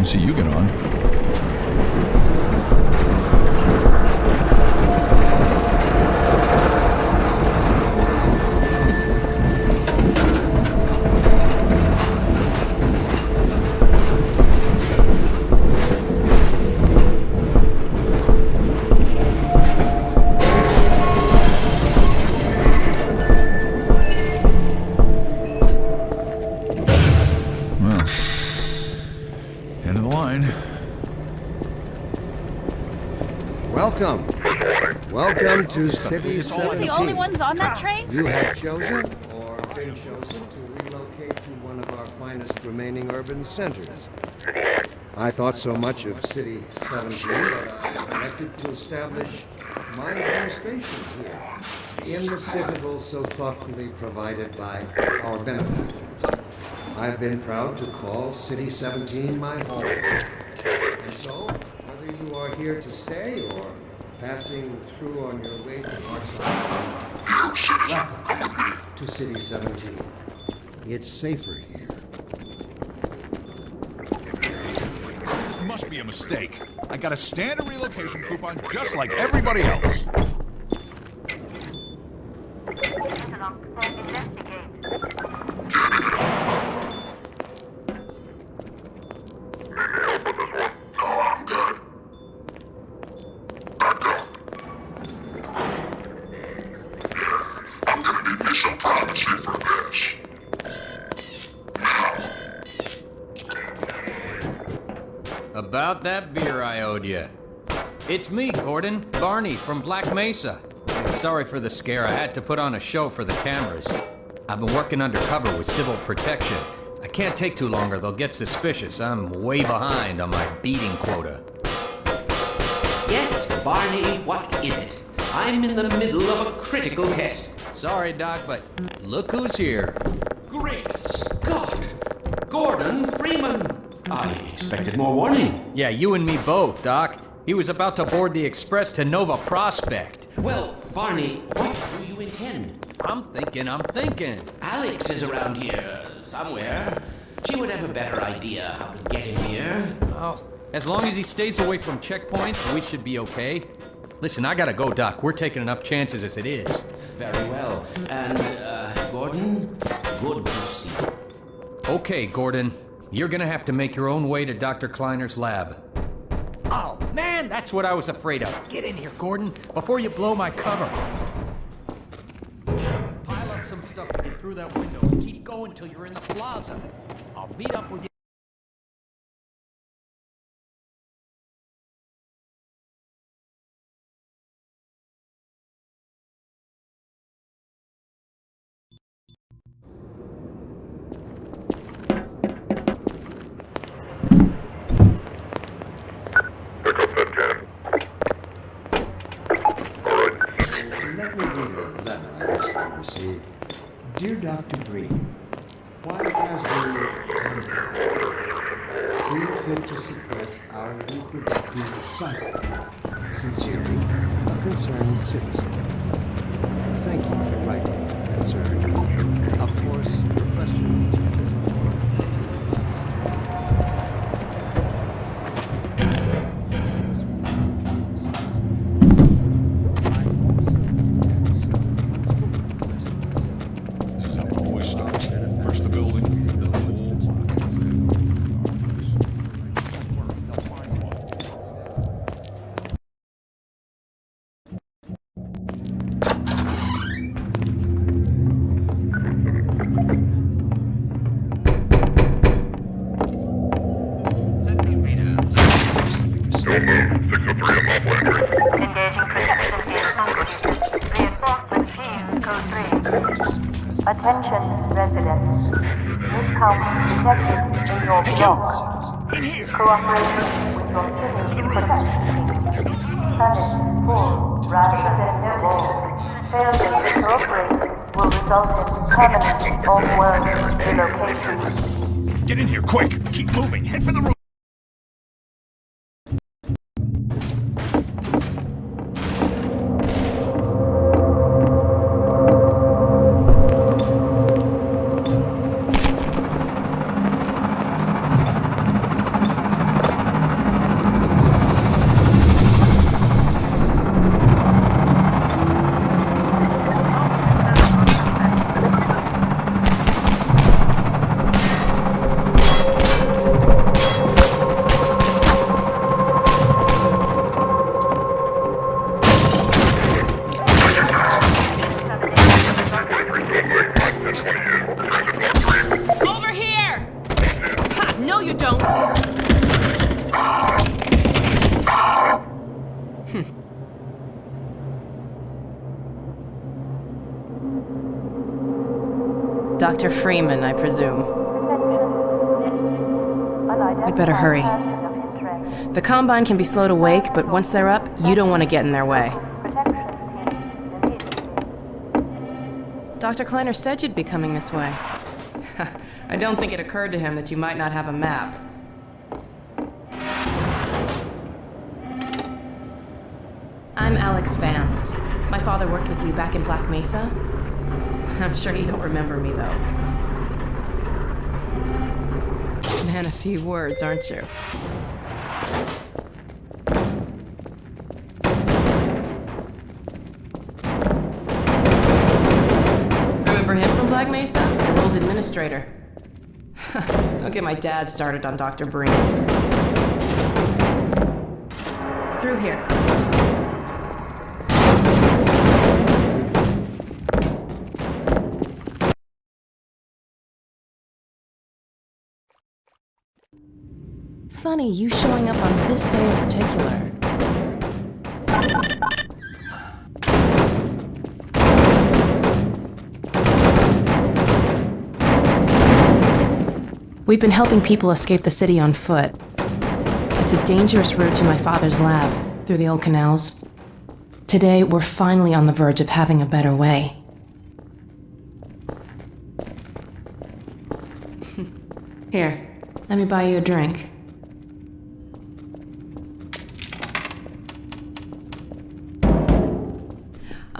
see you get on. Welcome to City 17. Are we the only ones on that train? You have chosen, or been chosen, to relocate to one of our finest remaining urban centers. I thought so much of City 17 that I elected to establish my administration here, in the citadel so thoughtfully provided by our benefactors. I've been proud to call City 17 my home. And so, whether you are here to stay or passing through on your way to our side, welcome to City 17. It's safer here. This must be a mistake. I got a standard relocation coupon just like everybody else. About that beer I owed you. It's me, Gordon, Barney from Black Mesa. Sorry for the scare. I had to put on a show for the cameras. I've been working undercover with civil protection. I can't take too long or they'll get suspicious. I'm way behind on my beating quota. Yes, Barney, what is it? I'm in the middle of a critical test. Sorry, Doc, but look who's here. Great Scott! Gordon Freeman! I expected more warning. Yeah, you and me both, Doc. He was about to board the express to Nova Prospekt. Well, Barney, what do you intend? I'm thinking. Alex is around here somewhere. She would have a better idea how to get him here. Oh, as long as he stays away from checkpoints, we should be okay. Listen, I gotta go, Doc. We're taking enough chances as it is. Very well. And, Gordon, good to see you. Okay, Gordon. You're gonna have to make your own way to Dr. Kleiner's lab. Oh, man, that's what I was afraid of. Get in here, Gordon, before you blow my cover. Pile up some stuff to get through that window and keep going till you're in the plaza. I'll meet up with you. Let me read a letter I recently received. Dear Dr. Green, why has the seen fit to suppress our reproductive cycle? Sincerely, a concerned citizen. Thank you for writing, concerned. Of course, your question touches Attention, residents. Miscounts detected in your block. Cooperation with your civil protection team. Punish full rather than full. Failure to cooperate will result in permanent off-world relocation. Get in here, quick! Keep moving! Head for the roof! Dr. Freeman, I presume. We'd better hurry. The Combine can be slow to wake, but once they're up, you don't want to get in their way. Dr. Kleiner said you'd be coming this way. I don't think it occurred to him that you might not have a map. I'm Alex Vance. My father worked with you back in Black Mesa. I'm sure you don't remember me, though. Man, a few words, aren't you? Remember him from Black Mesa? Your old administrator. Don't get my dad started on Dr. Breen. Through here. Funny, you showing up on this day in particular. We've been helping people escape the city on foot. It's a dangerous route to my father's lab, through the old canals. Today, we're finally on the verge of having a better way. Here, let me buy you a drink.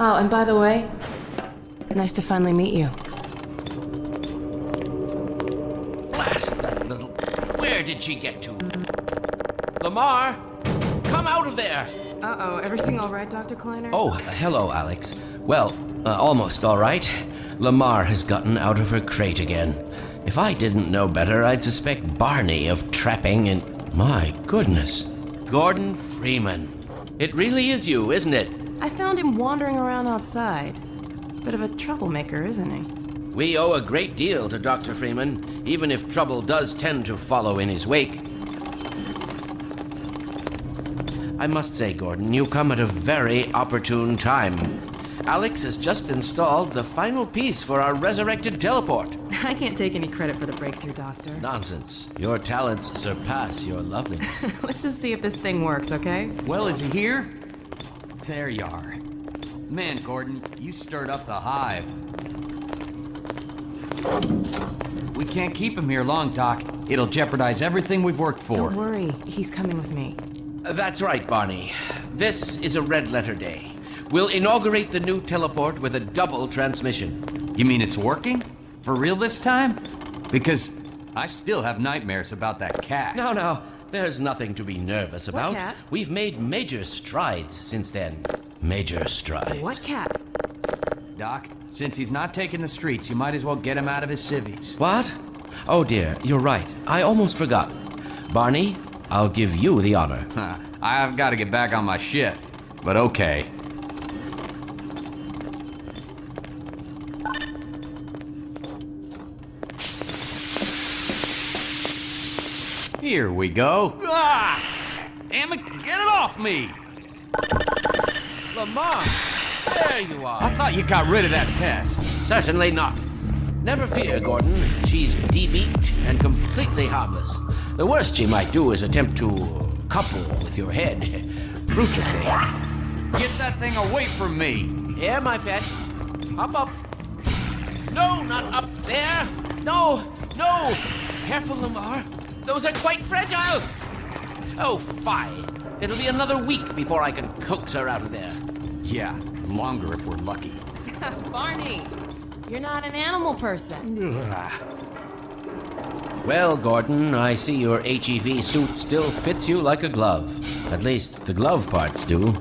Oh, and by the way, nice to finally meet you. Blast that little... Where did she get to? Lamar! Come out of there! Uh-oh, everything all right, Dr. Kleiner? Oh, hello, Alex. Well, almost all right. Lamar has gotten out of her crate again. If I didn't know better, I'd suspect Barney of trapping and... My goodness. Gordon Freeman. It really is you, isn't it? I found him wandering around outside. Bit of a troublemaker, isn't he? We owe a great deal to Dr. Freeman, even if trouble does tend to follow in his wake. I must say, Gordon, you come at a very opportune time. Alex has just installed the final piece for our resurrected teleport. I can't take any credit for the breakthrough, Doctor. Nonsense. Your talents surpass your loveliness. Let's just see if this thing works, okay? Well, is he here? There you are. Man, Gordon, you stirred up the hive. We can't keep him here long, Doc. It'll jeopardize everything we've worked for. Don't worry, he's coming with me. That's right, Barney. This is a red letter day. We'll inaugurate the new teleport with a double transmission. You mean it's working? For real this time? Because I still have nightmares about that cat. No, there's nothing to be nervous about. cat? We've made major strides since then. Major strides. What cat? Doc, since he's not taking the streets, you might as well get him out of his civvies. What? Oh dear, you're right. I almost forgot. Barney, I'll give you the honor. I've got to get back on my shift, but okay. Here we go. Ah! Damn it, get it off me! Lamar, there you are. I thought you got rid of that pest. Certainly not. Never fear, Gordon. She's debeaked and completely harmless. The worst she might do is attempt to couple with your head. Fruitlessly. Get that thing away from me. Here, my pet. Hop up. No, not up there. No. Careful, Lamar. Those are quite fragile. Oh, fie. It'll be another week before I can coax her out of there. Yeah, longer if we're lucky. Barney, you're not an animal person. Well, Gordon, I see your HEV suit still fits you like a glove. At least, the glove parts do.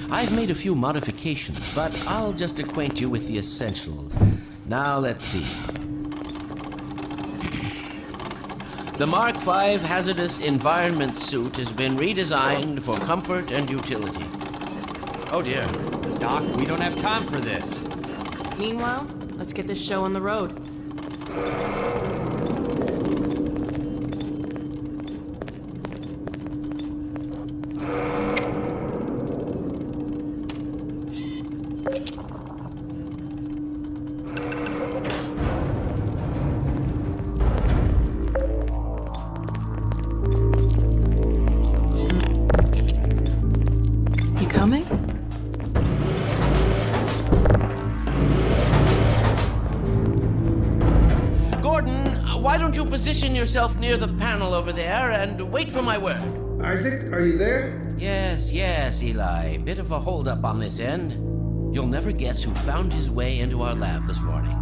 I've made a few modifications, but I'll just acquaint you with the essentials. Now, let's see. The Mark V Hazardous Environment Suit has been redesigned for comfort and utility. Oh dear. Doc, we don't have time for this. Meanwhile, let's get this show on the road. position yourself near the panel over there and wait for my word. Isaac, are you there? Yes, Eli. Bit of a holdup on this end. You'll never guess who found his way into our lab this morning.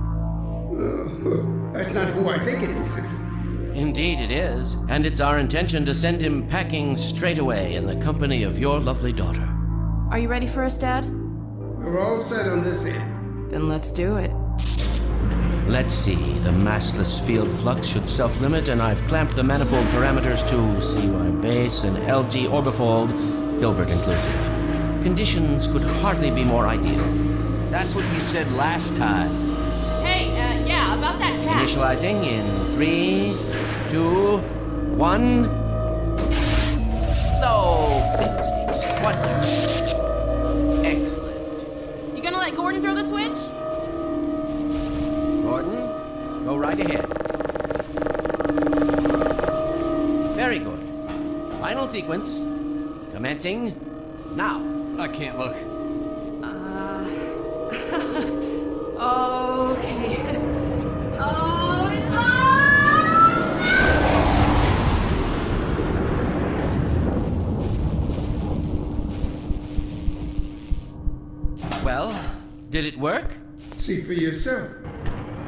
That's not who I think it is. Indeed it is, and it's our intention to send him packing straight away in the company of your lovely daughter. Are you ready for us, Dad? We're all set on this end. Then let's do it. Let's see, the massless field flux should self-limit, and I've clamped the manifold parameters to CY base and LG orbifold, Hilbert inclusive. Conditions could hardly be more ideal. That's what you said last time. Hey, yeah, about that cat. Initializing in 3, 2, 1. No fiddlesticks. Wonderful. Excellent. You gonna let Gordon throw the switch? Gordon, go right ahead. Very good. Final sequence. Commencing now. I can't look. Okay. Well, did it work? See for yourself.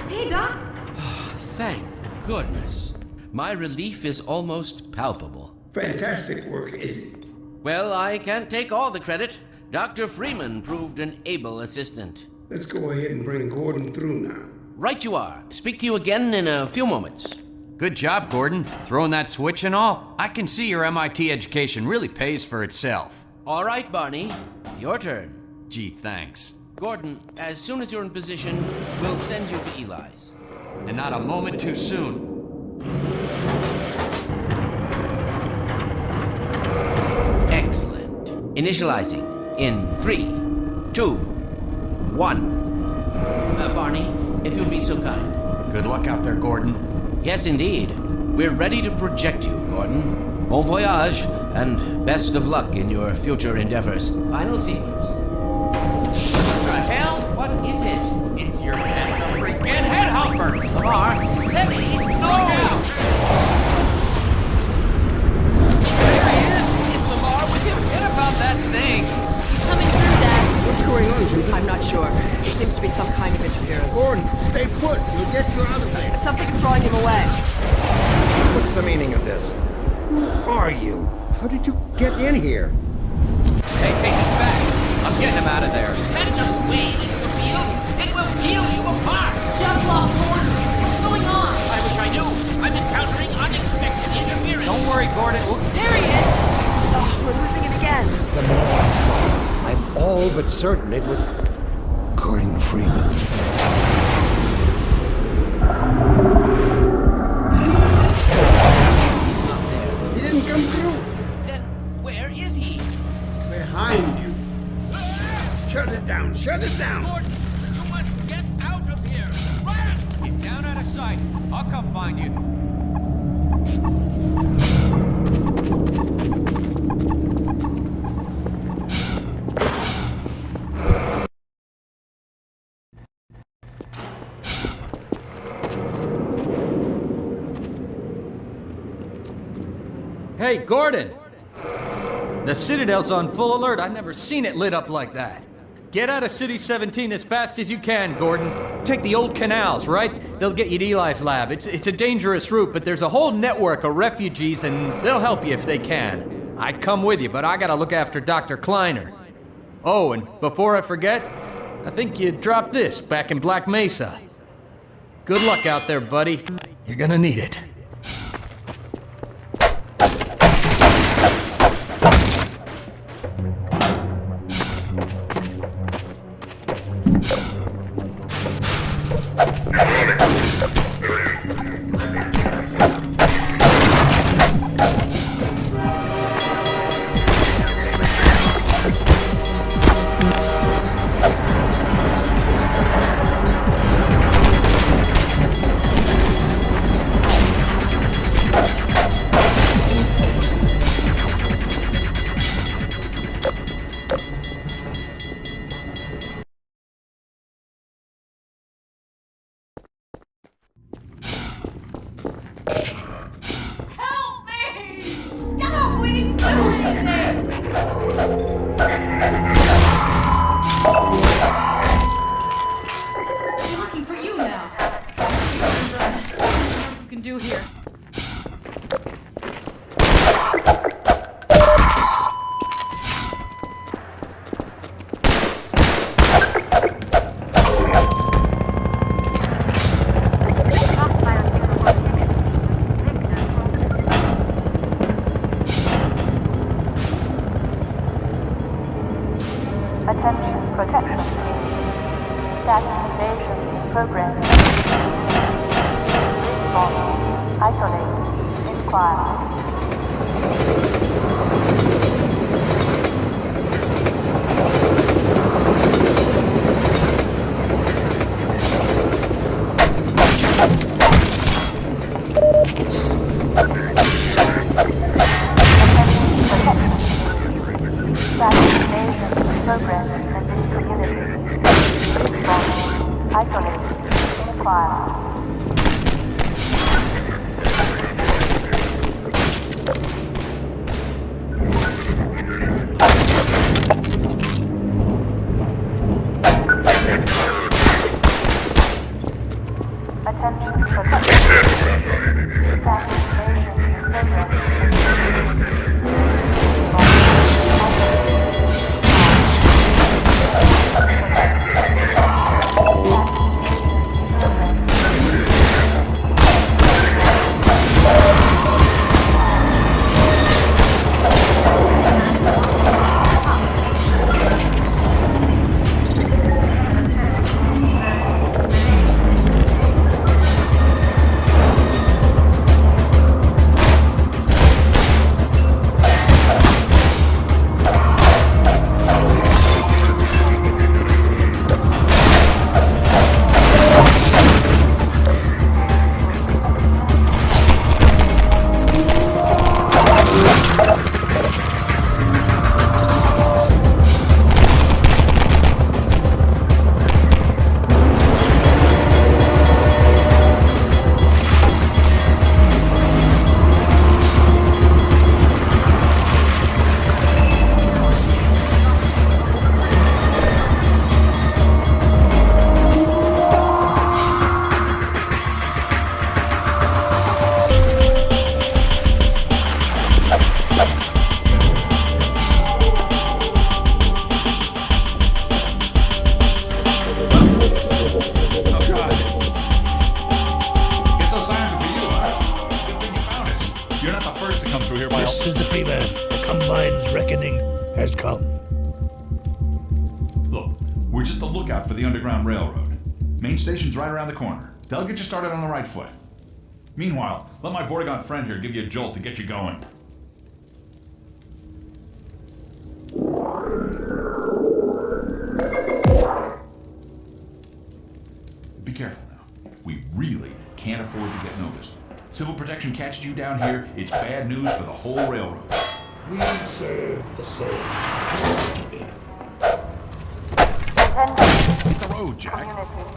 Hey, Doc. Thank goodness. My relief is almost palpable. Fantastic work, is it? Well, I can't take all the credit. Dr. Freeman proved an able assistant. Let's go ahead and bring Gordon through now. Right you are. Speak to you again in a few moments. Good job, Gordon. Throwing that switch and all. I can see your MIT education really pays for itself. All right, Barney. Your turn. Gee, thanks. Gordon, as soon as you're in position, we'll send you to Eli's. And not a moment too soon. Excellent. Initializing in 3, 2, 1. Barney, if you'll be so kind. Good luck out there, Gordon. Yes, indeed. We're ready to project you, Gordon. Bon voyage, and best of luck in your future endeavors. Final sequence. The hell? What is it? It's your freaking headhopper! Lamar, Lily, look out! There he is! Is Lamar with you? Forget about that thing! He's coming through, Dad. What's going on, Judith? I'm not sure. It seems to be some kind of interference. Gordon, stay put. We'll get you out of there. Something's drawing him away. What's the meaning of this? Who are you? How did you get in here? Hey, it's back! I'm getting him out of there. Let us wade into the field, and we'll peel you apart! Just lost Gordon. What's going on? I wish I knew. I'm encountering unexpected interference. Don't worry, Gordon. There he is. Oh, we're losing it again. The more I saw, I'm all but certain it was Gordon Freeman. He's not there. He didn't come through. Then where is he? Behind you. Shut it down. Shut it down. Gordon, you must get out of here. Run! He's down out of sight. I'll come find you. Hey, Gordon! The Citadel's on full alert. I've never seen it lit up like that. Get out of City 17 as fast as you can, Gordon. Take the old canals, right? They'll get you to Eli's lab. It's a dangerous route, but there's a whole network of refugees, and they'll help you if they can. I'd come with you, but I gotta look after Dr. Kleiner. Oh, and before I forget, I think you dropped this back in Black Mesa. Good luck out there, buddy. You're gonna need it. Attention protection team. Status invasion progress. Respawn. Isolate. Inquire. Progress and this community. Respawn. Isolate. Inquire. Attention protection. Status invasion progress. This is the Freeman. The Combine's reckoning has come. Look, we're just a lookout for the Underground Railroad. Main station's right around the corner. They'll get you started on the right foot. Meanwhile, let my Vortigaunt friend here give you a jolt to get you going. Be careful now. We really can't afford to get noticed. Civil protection catches you down here, it's bad news for the whole railroad. We serve the same city. Hit the road, Jack. Community.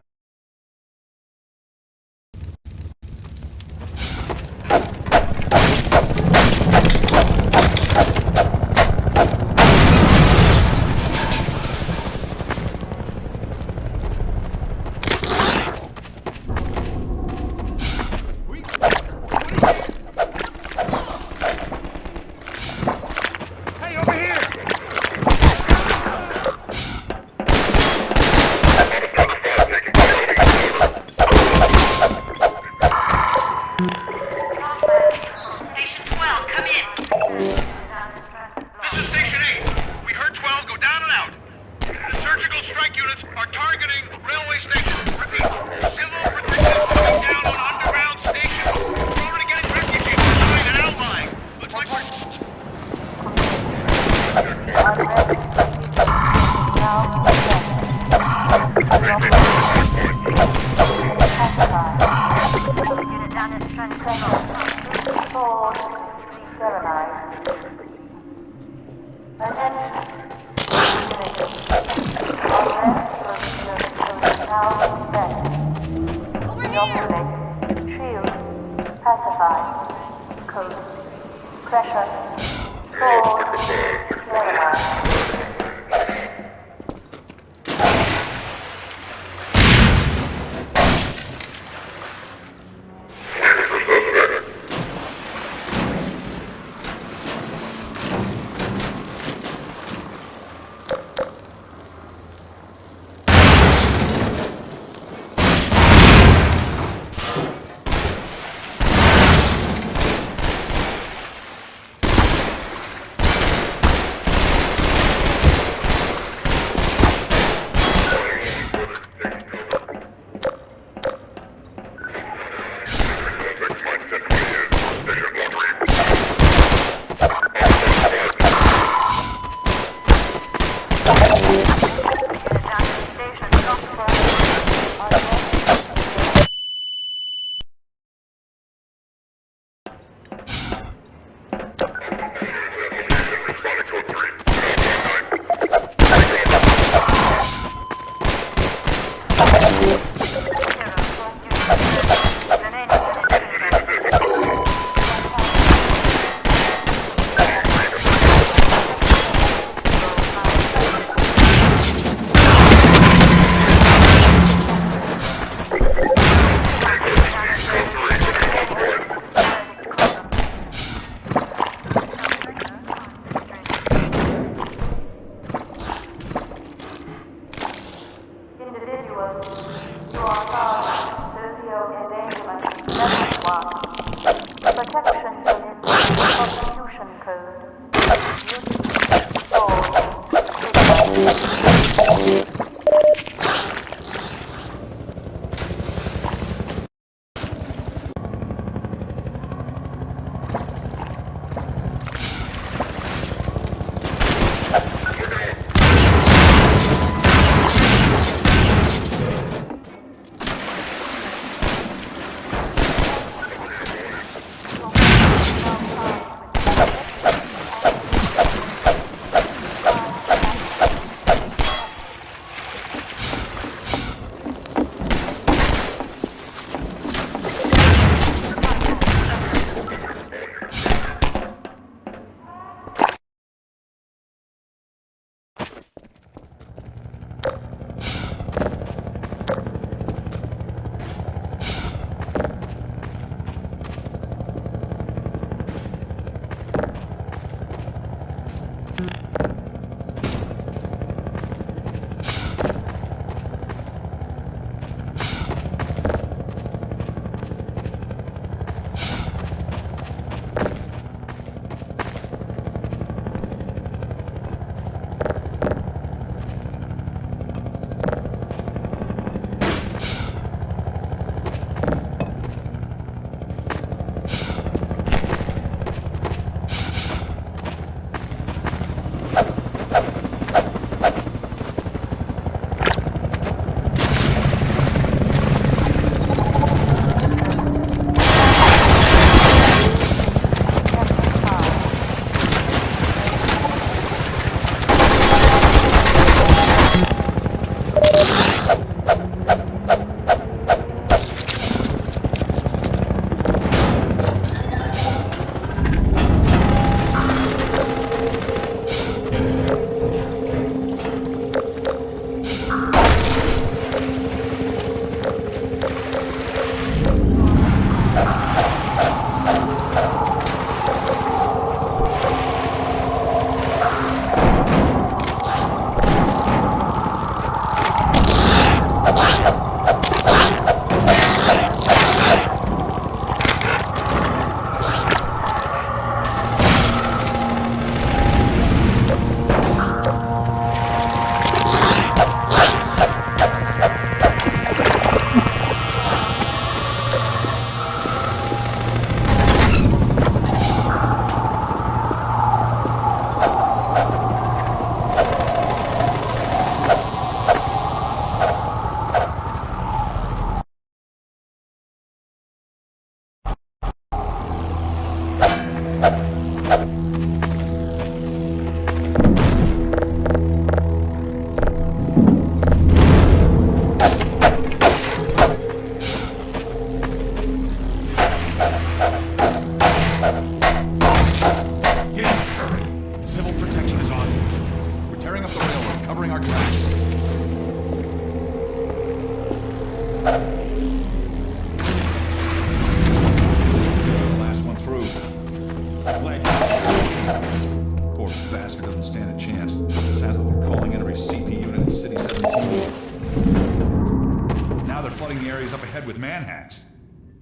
Protection unit, Constitution Code.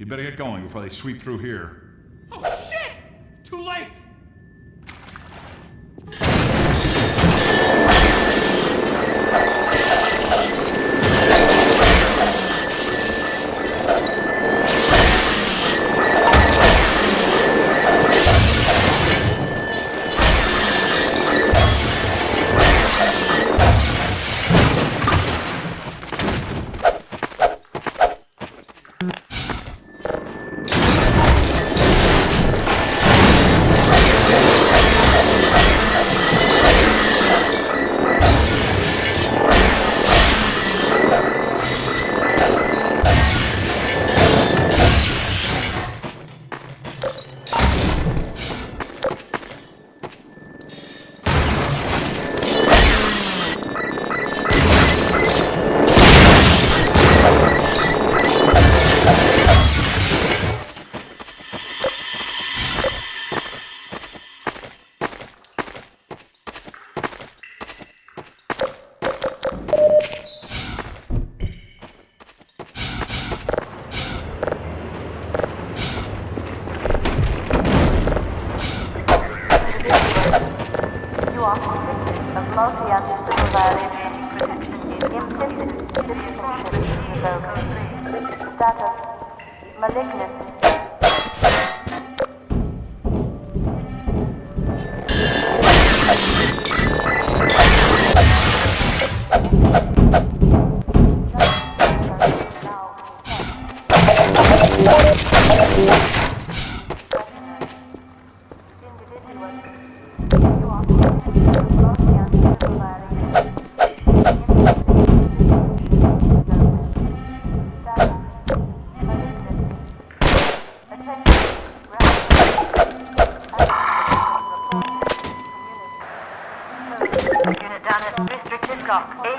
You'd better get going before they sweep through here. Oh shit! Too late! are convicted of multi-ancestral violations. Implicit citizenship revoked. Status: malignant. Unit down at restricted block 8.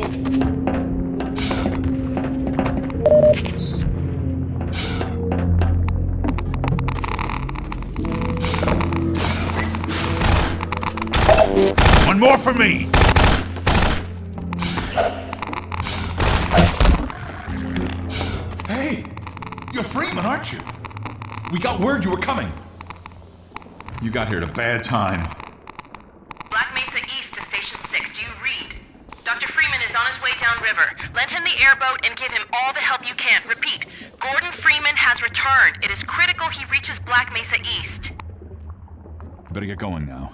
detected. One more for me! Hey! You're Freeman, aren't you? We got word you were coming. You got here at a bad time. Black Mesa East to Station 6. Do you read? Dr. Freeman is on his way downriver. Lend him the airboat and give him all the help you can. Repeat, Gordon Freeman has returned. It is critical he reaches Black Mesa East. Better get going now.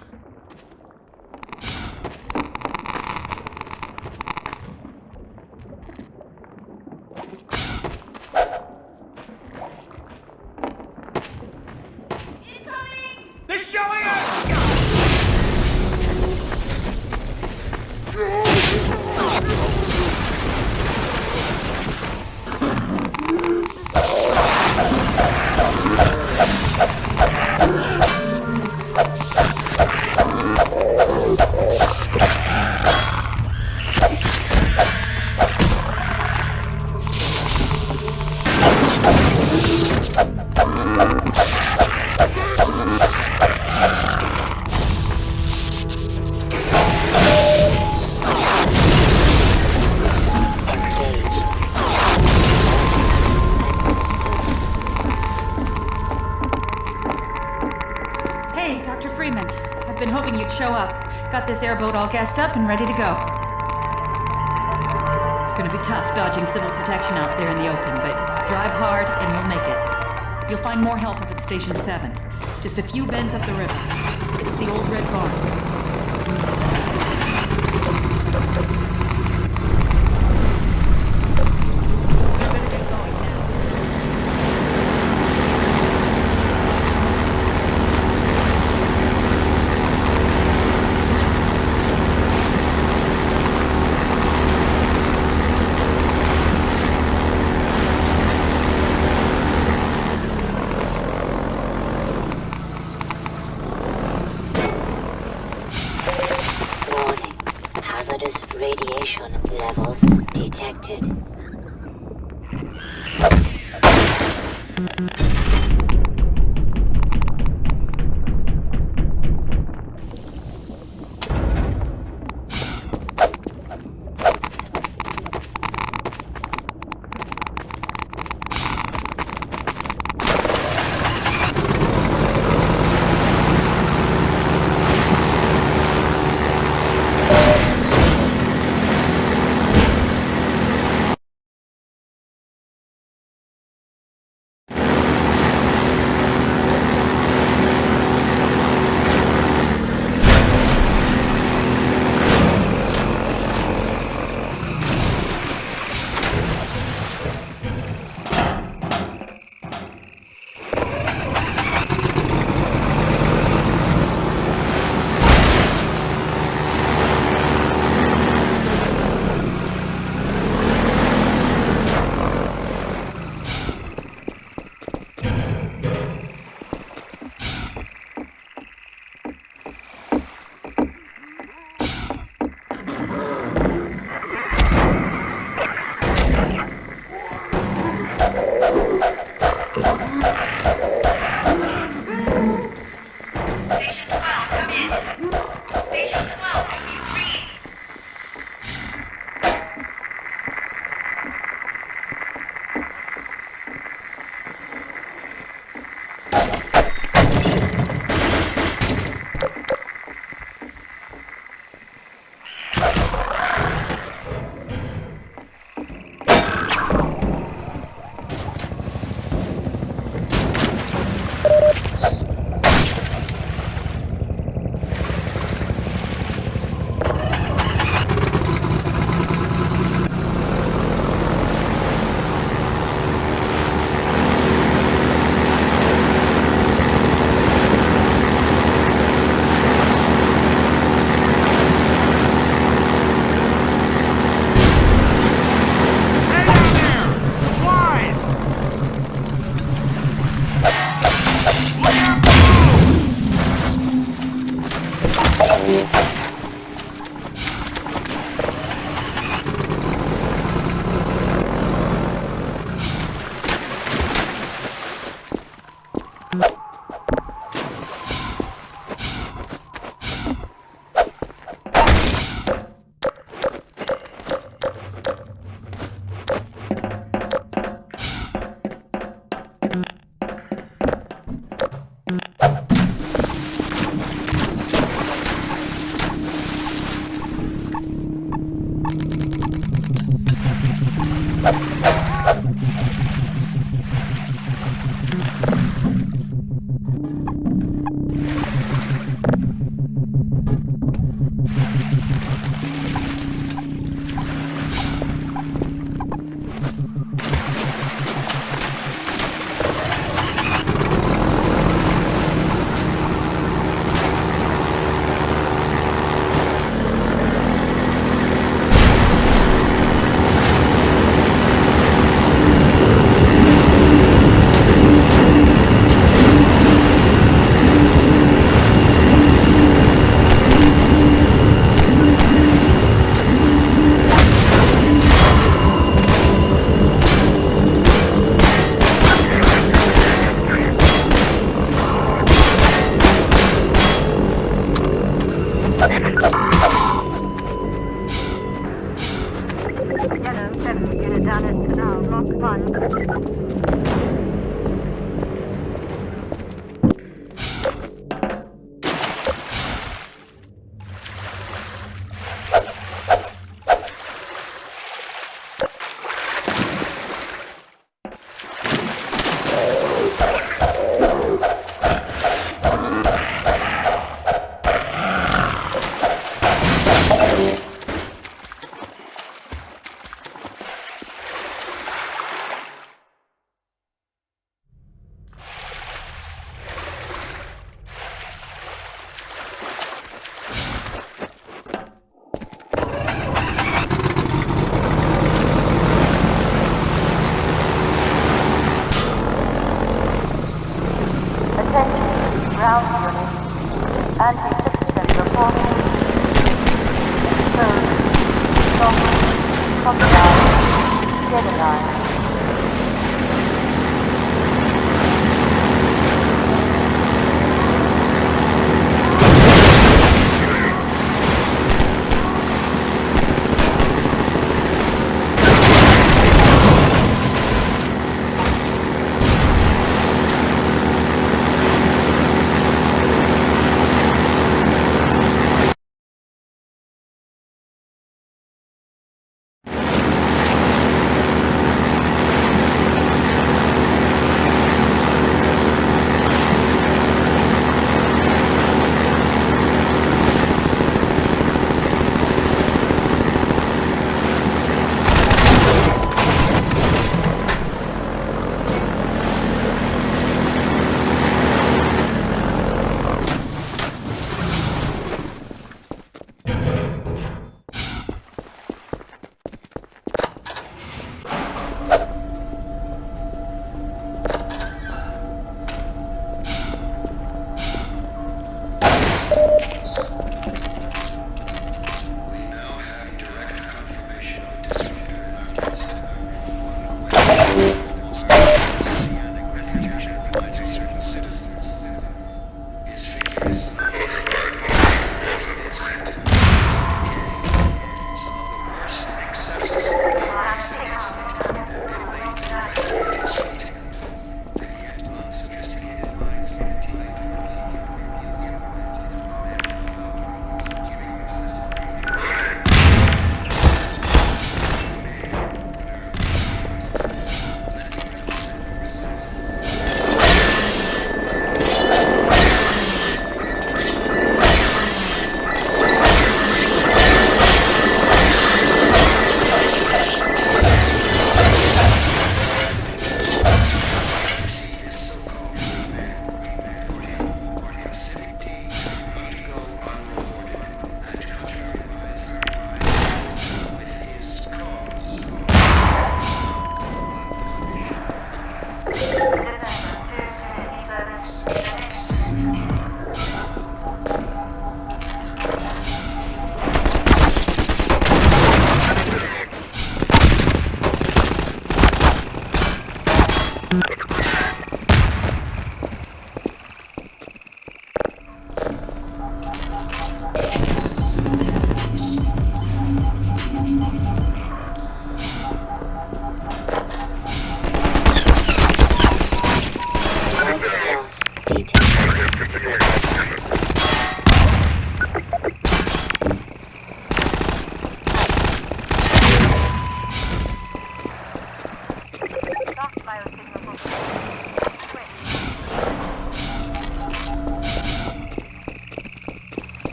They're showing us! Hey, Dr. Freeman. I've been hoping you'd show up. Got this airboat all gassed up and ready to go. It's gonna be tough dodging civil protection out there in the open, but drive hard and you'll make it. You'll find more help up at Station 7. Just a few bends up the river. It's the old red barn. Radiation levels detected.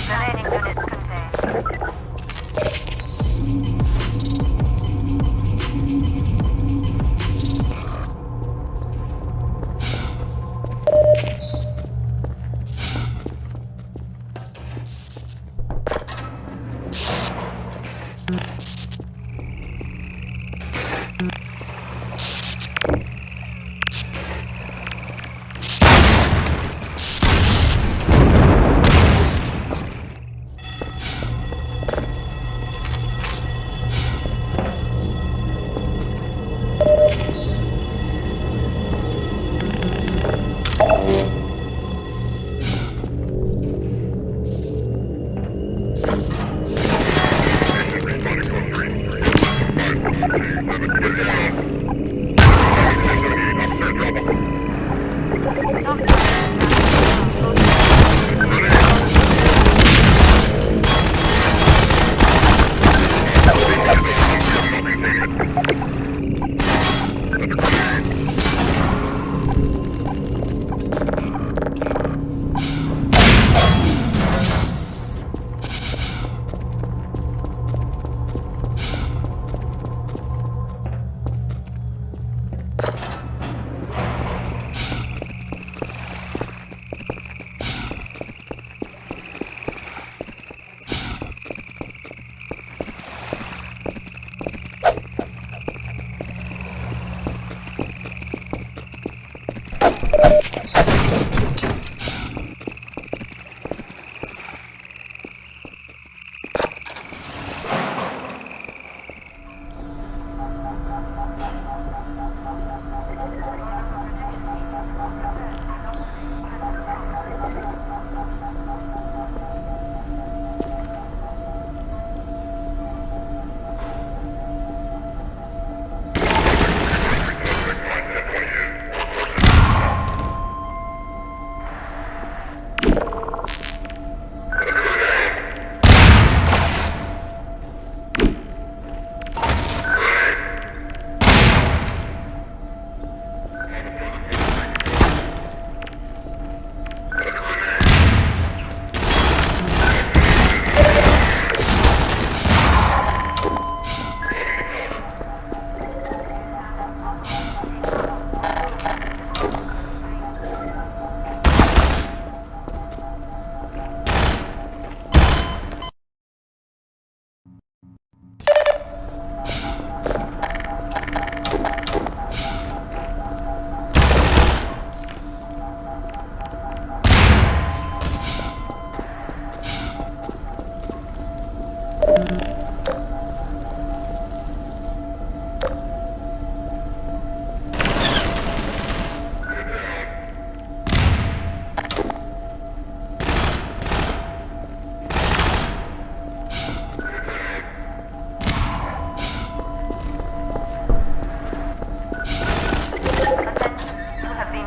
Remaining units contained.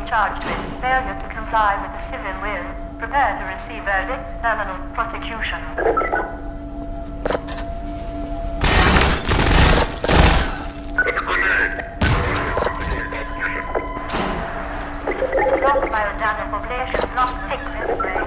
Charged with failure to comply with the civil will, prepare to receive verdict, terminal prosecution. Lost by a damaged population, lost 6 in the grave.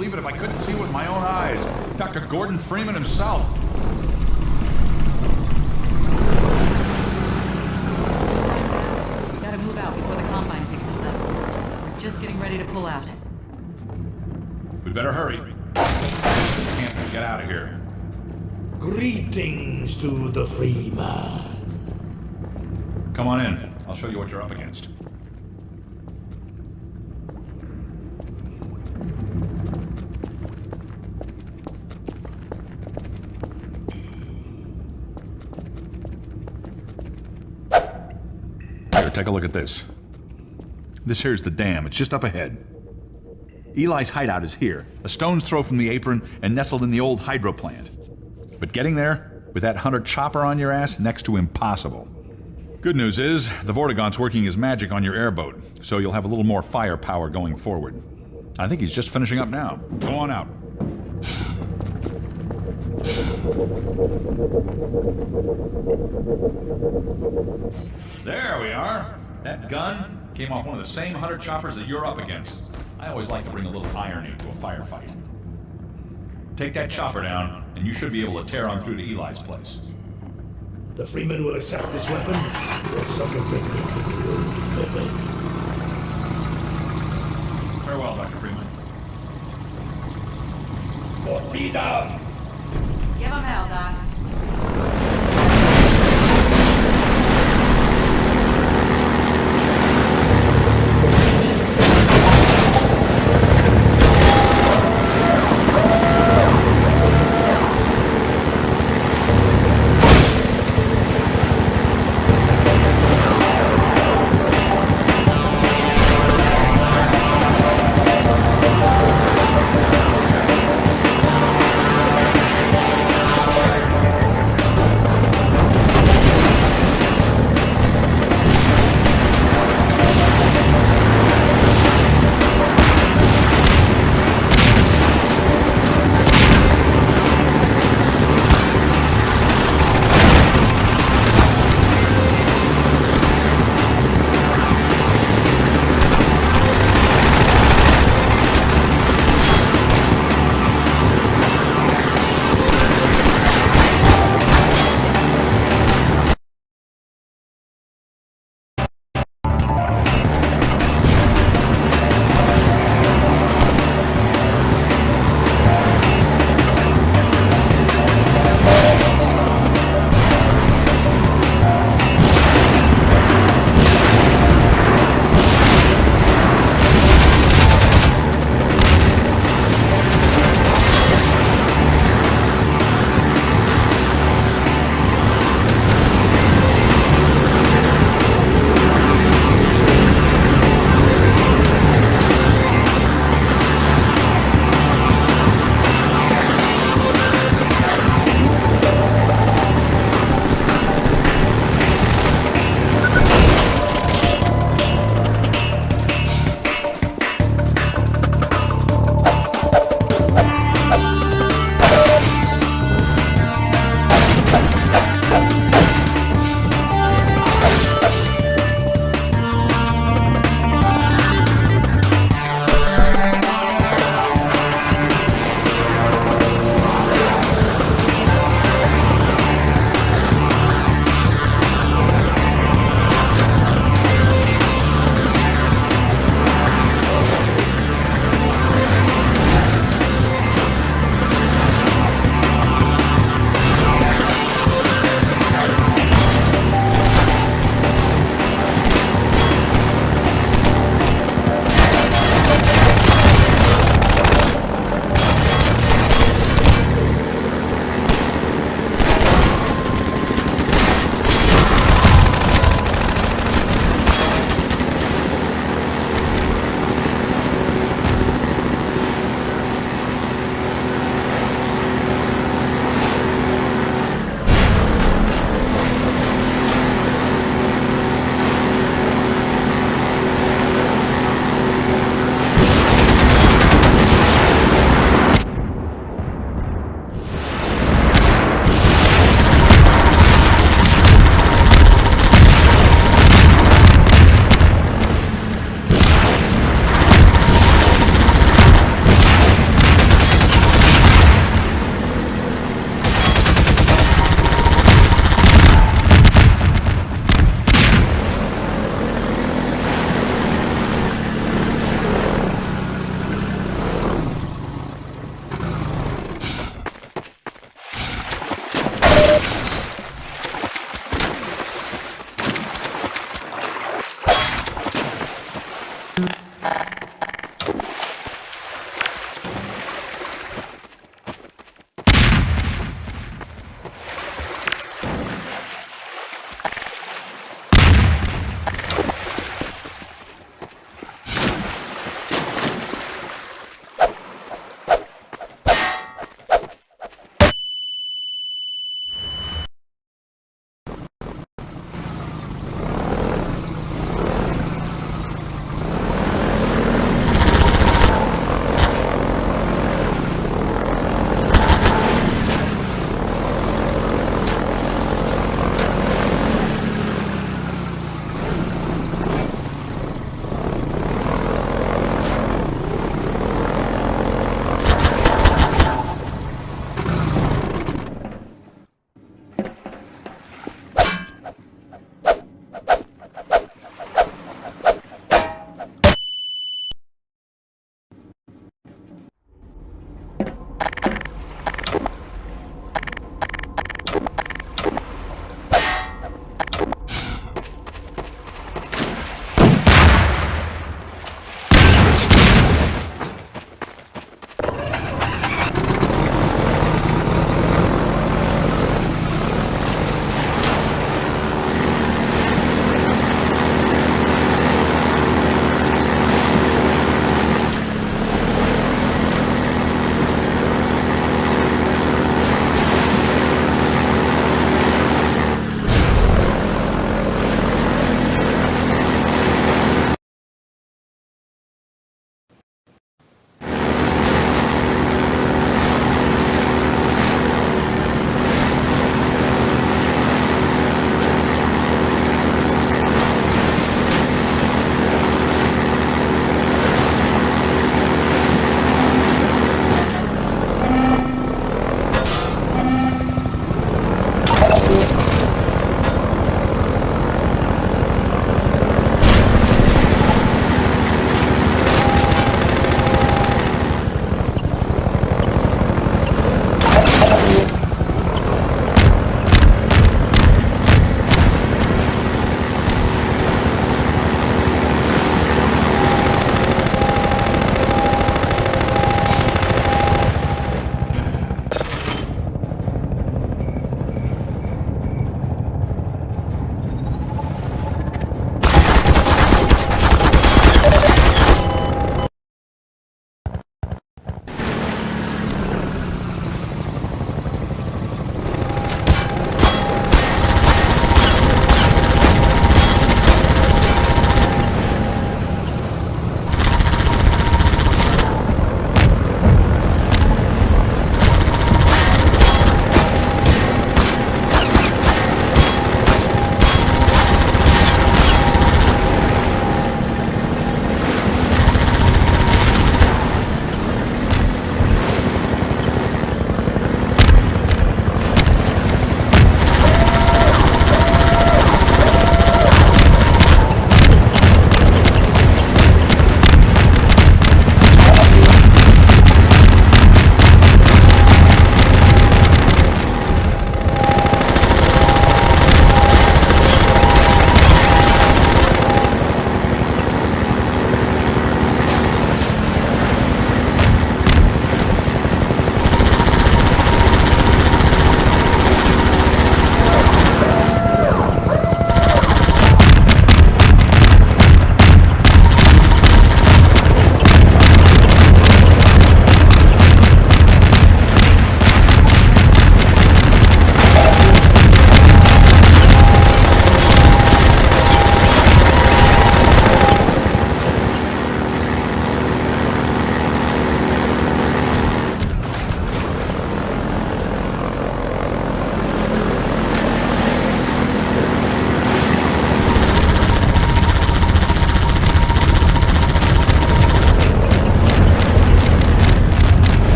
believe it if I couldn't see it with my own eyes. Dr. Gordon Freeman himself. We gotta move out before the Combine picks us up. We're just getting ready to pull out. We'd better hurry. This camp and get out of here. Greetings to the free man. Come on in. I'll show you what you're up against. Here, take a look at this. This here's the dam. It's just up ahead. Eli's hideout is here, a stone's throw from the apron and nestled in the old hydro plant. But getting there, with that hunter chopper on your ass, next to impossible. Good news is, the Vortigaunt's working his magic on your airboat, so you'll have a little more firepower going forward. I think he's just finishing up now. Go on out. There we are. That gun came off one of the same hunter choppers that you're up against. I always like to bring a little irony to a firefight. Take that chopper down, and you should be able to tear on through to Eli's place. The Freeman will accept this weapon or suffer greatly. Farewell, Dr. Freeman. For freedom! Give him hell, Doc.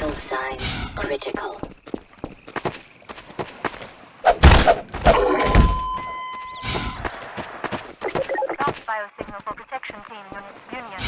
Vital signs critical. Stop biosignal for protection team unit Union.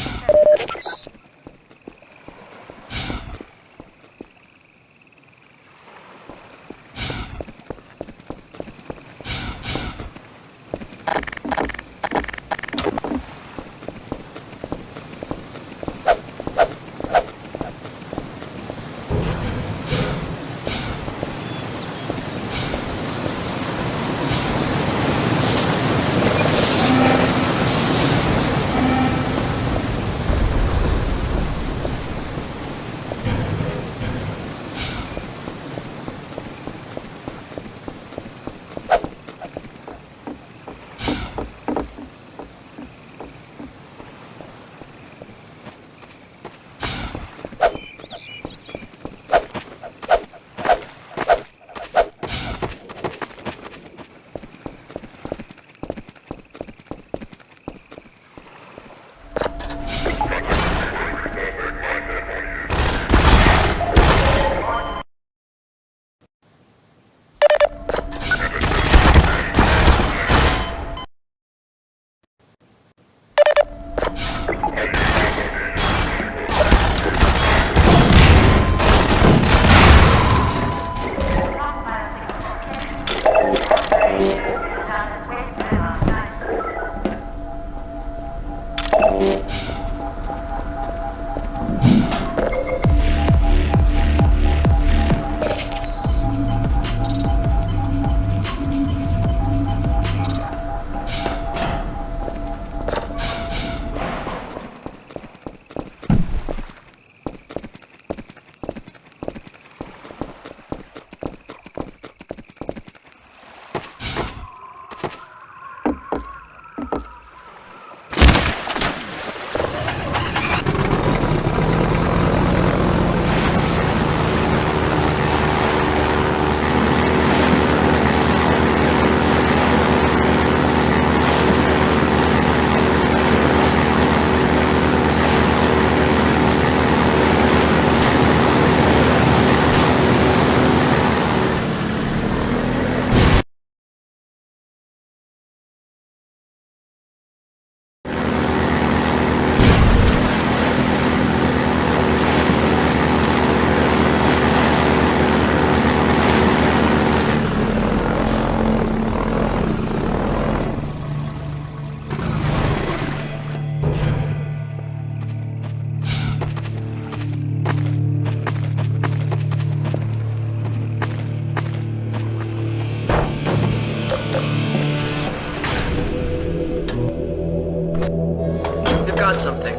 Something.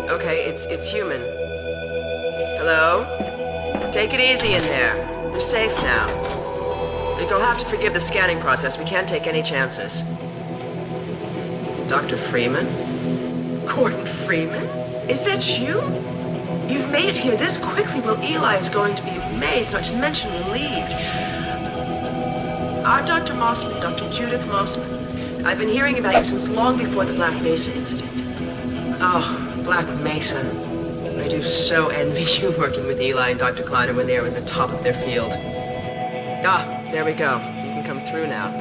Okay, it's human. Hello? Take it easy in there. You're safe now. You'll have to forgive the scanning process. We can't take any chances. Dr. Freeman? Gordon Freeman? Is that you? You've made it here this quickly. Well, Eli is going to be amazed, not to mention relieved. I'm Dr. Mossman, Dr. Judith Mossman. I've been hearing about you since long before the Black Mesa incident. Oh, Black Mesa. I do so envy you working with Eli and Dr. Kleiner when they were at the top of their field. Ah, there we go. You can come through now.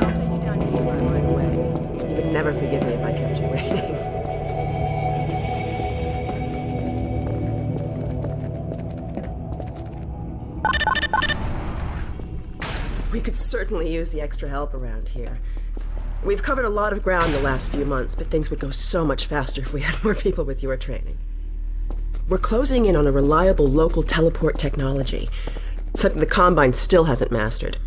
I'll take you down to Eli right away. You would never forgive me if I kept you waiting. We could certainly use the extra help around here. We've covered a lot of ground the last few months, but things would go so much faster if we had more people with your training. We're closing in on a reliable local teleport technology, something the Combine still hasn't mastered.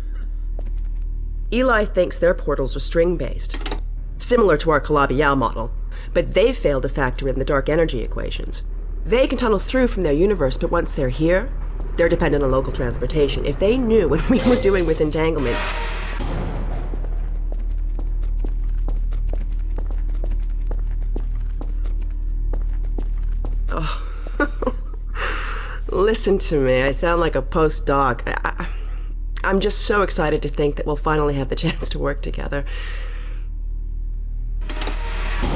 Eli thinks their portals are string-based, similar to our Calabi-Yau model, but they've failed to factor in the dark energy equations. They can tunnel through from their universe, but once they're here, they're dependent on local transportation. If they knew what we were doing with Entanglement... Oh. Listen to me. I sound like a postdoc. I'm just so excited to think that we'll finally have the chance to work together.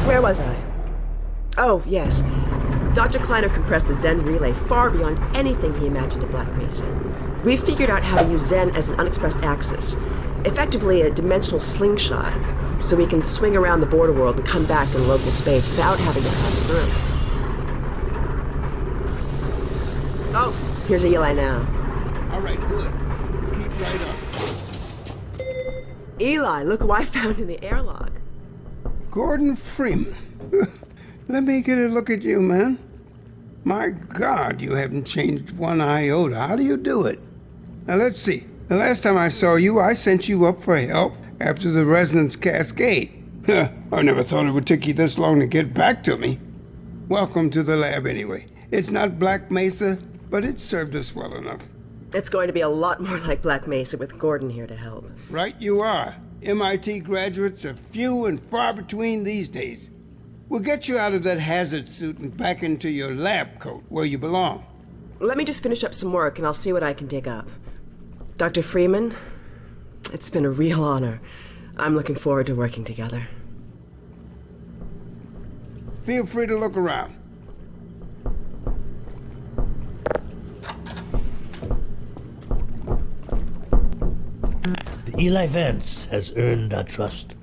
Where was I? Oh, yes. Dr. Kleiner compressed the Zen relay far beyond anything he imagined at Black Mesa. We figured out how to use Zen as an unexpressed axis, effectively a dimensional slingshot, so we can swing around the border world and come back in local space without having to pass through. Oh, here's Eli now. All right, good. You keep right up. Eli, look who I found in the airlock. Gordon Freeman. Let me get a look at you, man. My God, you haven't changed one iota. How do you do it? Now, let's see. The last time I saw you, I sent you up for help after the resonance cascade. I never thought it would take you this long to get back to me. Welcome to the lab, anyway. It's not Black Mesa, but it served us well enough. It's going to be a lot more like Black Mesa with Gordon here to help. Right you are. MIT graduates are few and far between these days. We'll get you out of that hazard suit and back into your lab coat where you belong. Let me just finish up some work and I'll see what I can dig up. Dr. Freeman, it's been a real honor. I'm looking forward to working together. Feel free to look around. The Eli Vance has earned our trust.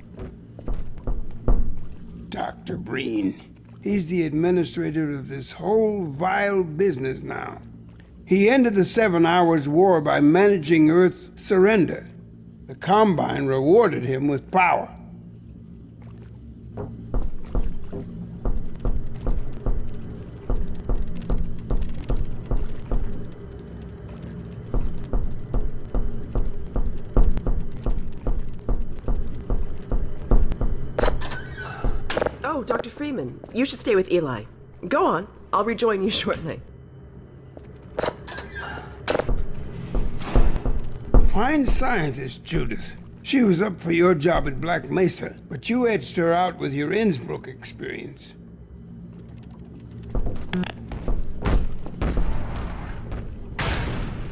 Dr. Breen. He's the administrator of this whole vile business now. He ended the 7 Hours War by managing Earth's surrender. The Combine rewarded him with power. Oh, Dr. Freeman, you should stay with Eli. Go on, I'll rejoin you shortly. Fine scientist, Judith. She was up for your job at Black Mesa, but you edged her out with your Innsbruck experience.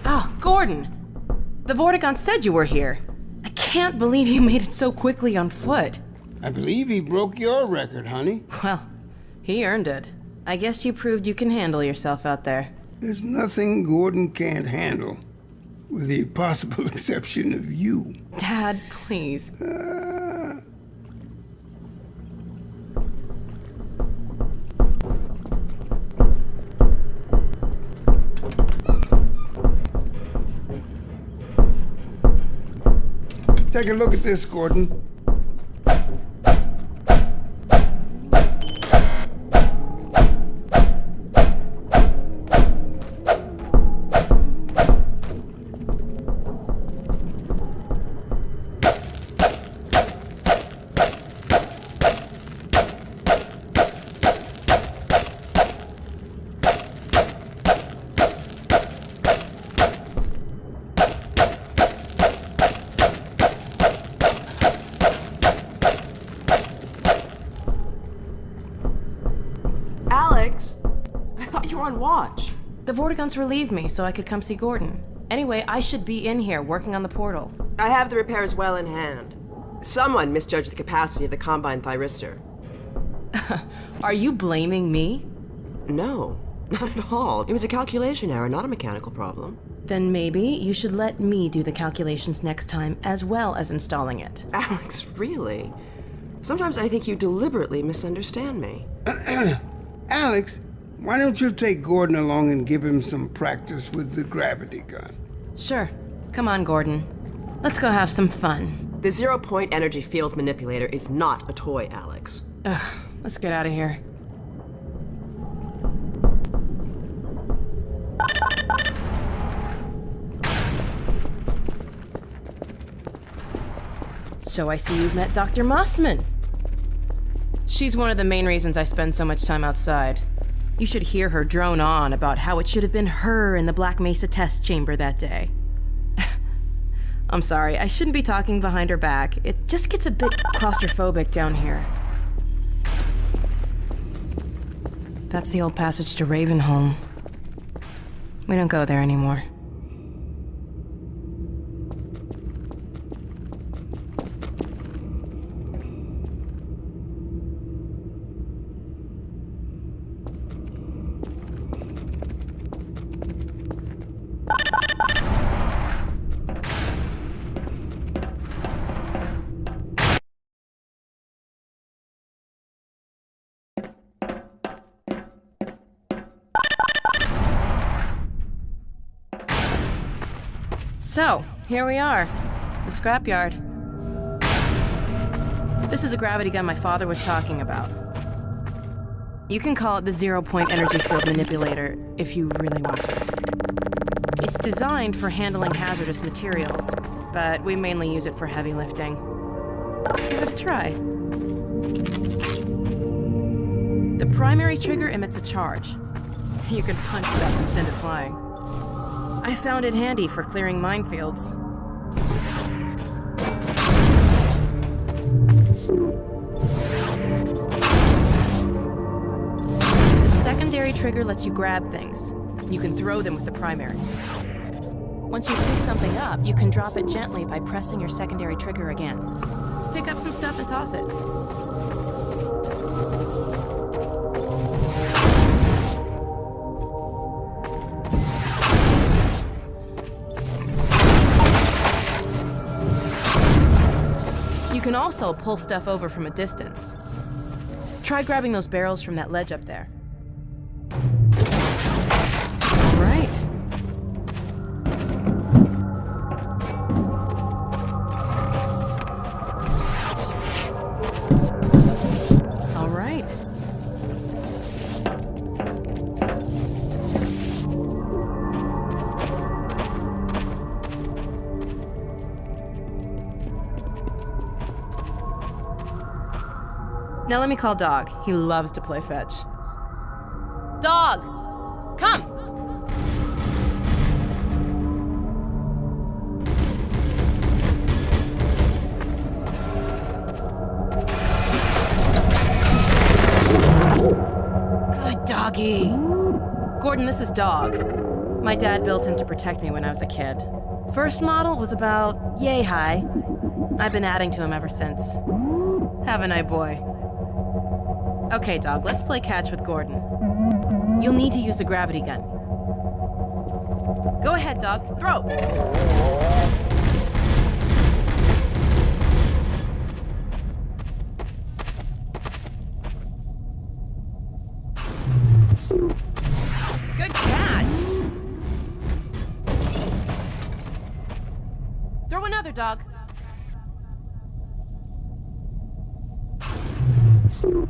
Oh, Gordon! The Vortigaunt said you were here. I can't believe you made it so quickly on foot. I believe he broke your record, honey. Well, he earned it. I guess you proved you can handle yourself out there. There's nothing Gordon can't handle, with the possible exception of you. Dad, please. Take a look at this, Gordon. Alex, I thought you were on watch. The Vortigaunts relieved me so I could come see Gordon. Anyway, I should be in here working on the portal. I have the repairs well in hand. Someone misjudged the capacity of the Combine thyristor. Are you blaming me? No, not at all. It was a calculation error, not a mechanical problem. Then maybe you should let me do the calculations next time as well as installing it. Alex, really? Sometimes I think you deliberately misunderstand me. Alex, why don't you take Gordon along and give him some practice with the gravity gun? Sure. Come on, Gordon. Let's go have some fun. The zero-point energy field manipulator is not a toy, Alex. Ugh, let's get out of here. So I see you've met Dr. Mossman. She's one of the main reasons I spend so much time outside. You should hear her drone on about how it should have been her in the Black Mesa test chamber that day. I'm sorry, I shouldn't be talking behind her back. It just gets a bit claustrophobic down here. That's the old passage to Ravenholm. We don't go there anymore. So, here we are. The scrapyard. This is a gravity gun my father was talking about. You can call it the zero-point energy field manipulator if you really want to. It's designed for handling hazardous materials, but we mainly use it for heavy lifting. Give it a try. The primary trigger emits a charge. You can punch stuff and send it flying. I found it handy for clearing minefields. The secondary trigger lets you grab things. You can throw them with the primary. Once you pick something up, you can drop it gently by pressing your secondary trigger again. Pick up some stuff and toss it. You can also pull stuff over from a distance. Try grabbing those barrels from that ledge up there. All right. All right. Now let me call Dog. He loves to play fetch. Dog! Come! Good doggy. Gordon, this is Dog. My dad built him to protect me when I was a kid. First model was about yay high. I've been adding to him ever since. Haven't I, boy? Okay, Dog, let's play catch with Gordon. You'll need to use the gravity gun. Go ahead, Dog. Throw! Good catch! Throw another, Dog. Awesome.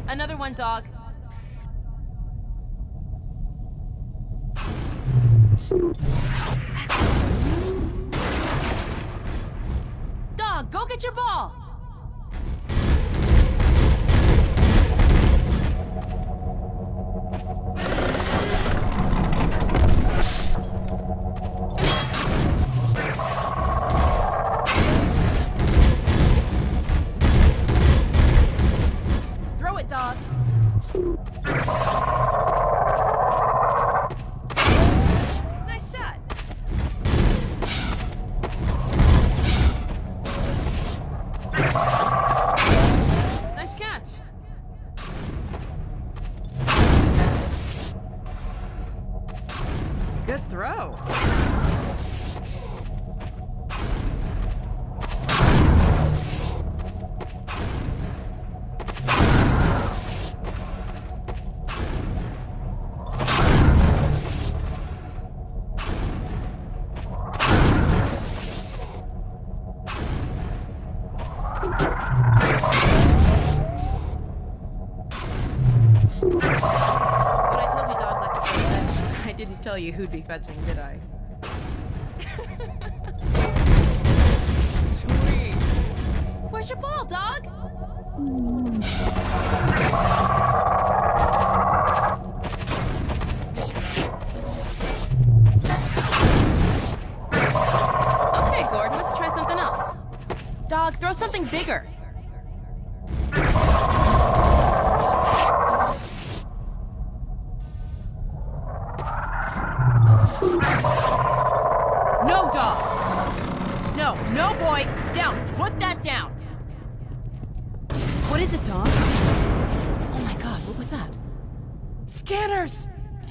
Another one, Dog. Excellent. Dog, go get your ball. Dog. Nice shot. Nice catch. Good throw. Didn't tell you who'd be fetching, did I? Sweet. Where's your ball, Dog? Okay, Gordon, let's try something else. Dog, throw something bigger. No, Dog! No, no, boy! Down! Put that down! What is it, Dog? Oh my god, what was that? Scanners!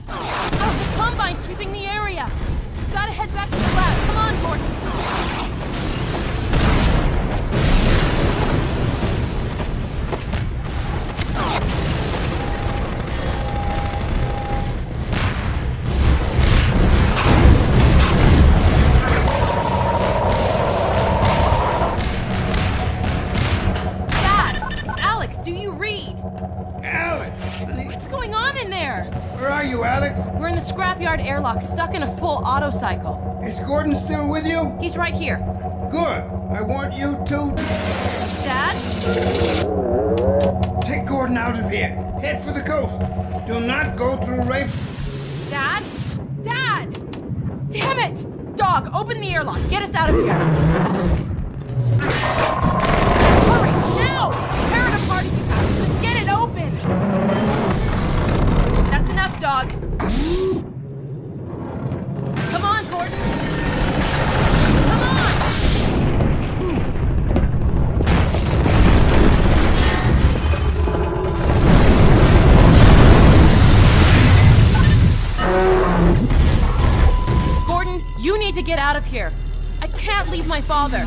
Oh, the Combine sweeping the area! Gotta head back to the lab. Come on, Gordon! God! Honey, What's going on in there? where are you, Alex? We're in the scrapyard airlock, stuck in a full auto cycle. Is Gordon still with you? He's right here. Good. I want you to Dad? take Gordon out of here. Head for the coast. Do not go through Rafe. Dad? Dad! Damn it! Dog, open the airlock. Get us out of here. Hurry, now! Tear it apart if you have to. Just get it open. That's enough, dog. Come on, Gordon. Come on! Gordon, you need to get out of here. I can't leave my father.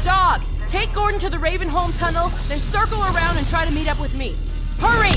Dog, take Gordon to the Ravenholm tunnel, then circle around and try to meet up with me. Hurry!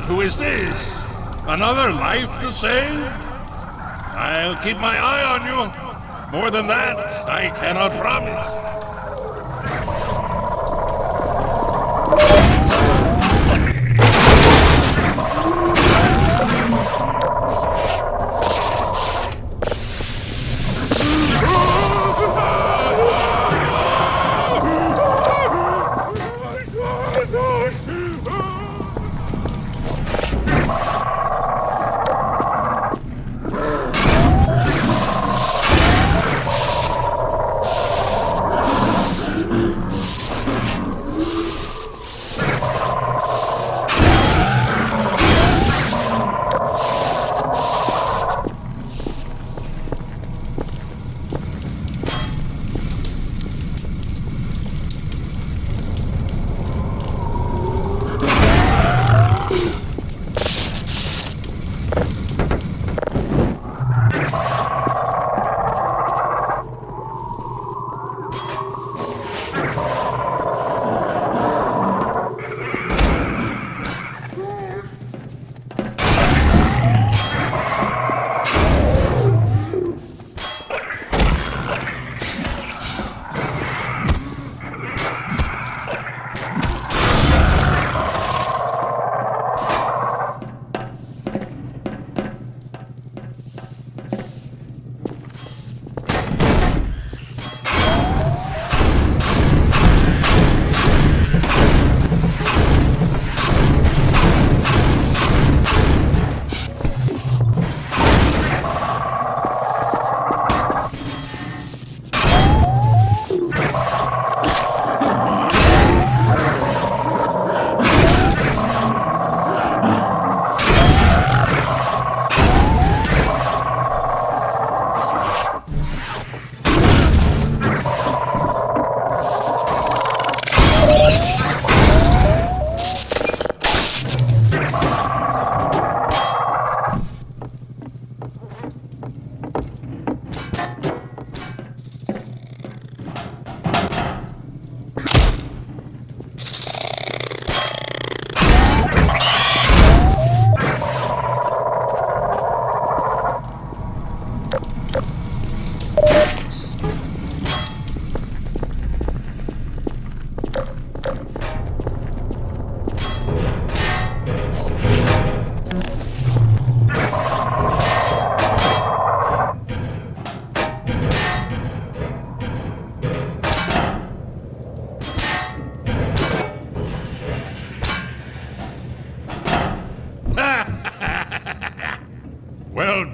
Who is this? Another life to save? I'll keep my eye on you. More than that, I cannot promise.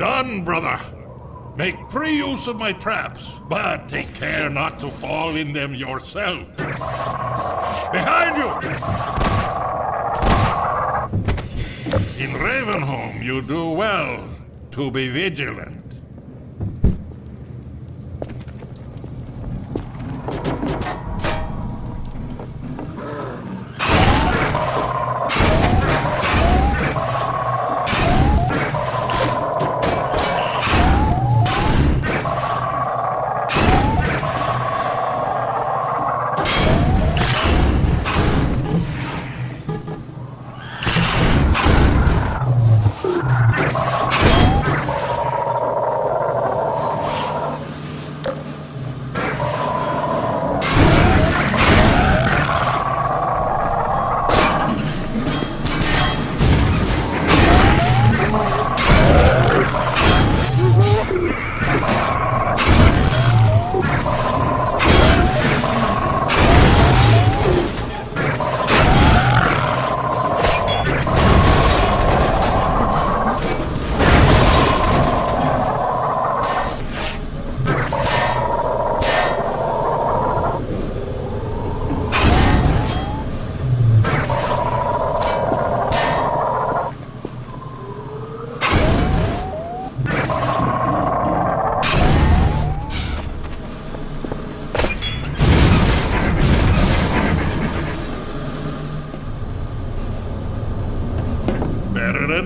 done, brother. Make free use of my traps, but take care not to fall in them yourself. Behind you! In Ravenholm, you do well to be vigilant.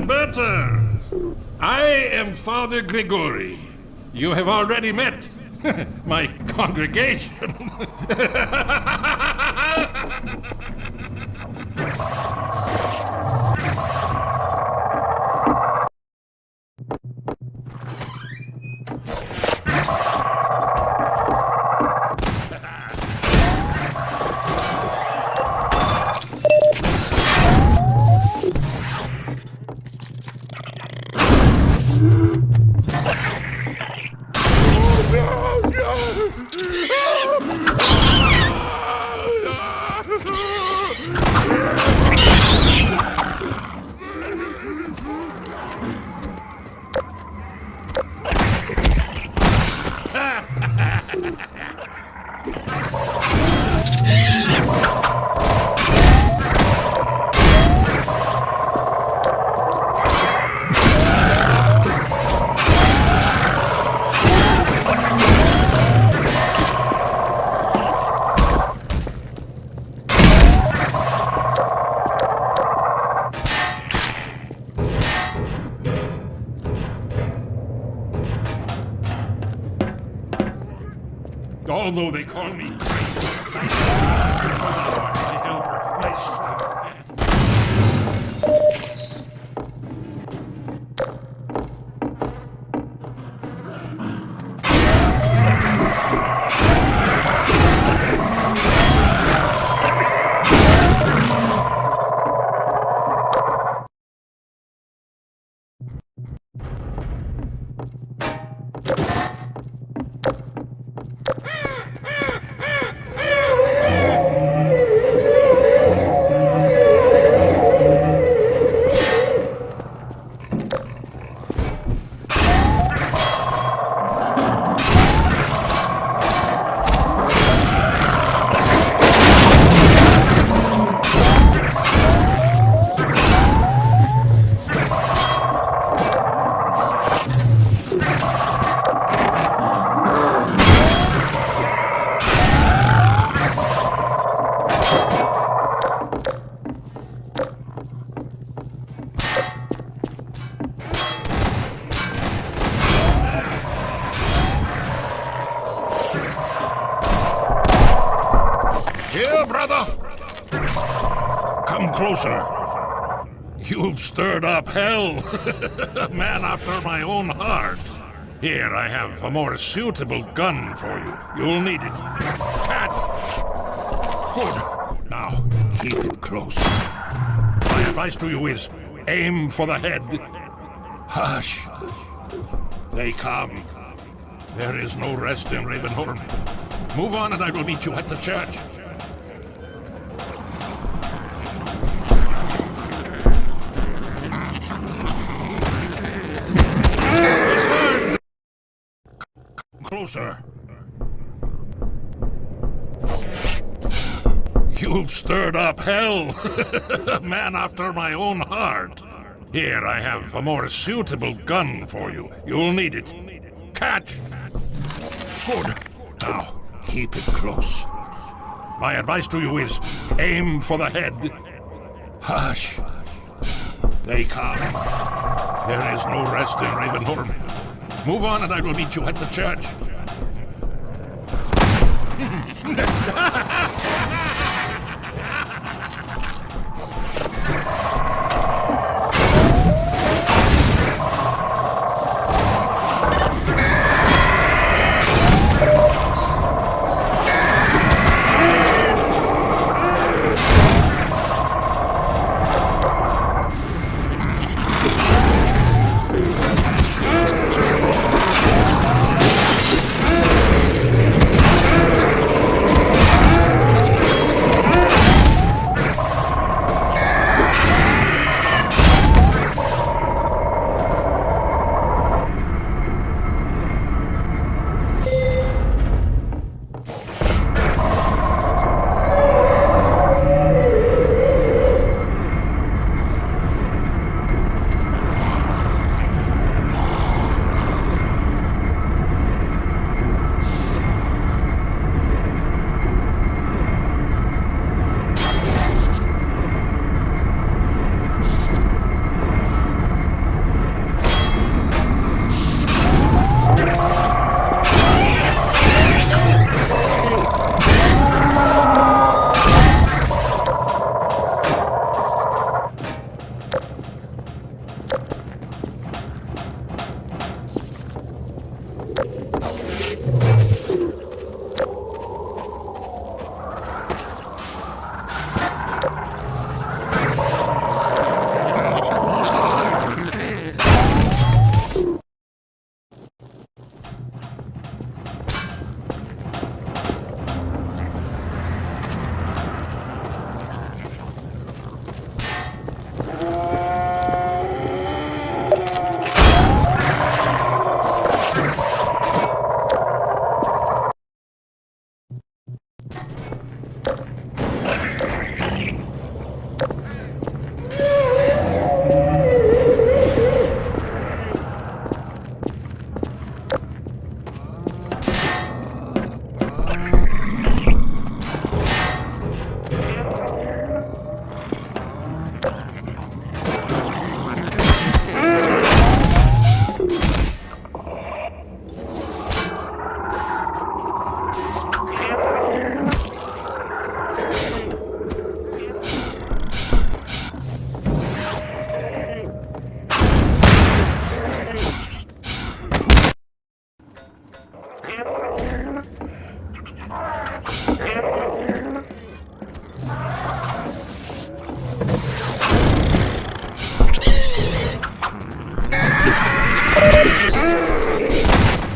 Better. I am Father Grigori. You have already met my congregation. Although they call me my helper, my strength. Here, brother! Come closer. You've stirred up hell. A man after my own heart. Here, I have a more suitable gun for you. You'll need it. Cat! Good. Now, keep it close. My advice to you is, aim for the head. Hush. They come. There is no rest in Ravenholm. Move on and I will meet you at the church. closer. You've stirred up hell. A man after my own heart. Here, I have a more suitable gun for you. You'll need it. Catch! Good. Now, keep it close. My advice to you is aim for the head. Hush. They come. There is no rest in Ravenholm. Move on and I will meet you at the church.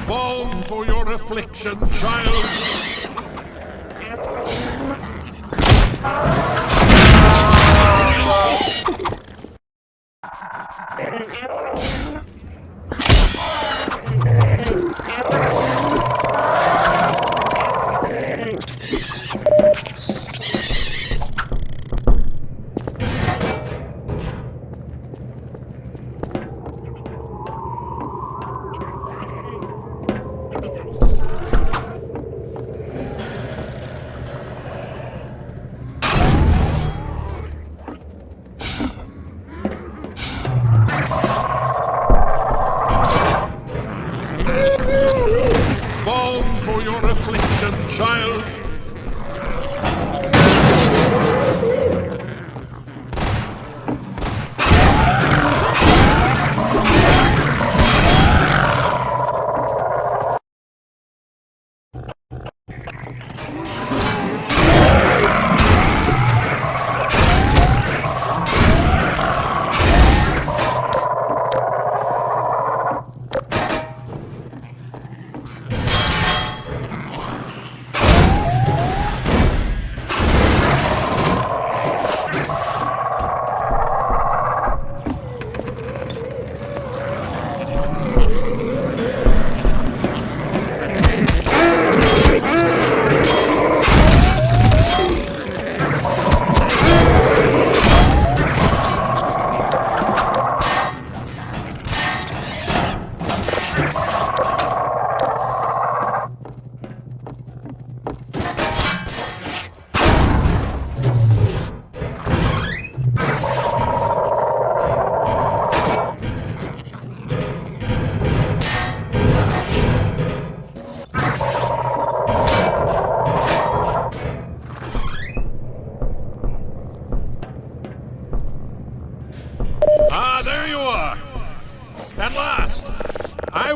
Balm for your affliction, child. Balm for your affliction, child.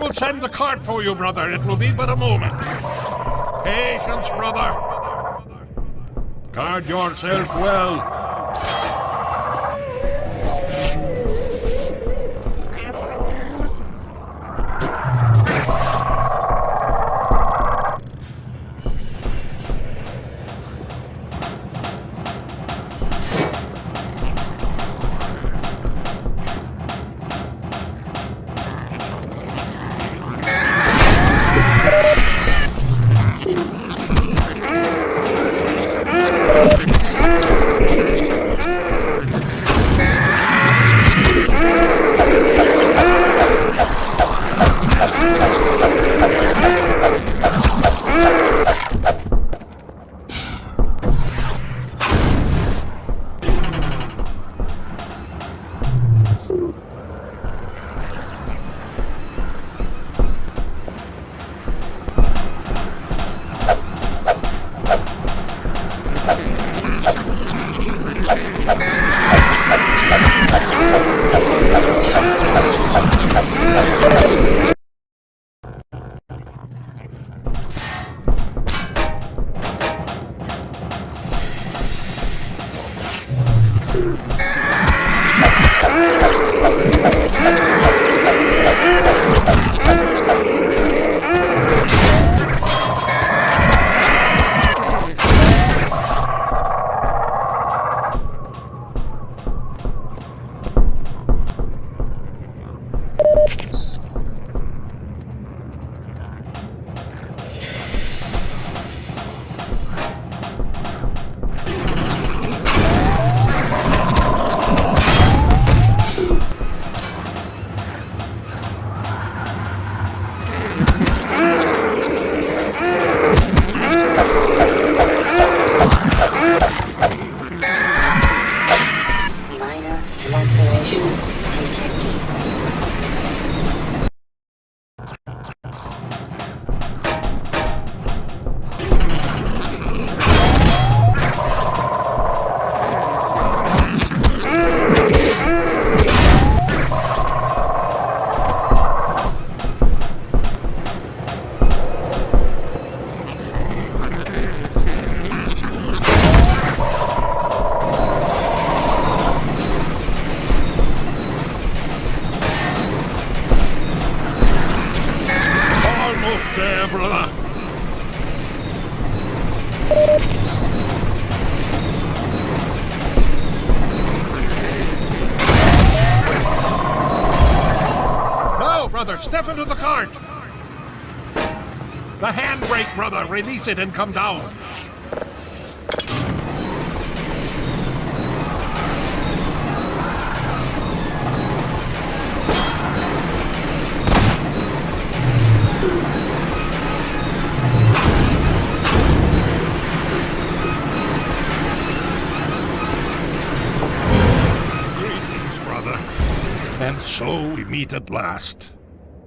will send the cart for you, brother. It will be but a moment. Patience, brother. Guard yourself well. Step into the cart! The handbrake, brother! Release it and come down! Greetings, brother. And so we meet at last.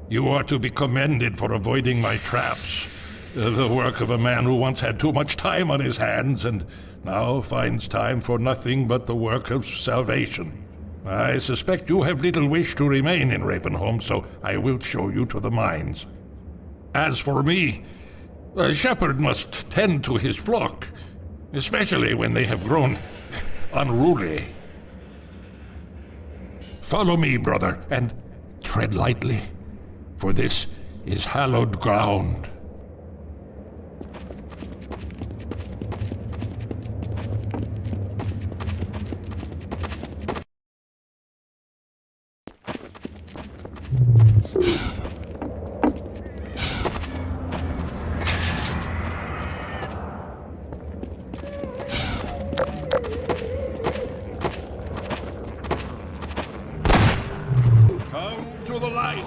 You are to be commended for avoiding my traps. The work of a man who once had too much time on his hands and now finds time for nothing but the work of salvation. I suspect you have little wish to remain in Ravenholm, so I will show you to the mines. As for me, a shepherd must tend to his flock, especially when they have grown unruly. Follow me, brother, and tread lightly, for this is hallowed ground. Come to the light.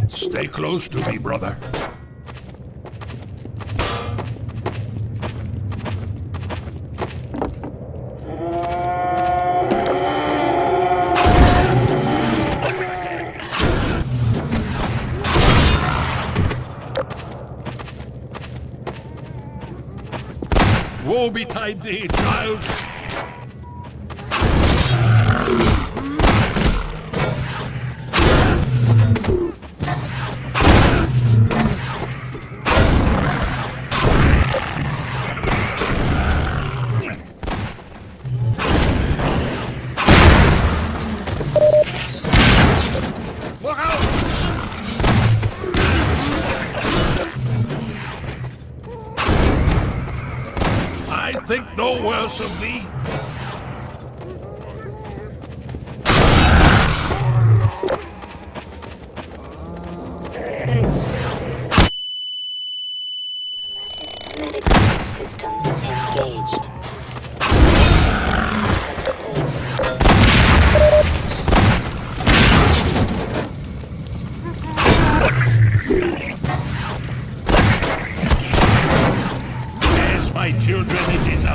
Stay close to me, brother. Woe betide thee, child! Look out! I think no worse of thee. Medical systems engaged. As my children, it is I.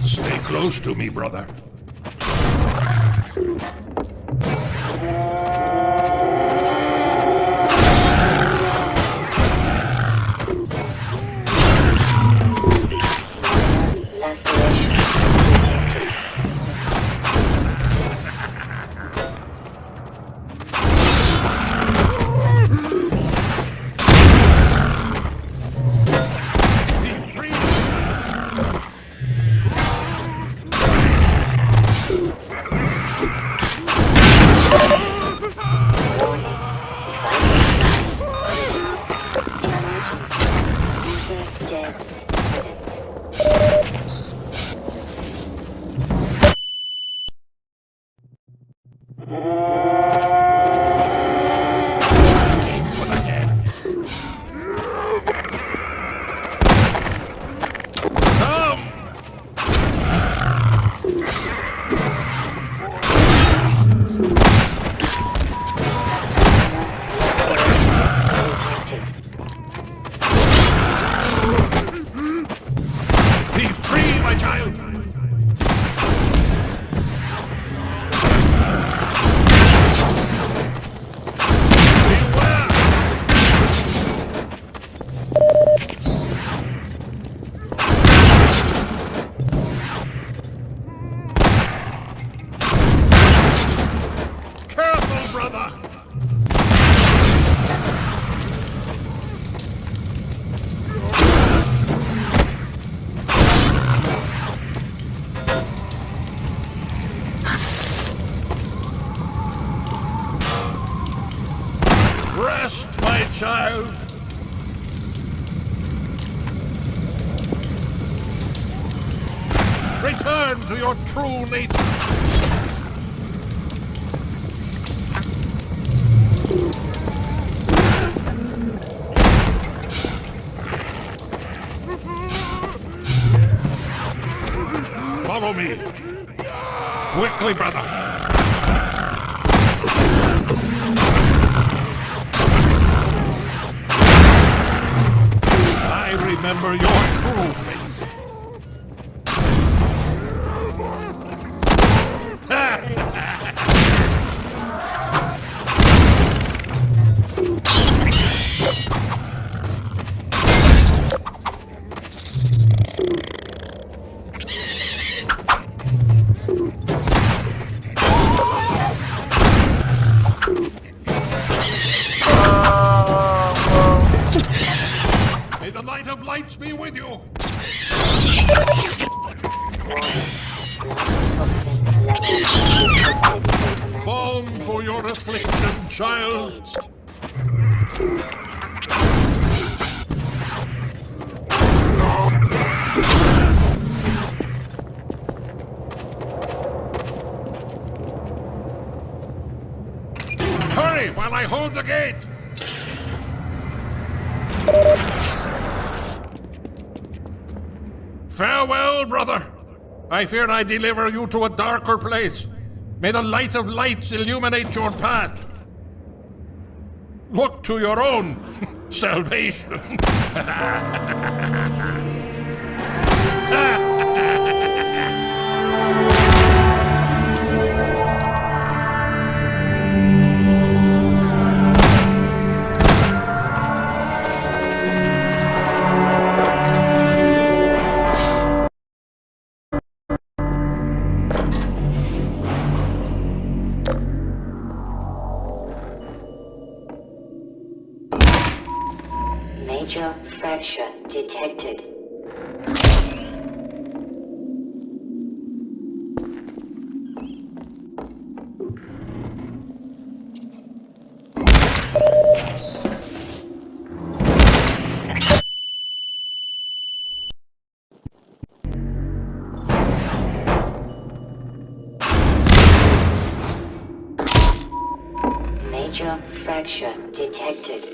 Stay close to me, brother. Laceration detected. Be free! User dead. Credits. For the head. Come! Be free, my child! Beware! Careful, brother! Rest, my child. Return to your true nature. Follow me. Quickly, brother. I remember your true face. May the light of lights be with you. Balm for your affliction, child. Hurry while I hold the gate. Farewell, brother. I fear I deliver you to a darker place. May the light of lights illuminate your path. Look to your own. salvation. Major fracture detected. Major fracture detected.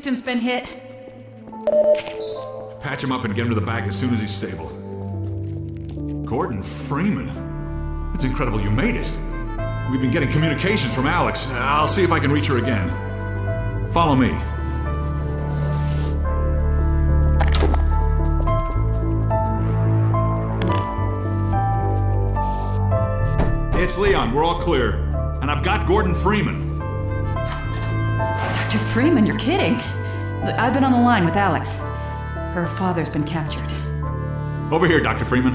Kingston's been hit. Patch him up and get him to the back as soon as he's stable. Gordon Freeman? It's incredible you made it. We've been getting communications from Alex. I'll see if I can reach her again. Follow me. It's Leon. We're all clear. And I've got Gordon Freeman. Dr. Freeman, you're kidding. Look, I've been on the line with Alex. Her father's been captured. Over here, Dr. Freeman.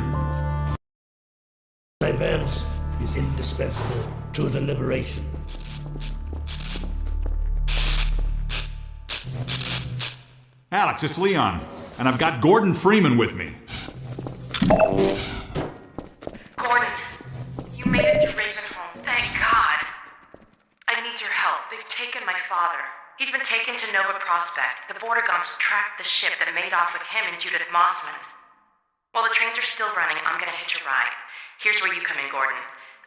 Diverse is indispensable to the liberation. Alex, it's Leon. And I've got Gordon Freeman with me. Gordon, you made it to Ravenholm. Thank God. I need your help. They've taken my father. He's been taken to Nova Prospekt. The Vortigaunts tracked the ship that made off with him and Judith Mossman. While the trains are still running, I'm gonna hitch a ride. Here's where you come in, Gordon.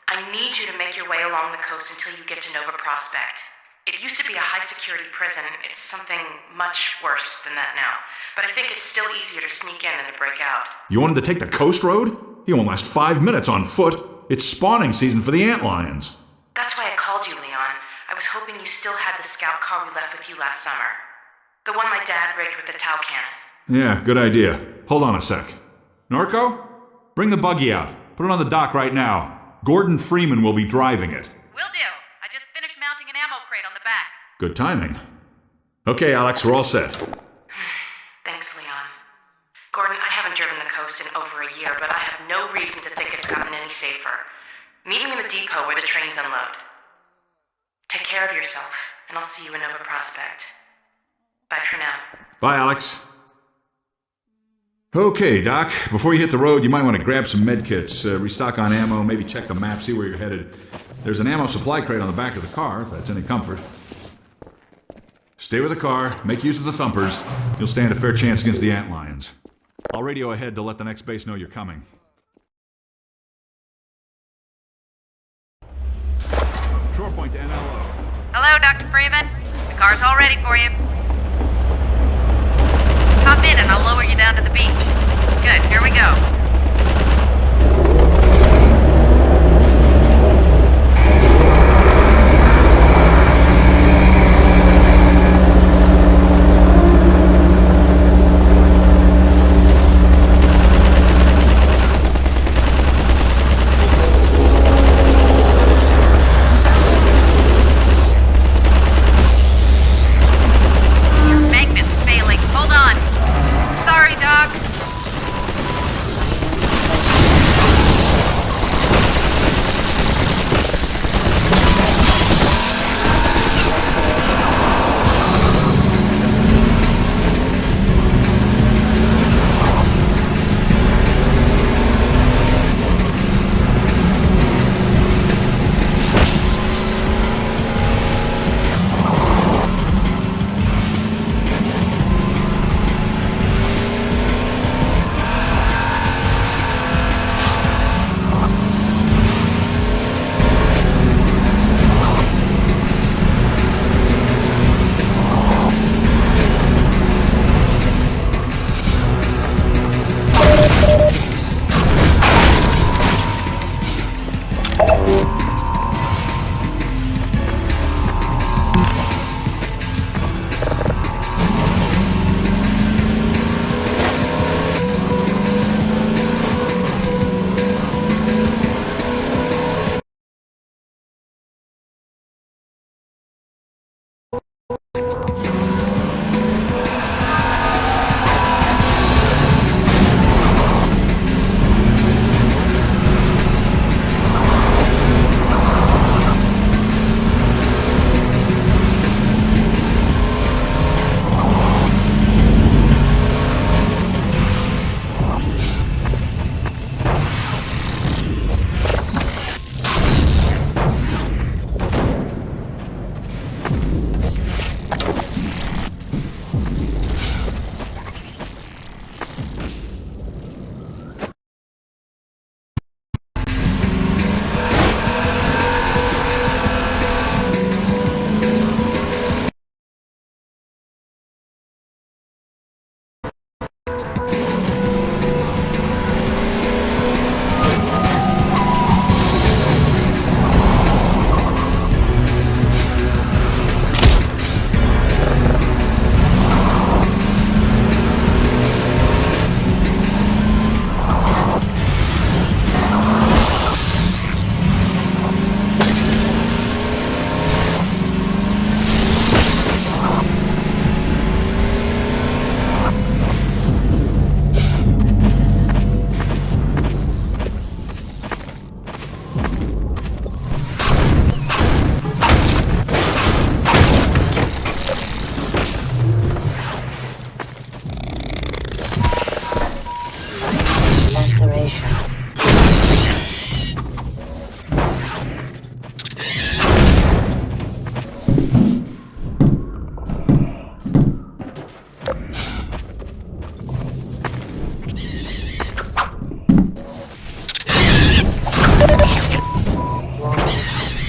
I need you to make your way along the coast until you get to Nova Prospekt. It used to be a high-security prison. It's something much worse than that now. But I think it's still easier to sneak in than to break out. You wanted to take the coast road? You won't last 5 minutes on foot. It's spawning season for the antlions. That's why I called you, Leon. I was hoping you still had the scout car we left with you last summer. The one my dad rigged with the Tau cannon. Yeah, good idea. Hold on a sec. Norco? Bring the buggy out. Put it on the dock right now. Gordon Freeman will be driving it. Will do. I just finished mounting an ammo crate on the back. Good timing. Okay, Alex, we're all set. Thanks, Leon. Gordon, I haven't driven the coast in over a year, but I have no reason to think it's gotten any safer. Meet me in the depot where the trains unload. Take care of yourself, and I'll see you in Nova Prospekt. Bye for now. Bye, Alex. Okay, Doc. Before you hit the road, you might want to grab some med kits, restock on ammo, maybe check the map, see where you're headed. There's an ammo supply crate on the back of the car, if that's any comfort. Stay with the car, make use of the thumpers. You'll stand a fair chance against the antlions. I'll radio ahead to let the next base know you're coming. Shore point to NLO. Hello, Dr. Freeman. The car's all ready for you. Hop in and I'll lower you down to the beach. Good, here we go. Your magnet's failing. Hold on. Sorry, Doc.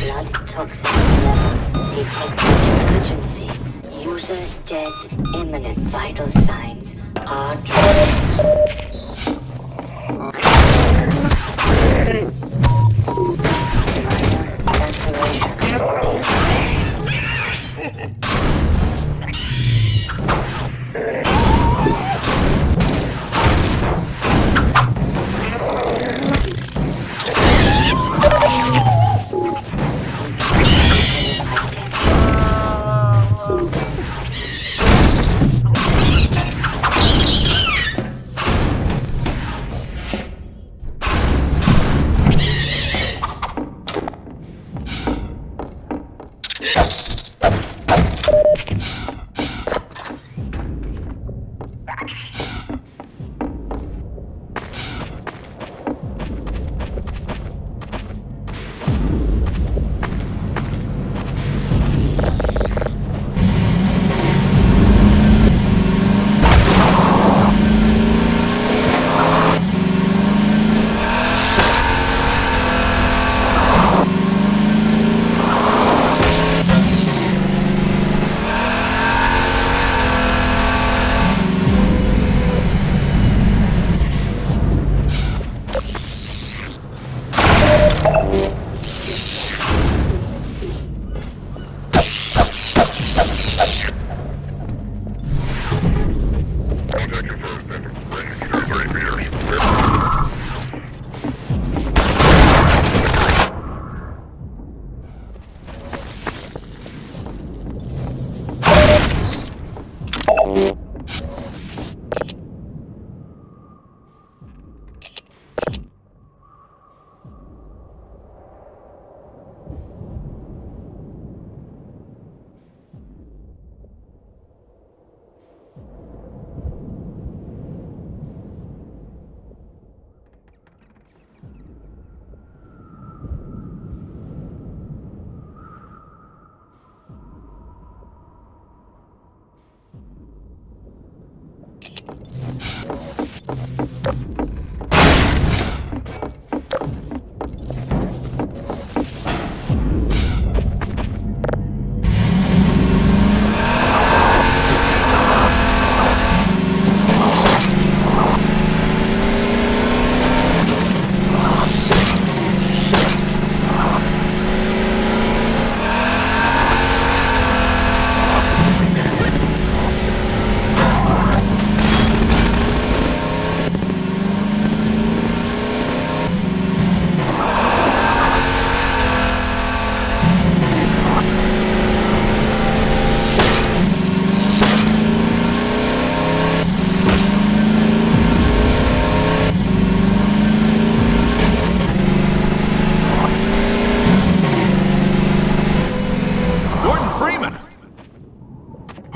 Blood toxin levels detected. Emergency. User dead imminent. Vital signs are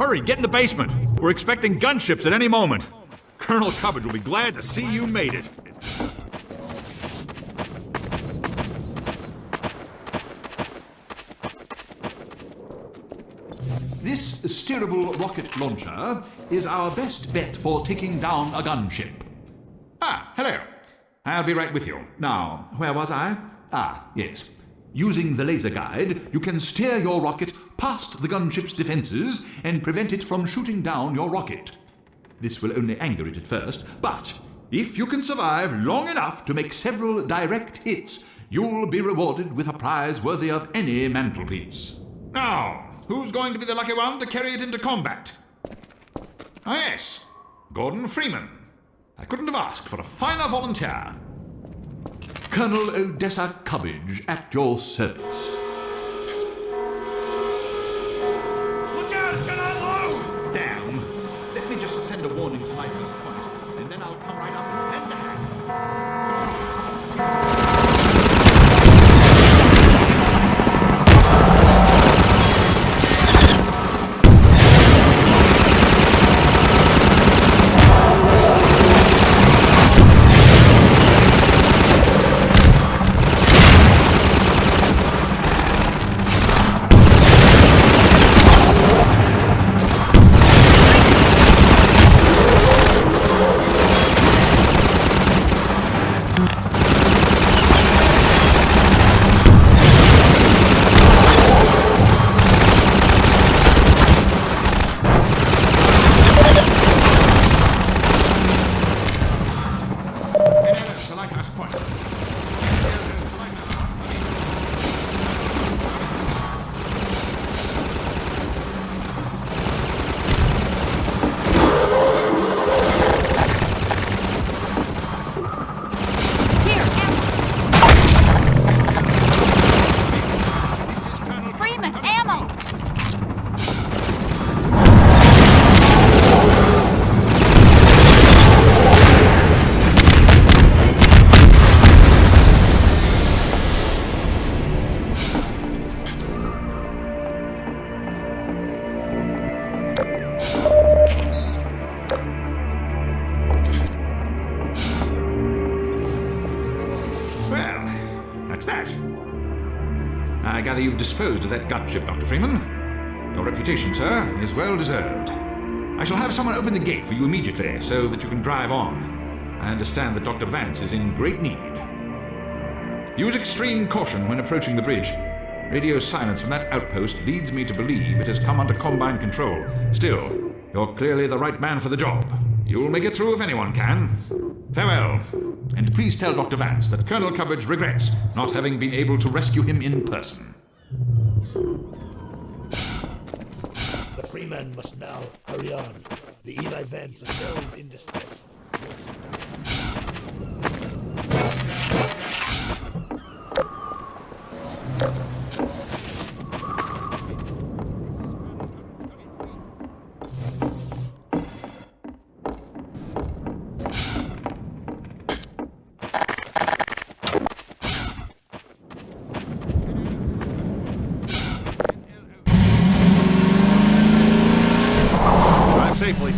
Hurry, get in the basement. We're expecting gunships at any moment. Colonel Cubbage will be glad to see you made it. This steerable rocket launcher is our best bet for taking down a gunship. Ah, hello. I'll be right with you. Now, where was I? Ah, yes. Using the laser guide, you can steer your rocket past the gunship's defenses and prevent it from shooting down your rocket. This will only anger it at first, but if you can survive long enough to make several direct hits, you'll be rewarded with a prize worthy of any mantelpiece. Now, who's going to be the lucky one to carry it into combat? Ah, yes, Gordon Freeman. I couldn't have asked for a finer volunteer. Colonel Odessa Cubbage at your service. Look out, it's gonna unload! Damn. Let me just send a warning to Lighthurst Point, and then I'll come right up and bend the hack. gather you've disposed of that gunship, Dr. Freeman. Your reputation, sir, is well deserved. I shall have someone open the gate for you immediately so that you can drive on. I understand that Dr. Vance is in great need. Use extreme caution when approaching the bridge. Radio silence from that outpost leads me to believe it has come under Combine control. Still, you're clearly the right man for the job. You'll make it through if anyone can. Farewell. And please tell Dr. Vance that Colonel Cubbage regrets not having been able to rescue him in person. The Freeman must now hurry on. The Eli Vance is now in distress. Safely.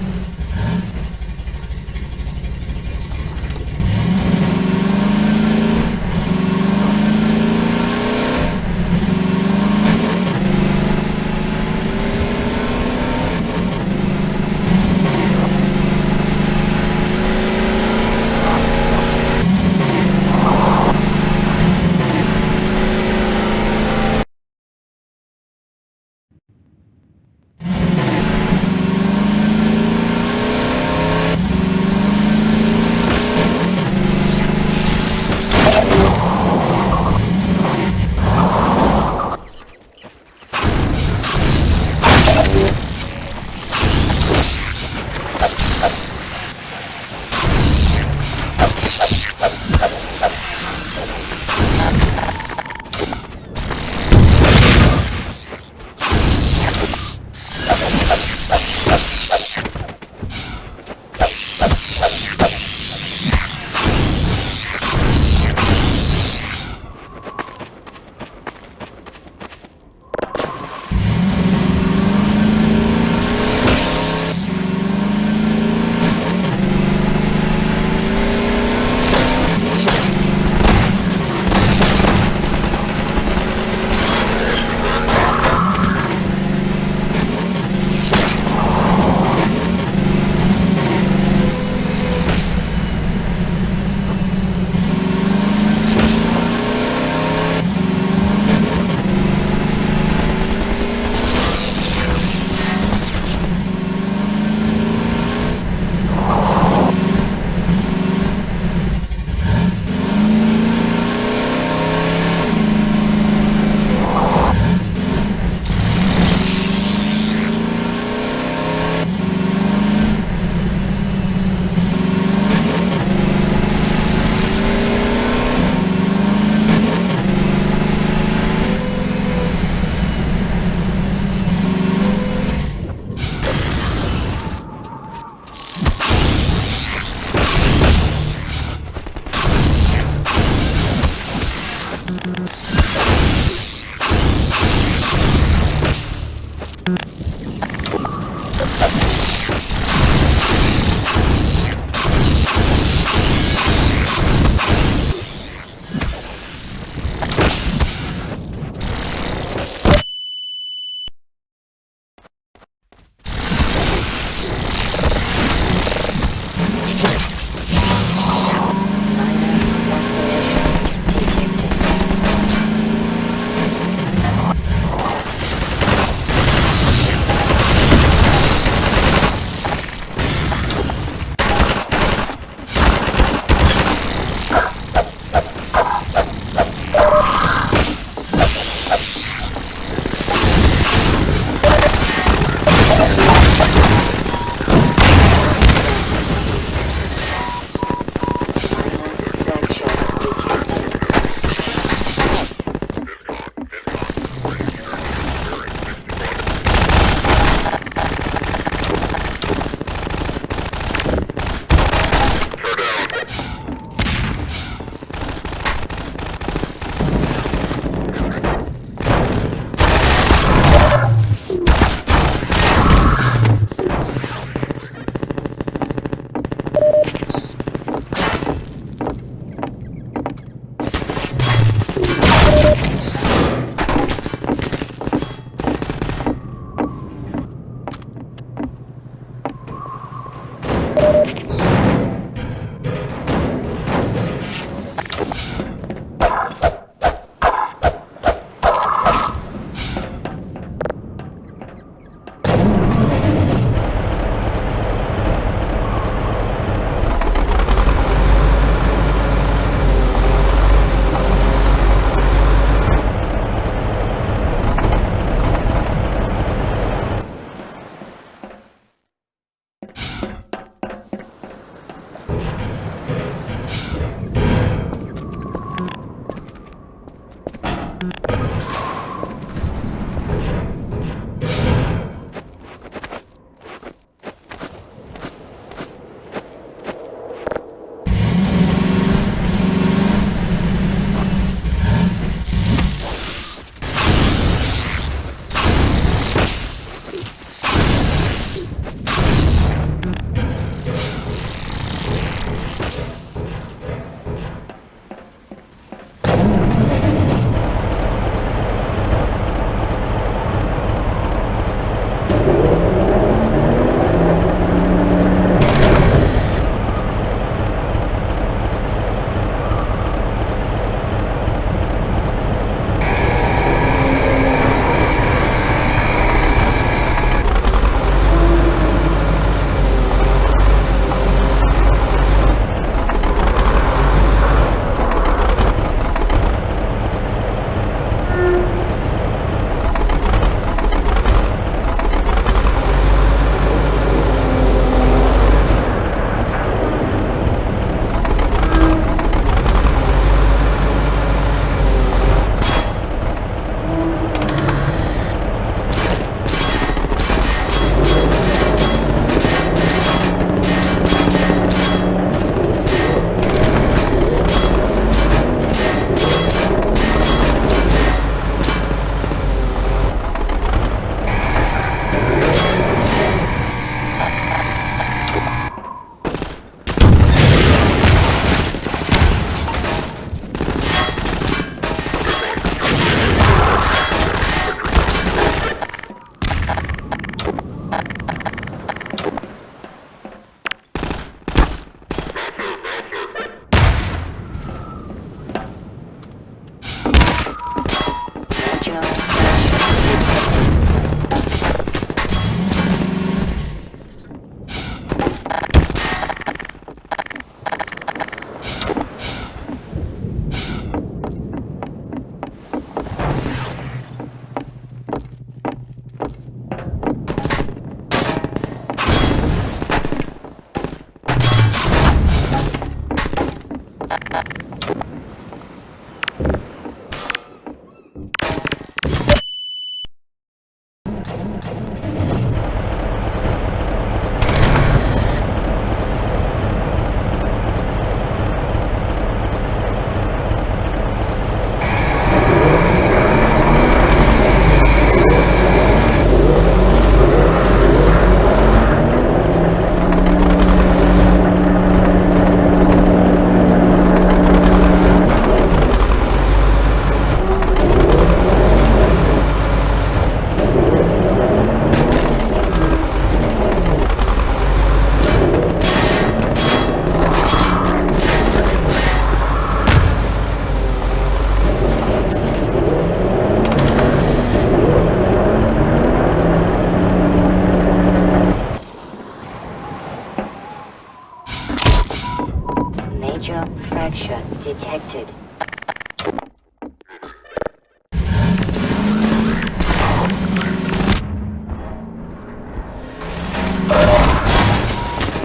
Fracture detected.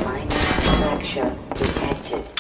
Minor fracture detected.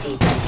received.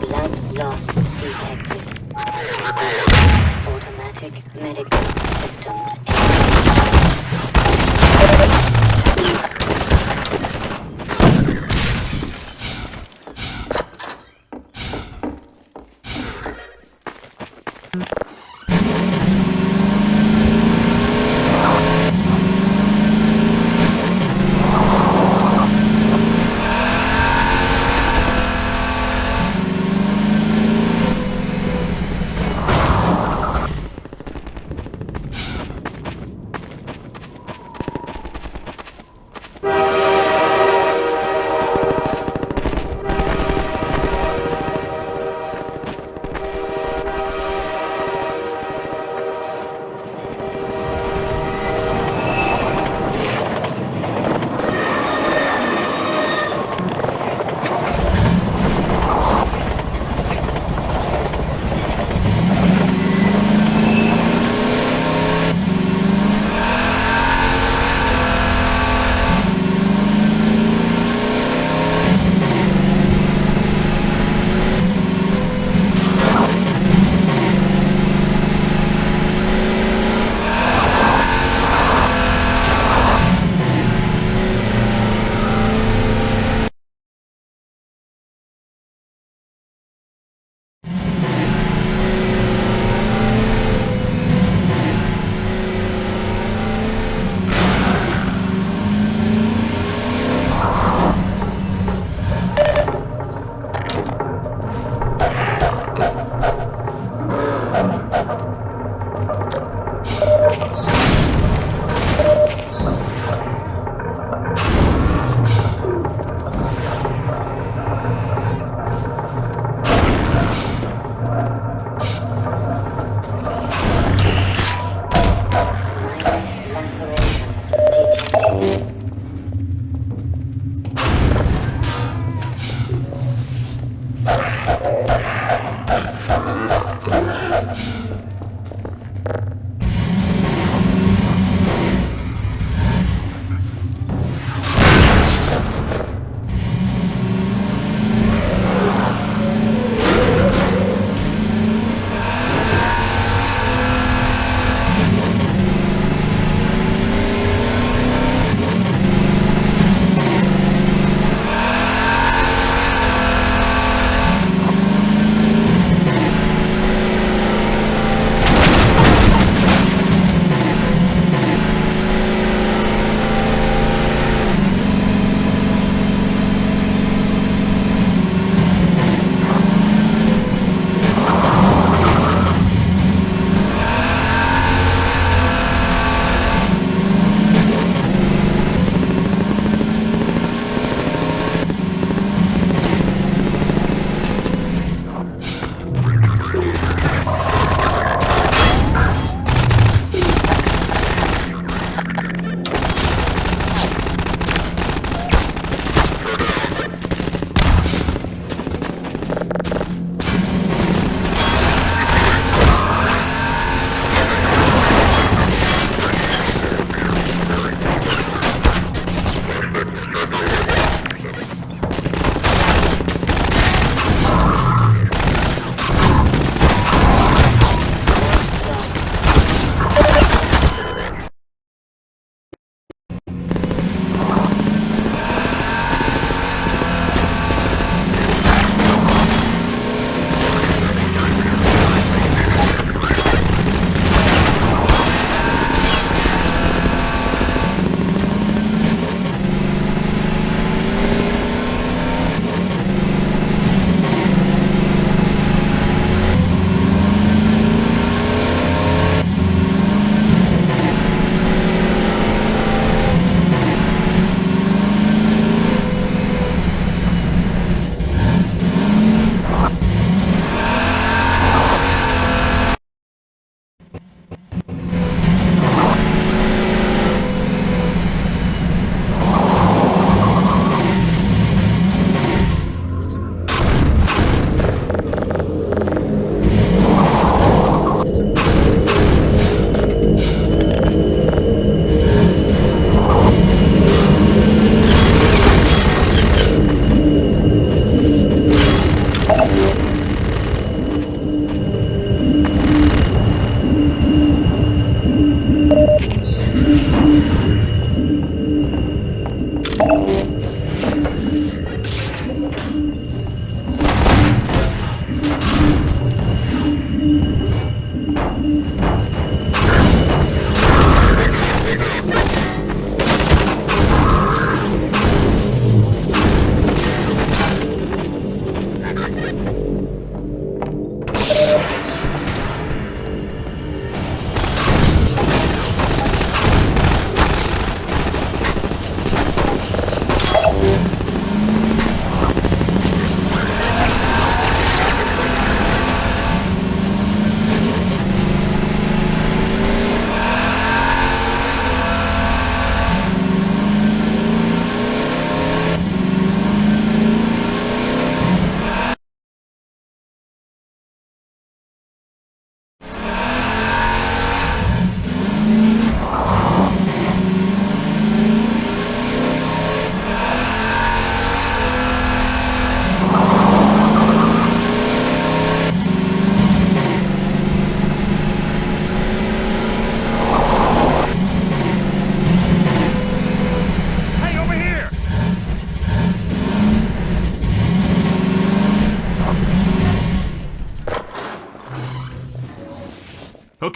Blood loss detected. Automatic medical systems.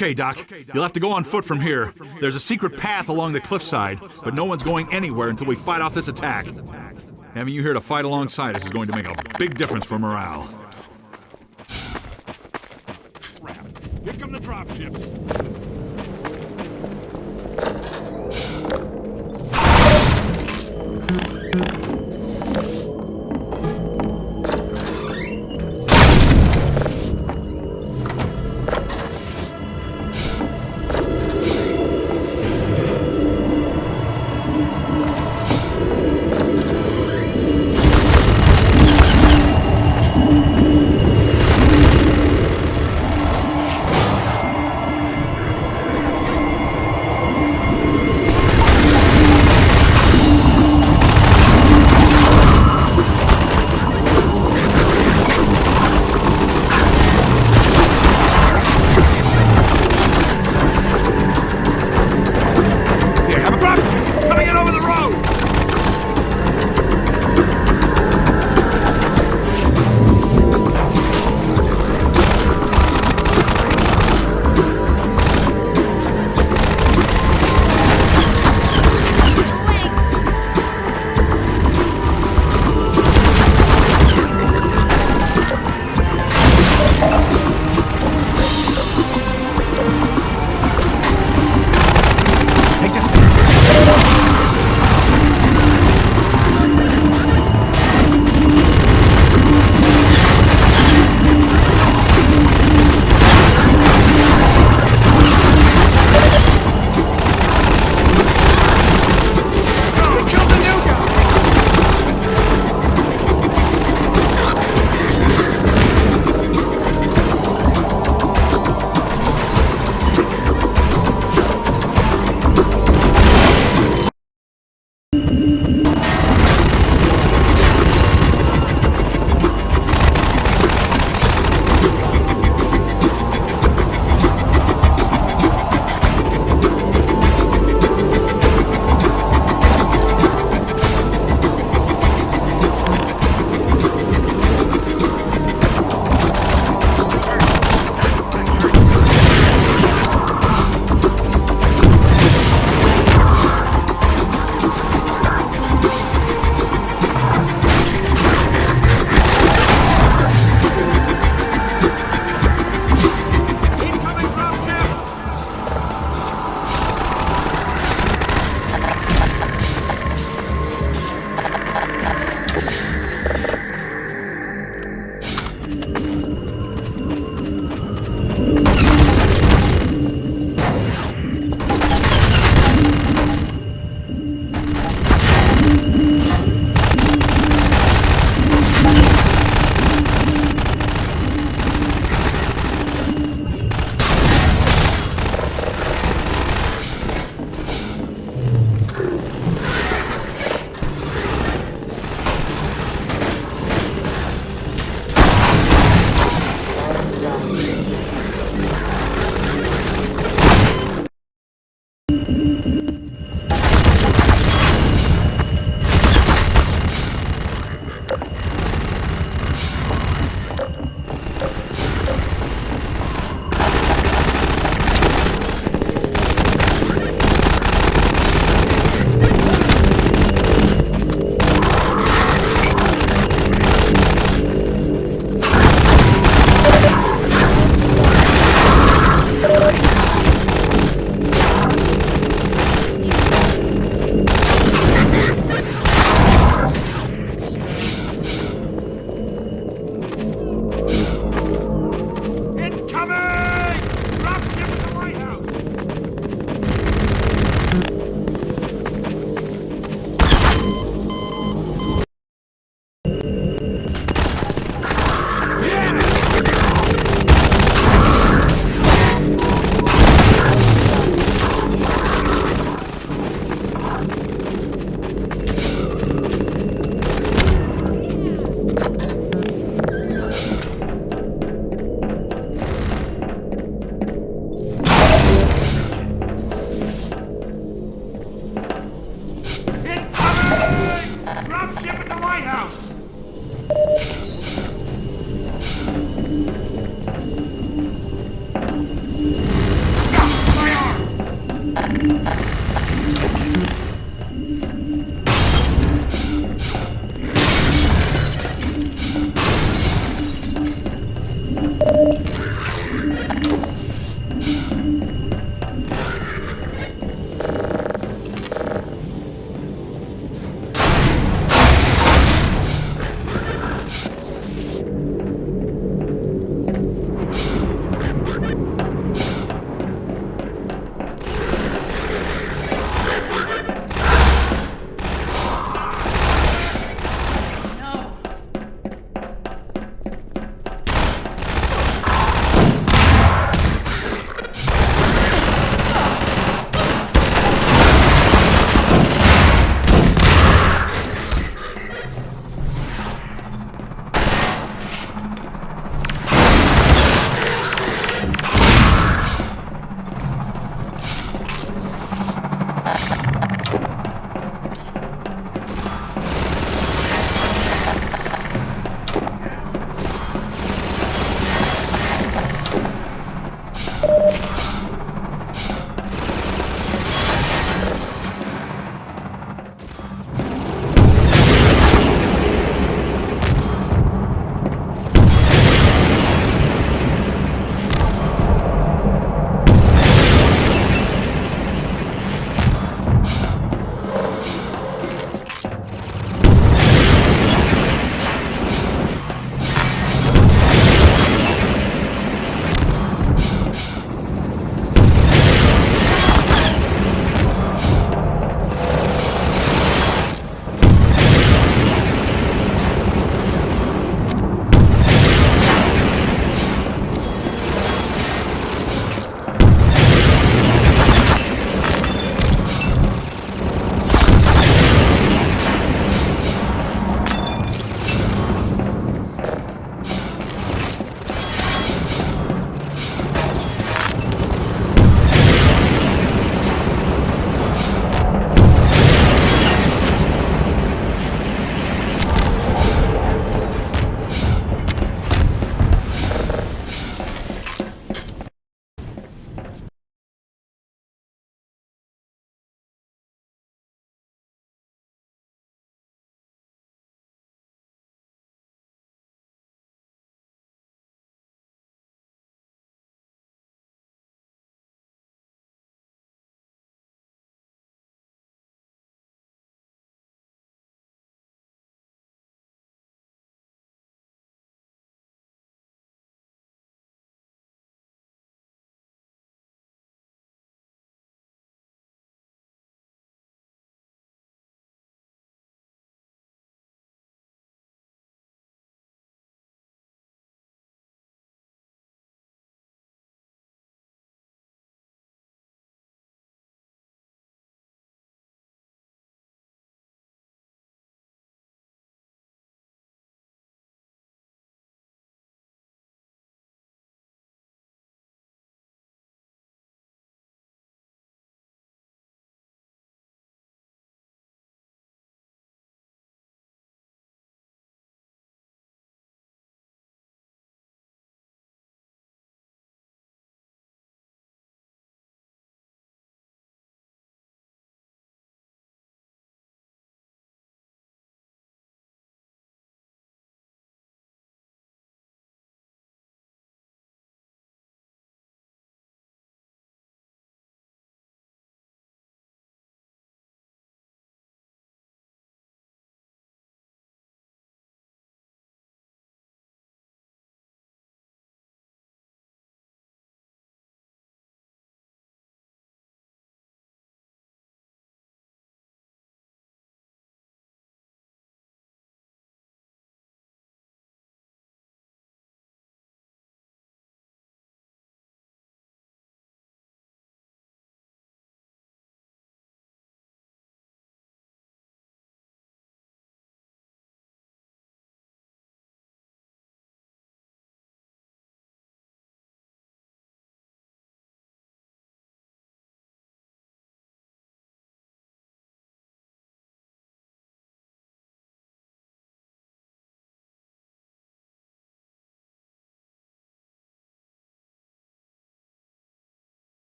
Okay, Doc. You'll have to go on foot from here. There's a secret path along the cliffside, but no one's going anywhere until we fight off this attack. Having you here to fight alongside us is going to make a big difference for morale. Here come the dropships.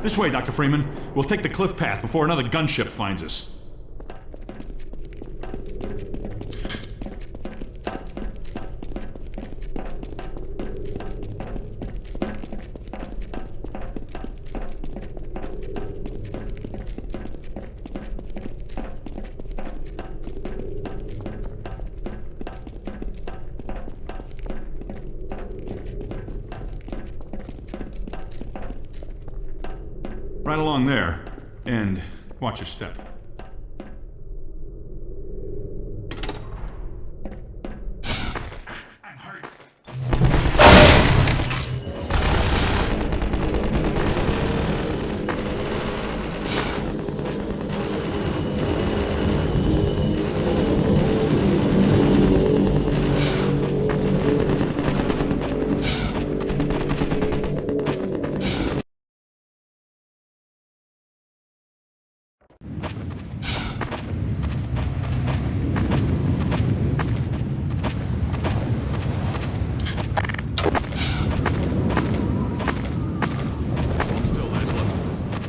This way, Dr. Freeman. We'll take the cliff path before another gunship finds us. Right along there, and watch your step. I'm hurt.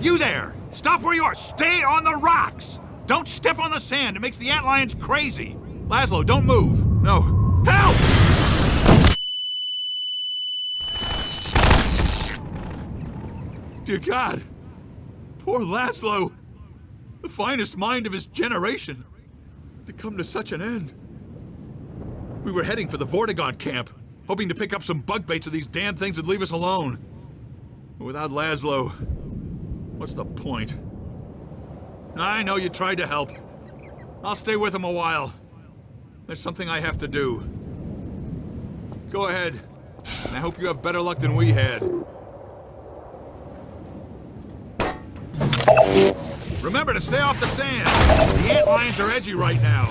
You there! Stop where you are! Stay on the rocks! Don't step on the sand! It makes the antlions crazy! Laszlo, don't move! No. Help! Dear God! Poor Laszlo! The finest mind of his generation! To come to such an end. We were heading for the Vortigaunt camp, hoping to pick up some bug baits of these damn things and leave us alone. But without Laszlo, what's the point? I know you tried to help. I'll stay with him a while. There's something I have to do. Go ahead. And I hope you have better luck than we had. Remember to stay off the sand. The antlions are edgy right now.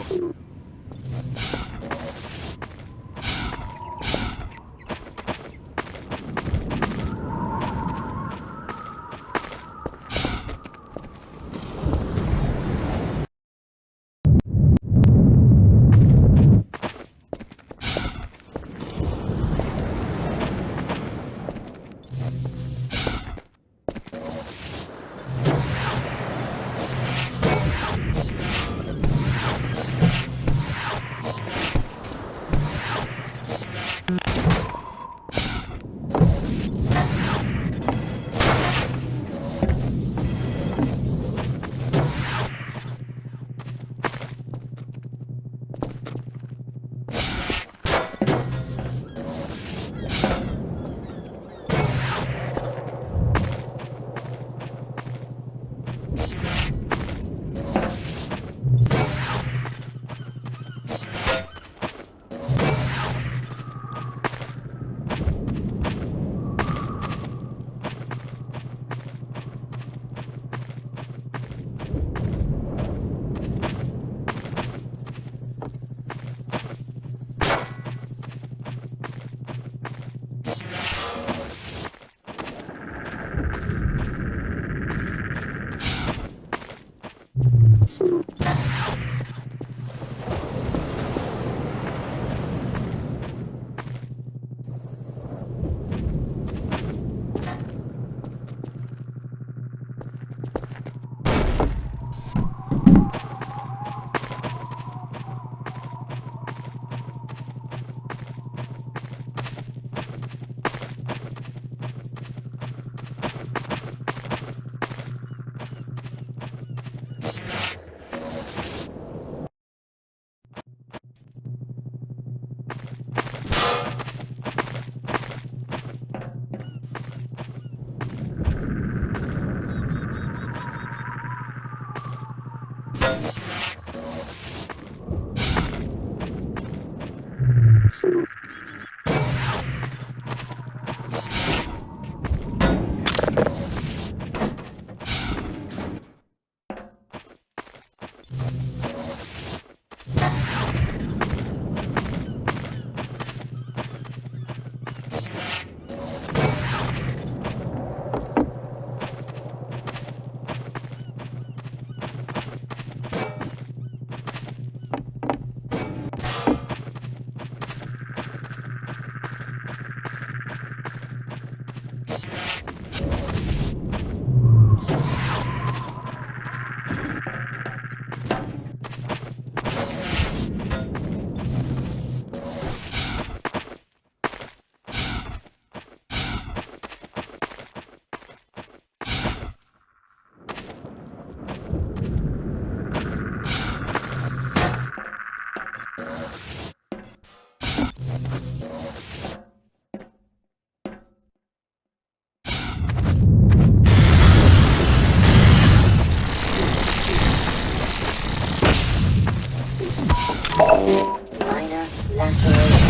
Minor laceration.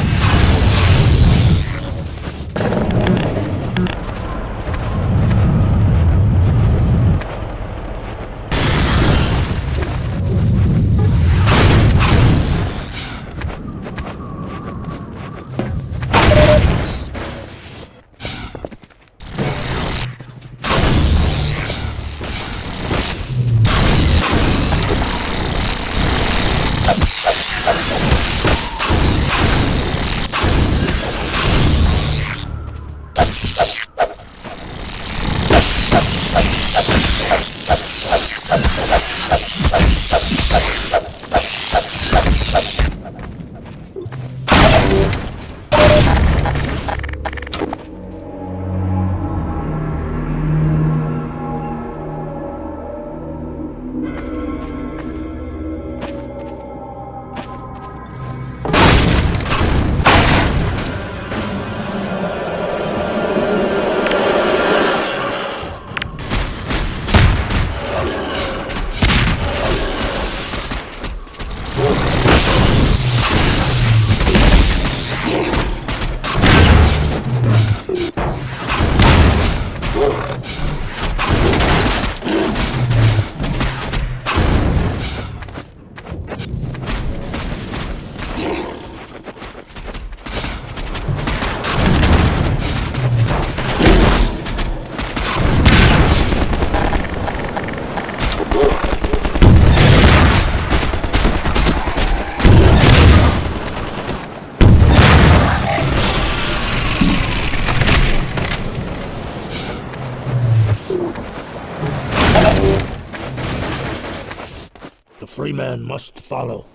The Freeman must follow.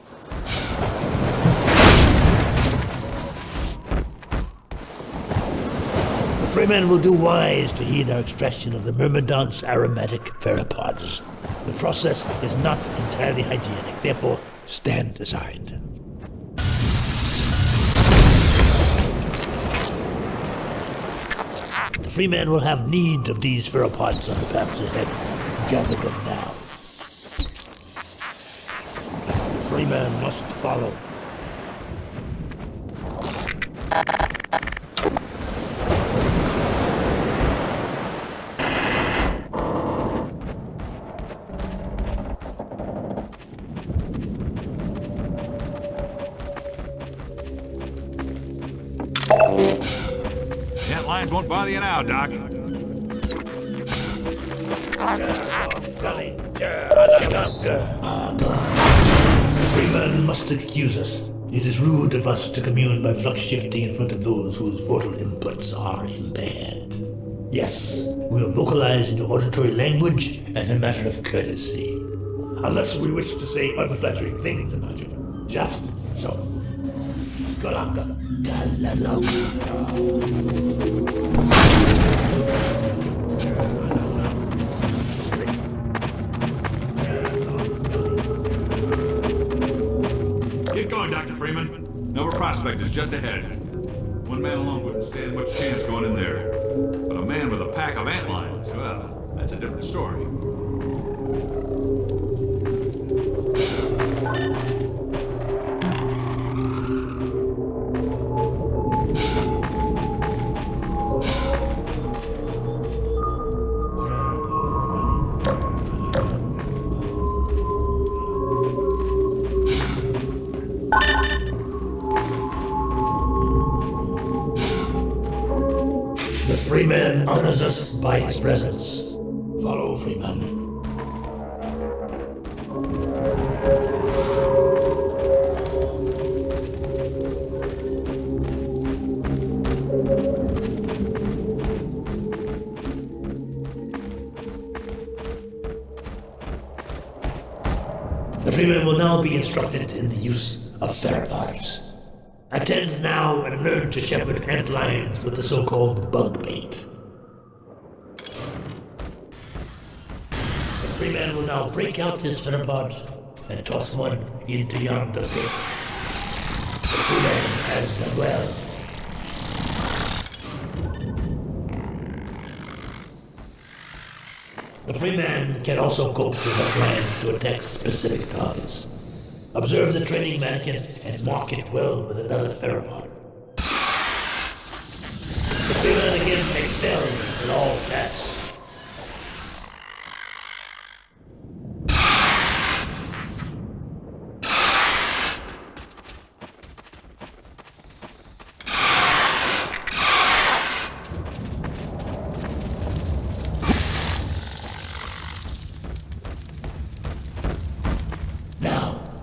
The Freeman will do wise to heed our extraction of the Myrmidon's aromatic pheropods. The process is not entirely hygienic, therefore stand aside. The Freeman will have need of these pheropods on the path ahead. Gather them now. The Freeman must follow. The ant lions won't bother you now, Doc. The Freeman must excuse us. It is rude of us to commune by flux shifting in front of those whose vocal inputs are impaired. Yes, we will vocalize into auditory language as a matter of courtesy. Unless we wish to say unflattering things about you. Just so. Galanga. Get going, Dr. Freeman. Nova Prospekt is just ahead. One man alone wouldn't stand much chance going in there. But a man with a pack of antlions, well, that's a different story. The Freeman honors us by his presence. Follow, Freeman. The freemen will now be instructed in the use of theropods. Attend now and learn to shepherd ant lions with the so-called bug bait. The freeman will now break out his theropod and toss one into yonder pit. The freeman has done well. The freeman can also coax with a plan to attack specific targets. Observe the training mannequin and mark it well with another theropod. The freeman again excels in all tasks.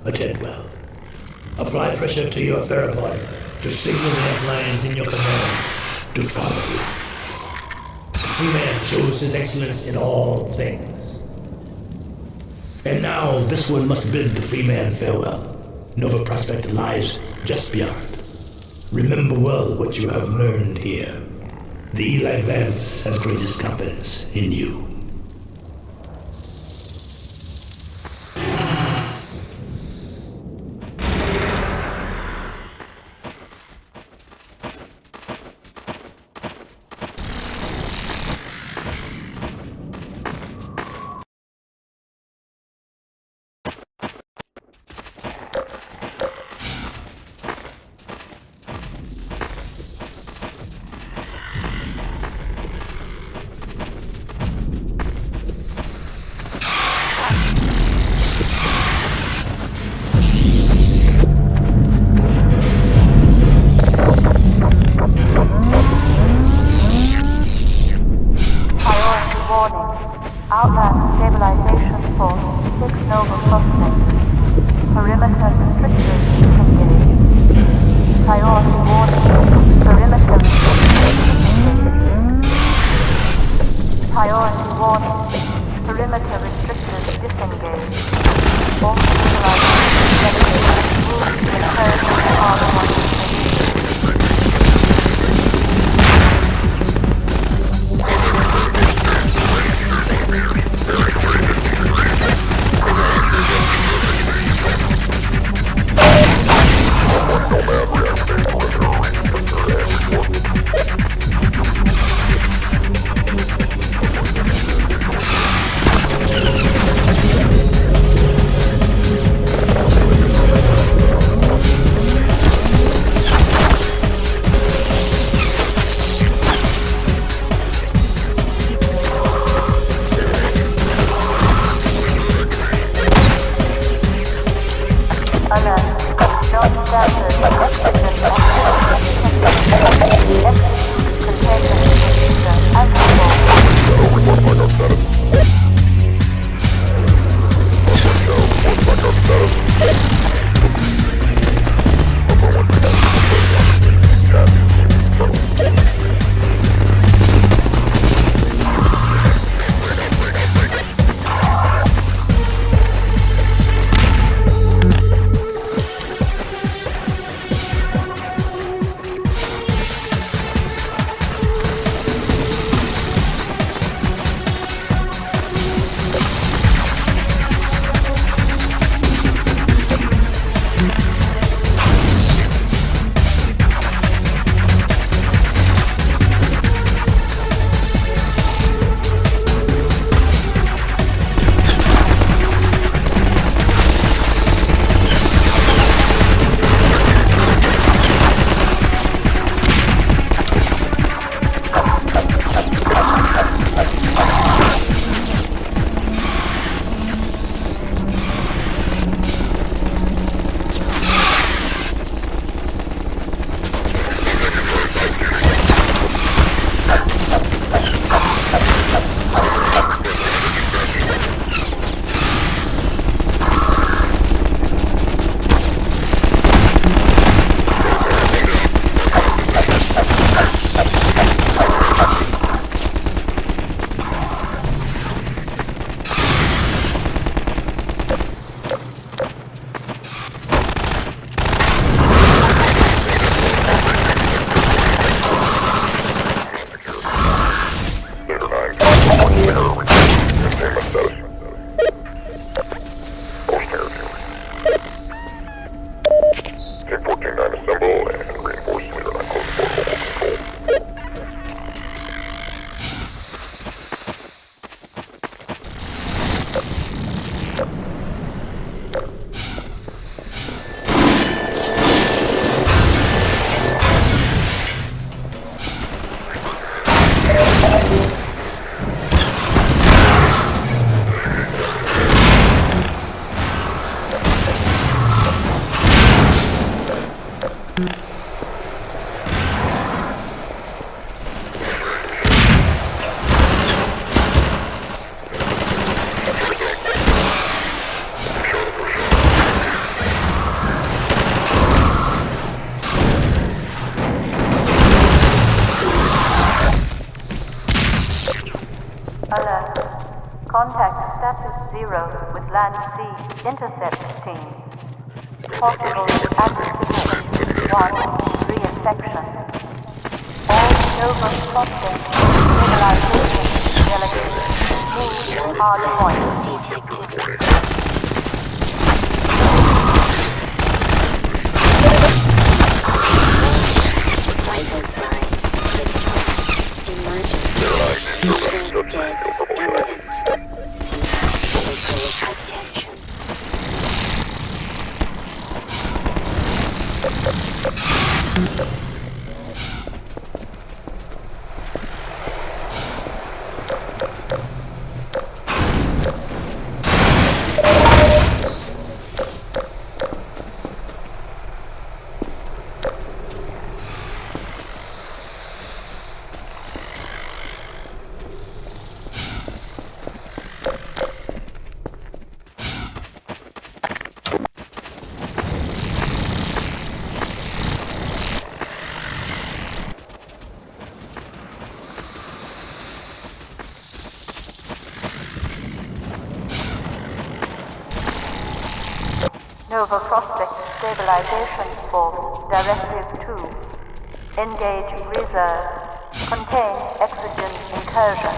Attend well. Apply pressure to your theropod to signal the ant lions in your command to follow you. The freeman shows his excellence in all things. And now this one must bid the freeman farewell. Nova Prospekt lies just beyond. Remember well what you have learned here. The Eli Vance has greatest confidence in you. Alert. Contact status 0 with Land C intercept team. Possible active 1 reinfection. All Nova Prospekt stabilization delegates move hard point. Vital signs. Emergency. Dead imminent. Critical attention. Nova Prospekt Stabilization Force, Directive 2. Engage reserve. Contain oxygen incursion.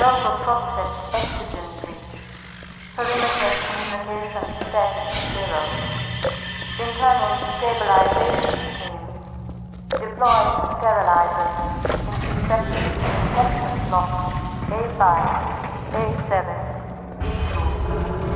local Prospekt oxygen breach. Perimeter communication status 0. Internal stabilization team. Deploy sterilizers into section detection slots A5, A7, D2.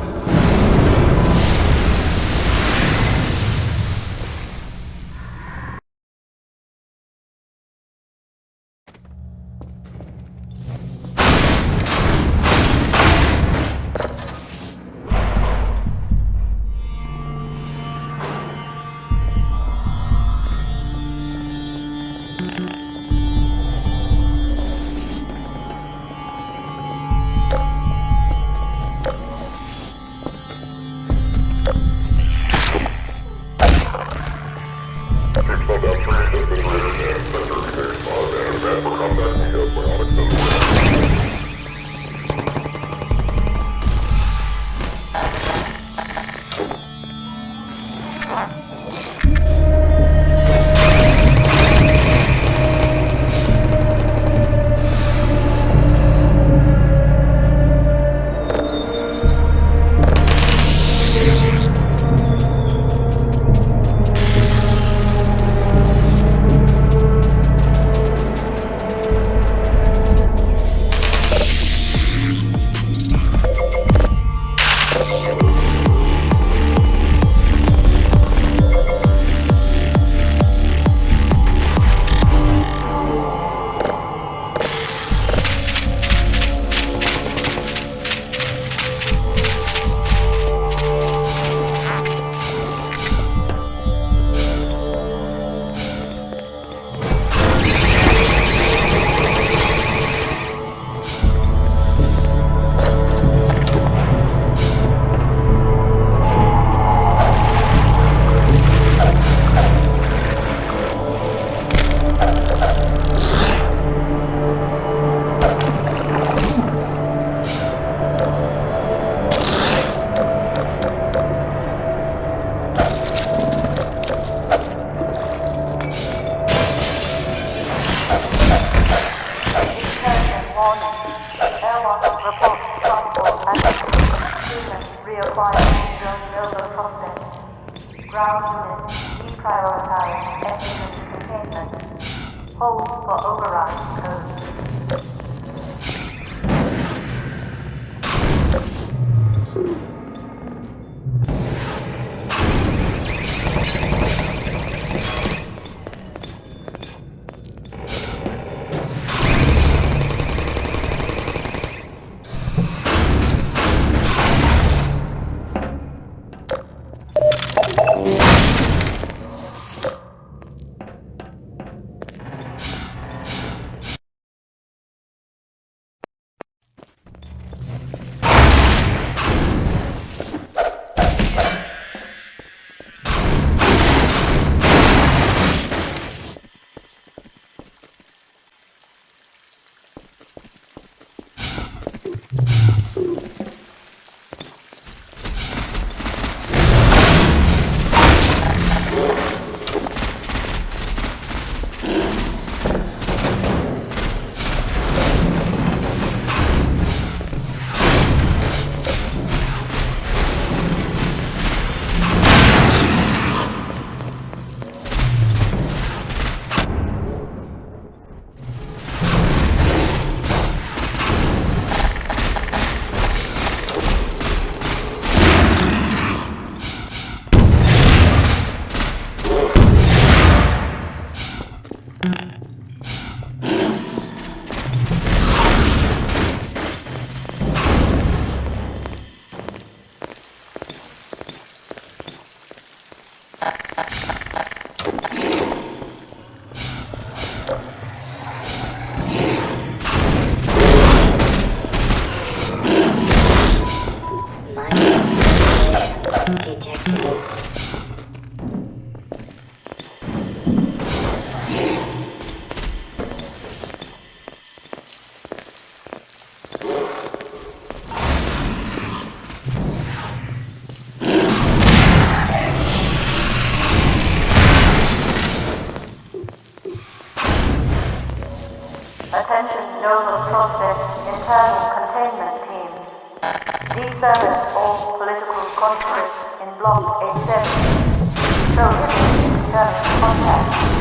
containment team. Defurrest all political conflicts in Block A7. Prohibit external contact.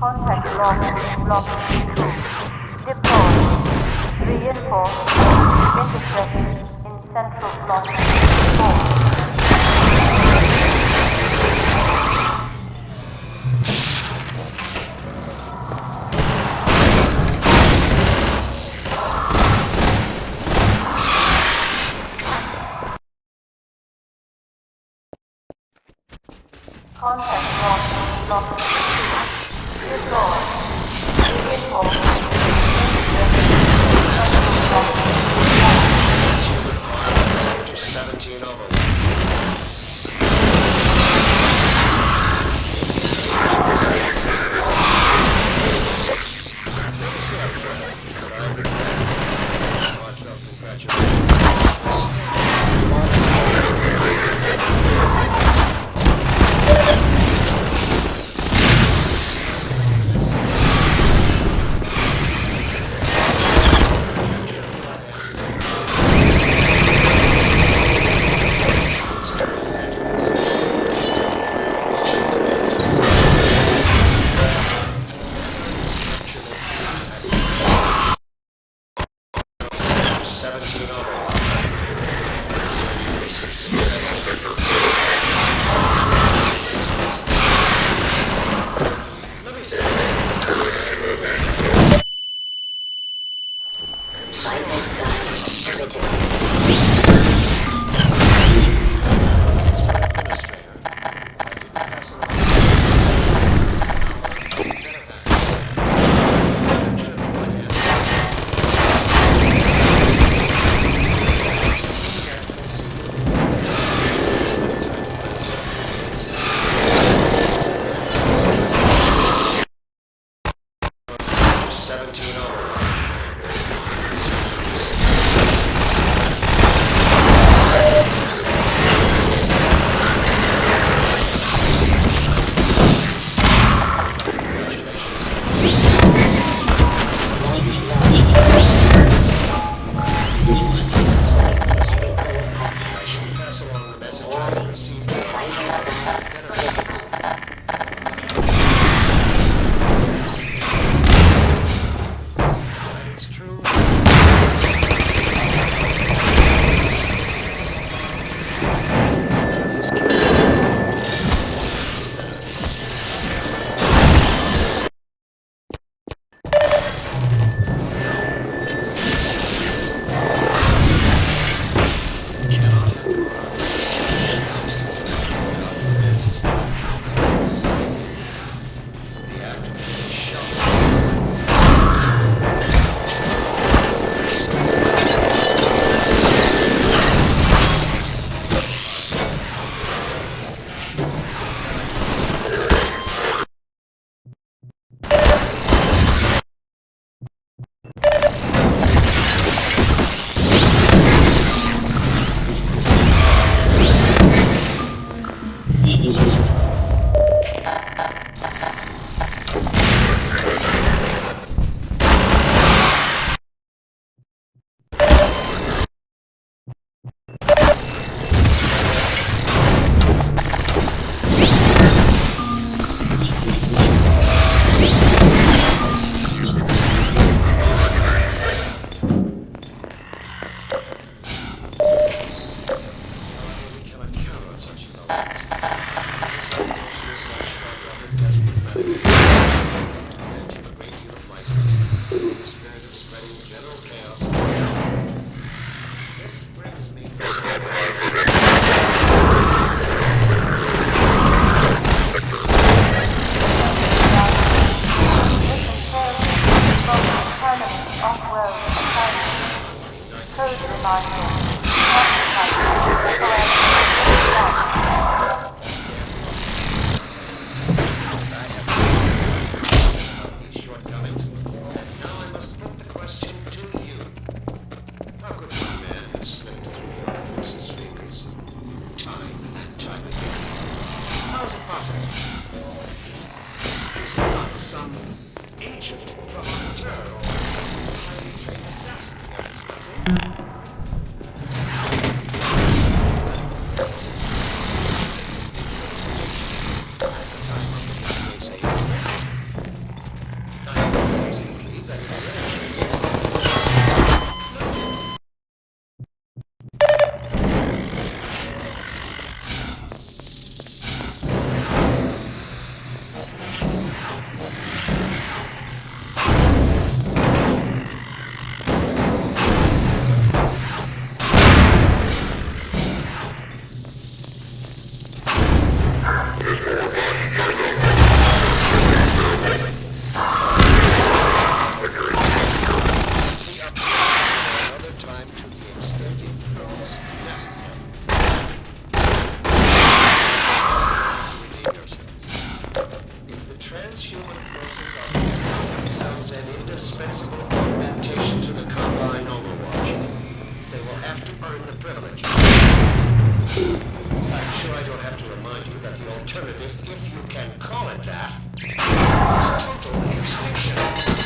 Contact log block 2. Deploy. Reinforce. Intercept in central block 4. Contact log block 2. Deploy. Reinforce. Sector 17 over. transhuman forces are themselves an indispensable augmentation to the Combine Overwatch. They will have to earn the privilege. I'm sure I don't have to remind you that the alternative, if you can call it that, is total extinction.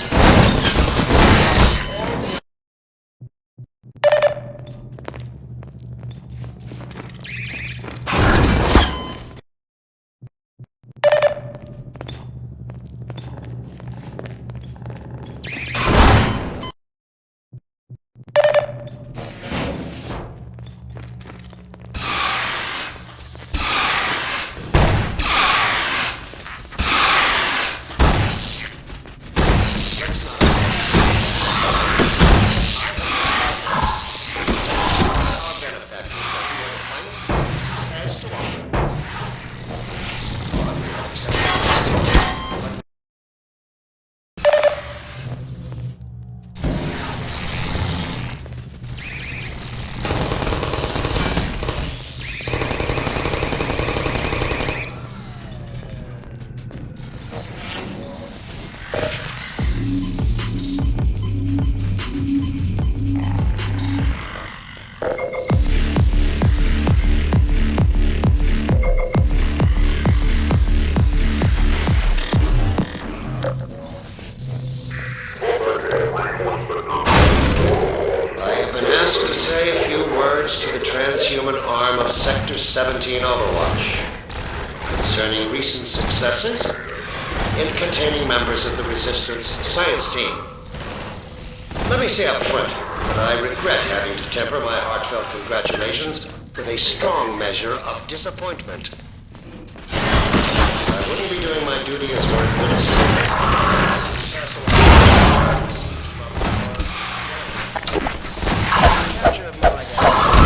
Transhuman arm of Sector 17 Overwatch concerning recent successes in containing members of the Resistance science team. Let me say up front that I regret having to temper my heartfelt congratulations with a strong measure of disappointment. I wouldn't be doing my duty as your administrator. Capture of your identity.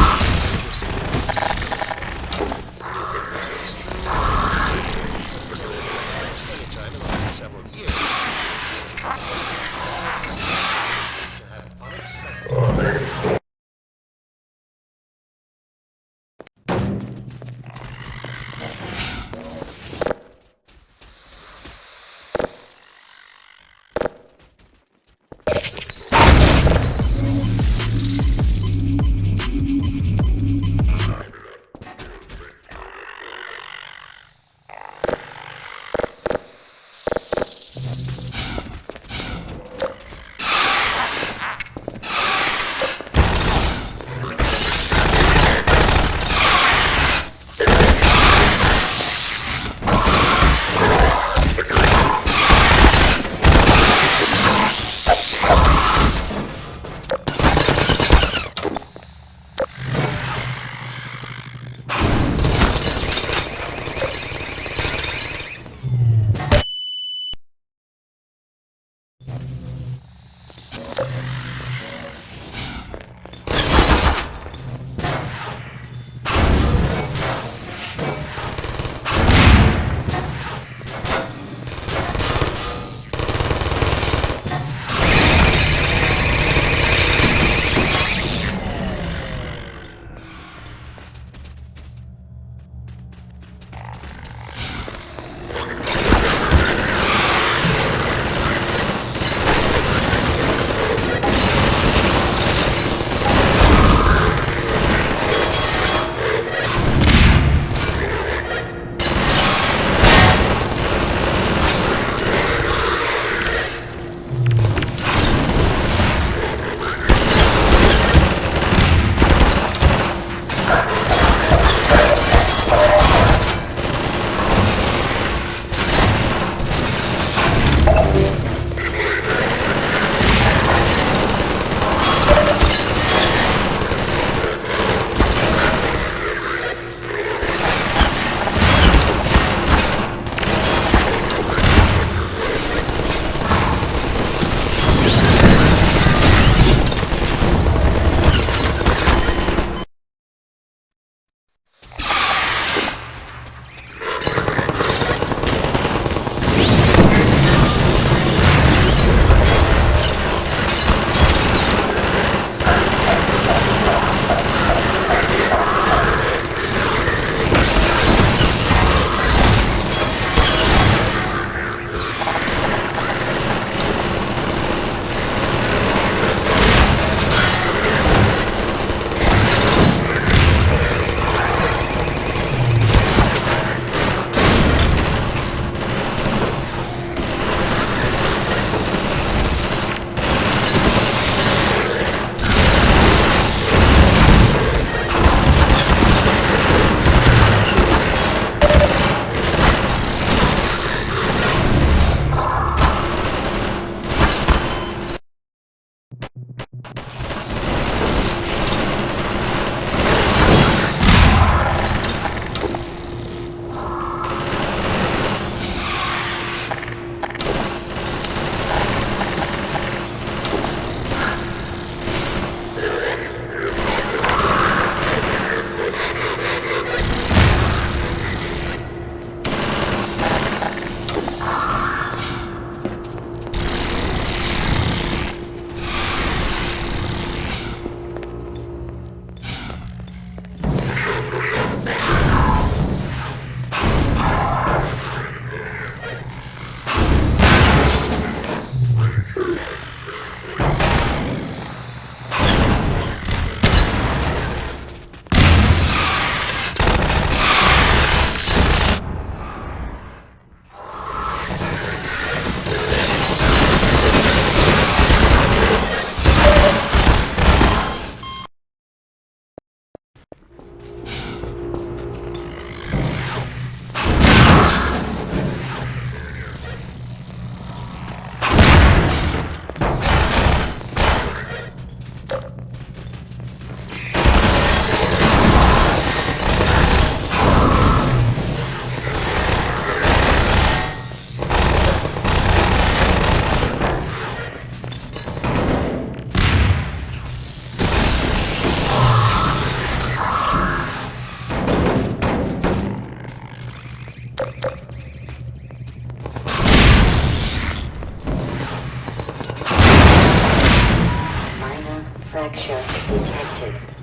Fracture detected.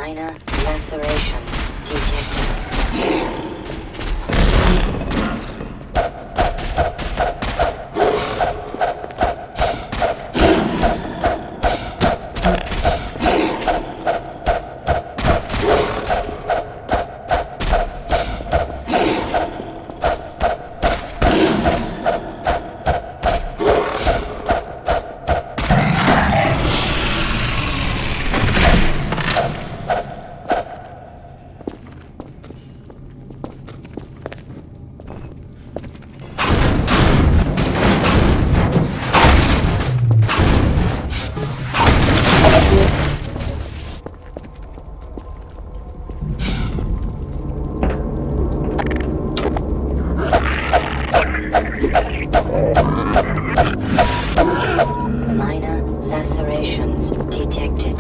Minor lacerations detected. Minor lacerations detected.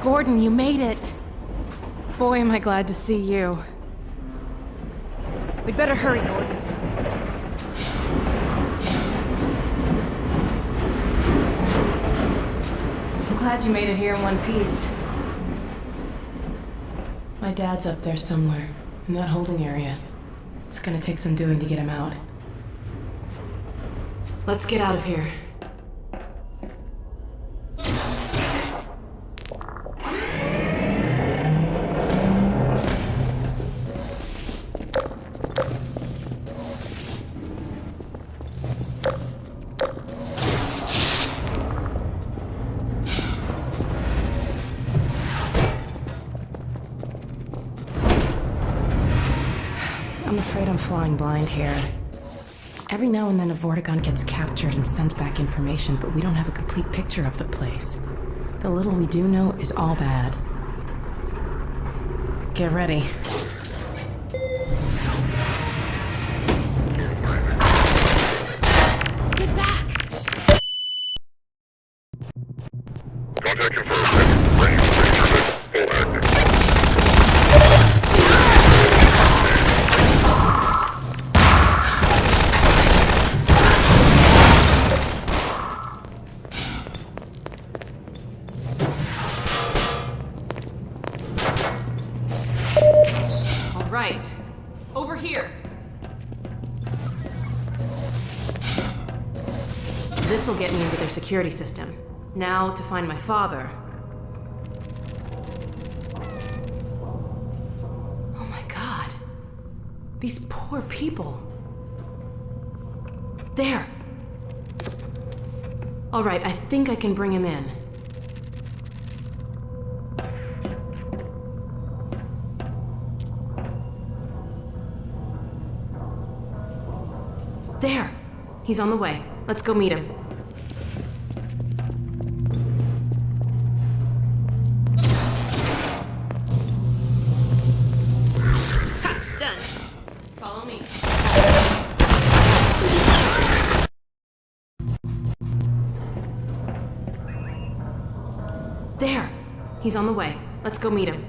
Gordon, you made it. Boy, am I glad to see you. We'd better hurry, Gordon. I'm glad you made it here in one piece. My dad's up there somewhere, in that holding area. It's gonna take some doing to get him out. Let's get out of here. I'm afraid I'm flying blind here. Every now and then a Vortigaunt gets captured and sends back information, but we don't have a complete picture of the place. The little we do know is all bad. Get ready. Get back! Contact confirmed. Ready for full active. Right. Over here. This'll get me into their security system. Now to find my father. Oh my god. These poor people. There. All right, I think I can bring him in. There! He's on the way. Let's go meet him. Ha! Done. Follow me. There! He's on the way. Let's go meet him.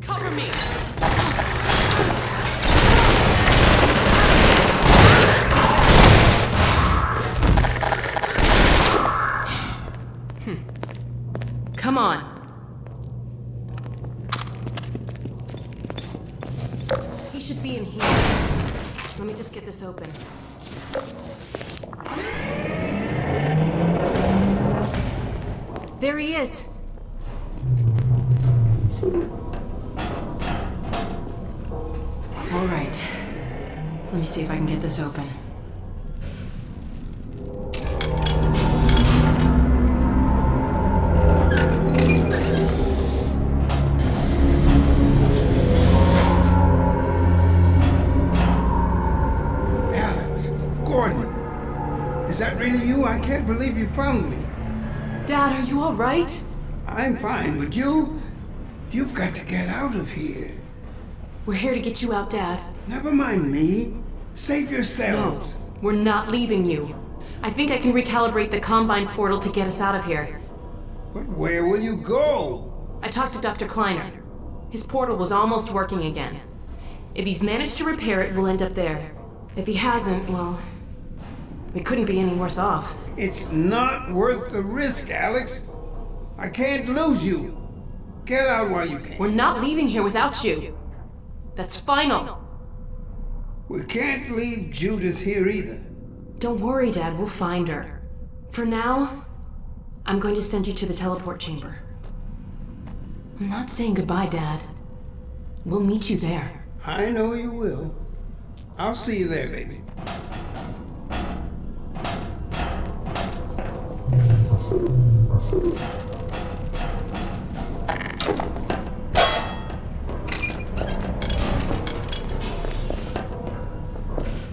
Cover me! Come on. He should be in here. Let me just get this open. There he is. All right. Let me see if I can get this open. Is that really you? I can't believe you found me. Dad, are you all right? I'm fine, but you've got to get out of here. We're here to get you out, Dad. Never mind me. Save yourselves. No, we're not leaving you. I think I can recalibrate the Combine portal to get us out of here. But where will you go? I talked to Dr. Kleiner. His portal was almost working again. If he's managed to repair it, we'll end up there. If he hasn't, well, we couldn't be any worse off. It's not worth the risk, Alex. I can't lose you. Get out while you can. We're not leaving here without you. That's final. We can't leave Judith here either. Don't worry, Dad. We'll find her. For now, I'm going to send you to the teleport chamber. I'm not saying goodbye, Dad. We'll meet you there. I know you will. I'll see you there, baby.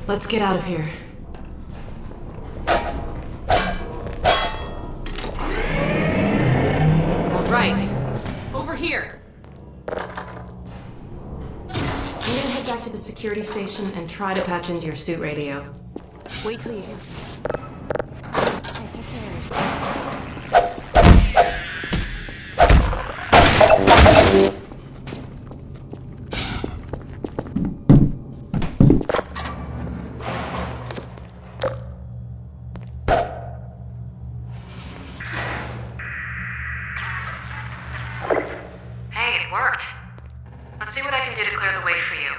Let's get out of here. All right. Over here. I'm gonna head back to the security station and try to patch into your suit radio. Wait till you hear. Hey, take care of yourself. Hey, it worked. Let's see what I can do to clear the way for you.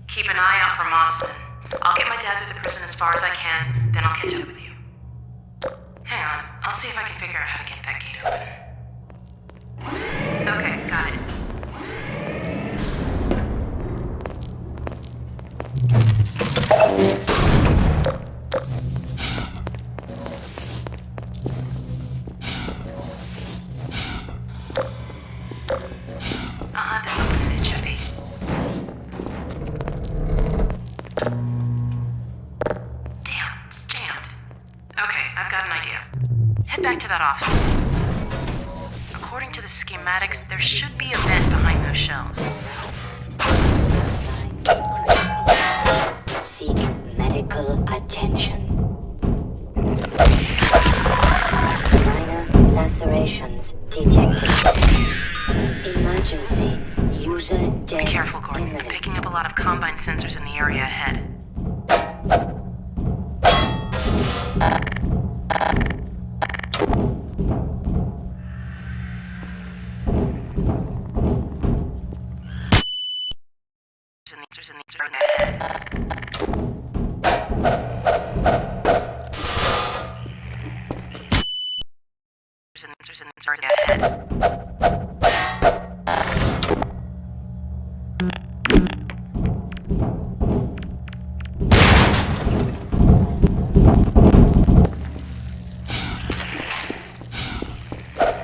Keep an eye out for Mawson. I'll get my dad through the prison as far as I can, then I'll catch up with you. Hang on, I'll see if I can figure out how to get that gate open. Okay, got it. I'll have this open in a jiffy. Damn, it's jammed. Okay, I've got an idea. Head back to that office. According to the schematics, there should be a vent behind those shelves. Seek medical attention. Minor lacerations detected. Emergency. User dead. Be careful, Gordon. I'm picking up a lot of Combine sensors in the area ahead.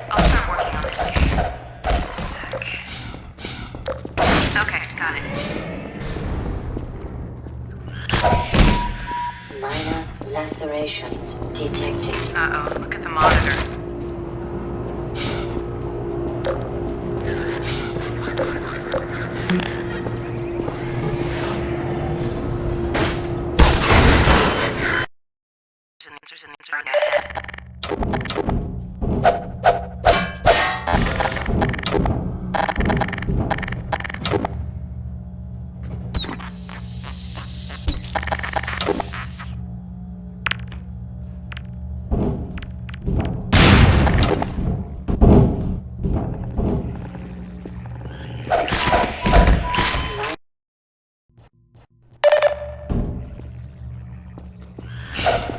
I'll start working on this game. Just a sec. Okay, got it. Minor lacerations detected. Uh-oh, look at the monitor.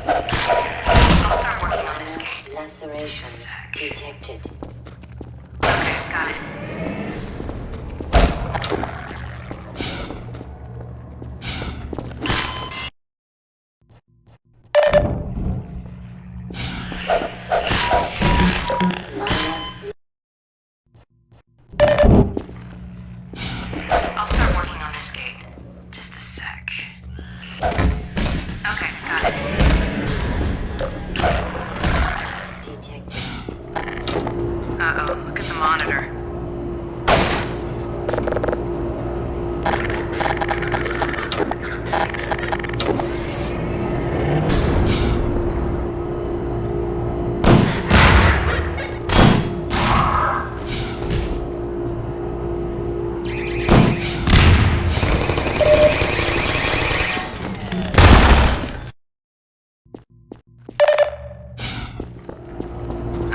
I'll start working on this gate. Lacerations detected. Okay, got it. I'll start working on this gate. Just a sec. Okay, got it. Detected. Uh-oh, look at the monitor.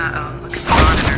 Uh-oh, look at the monitor.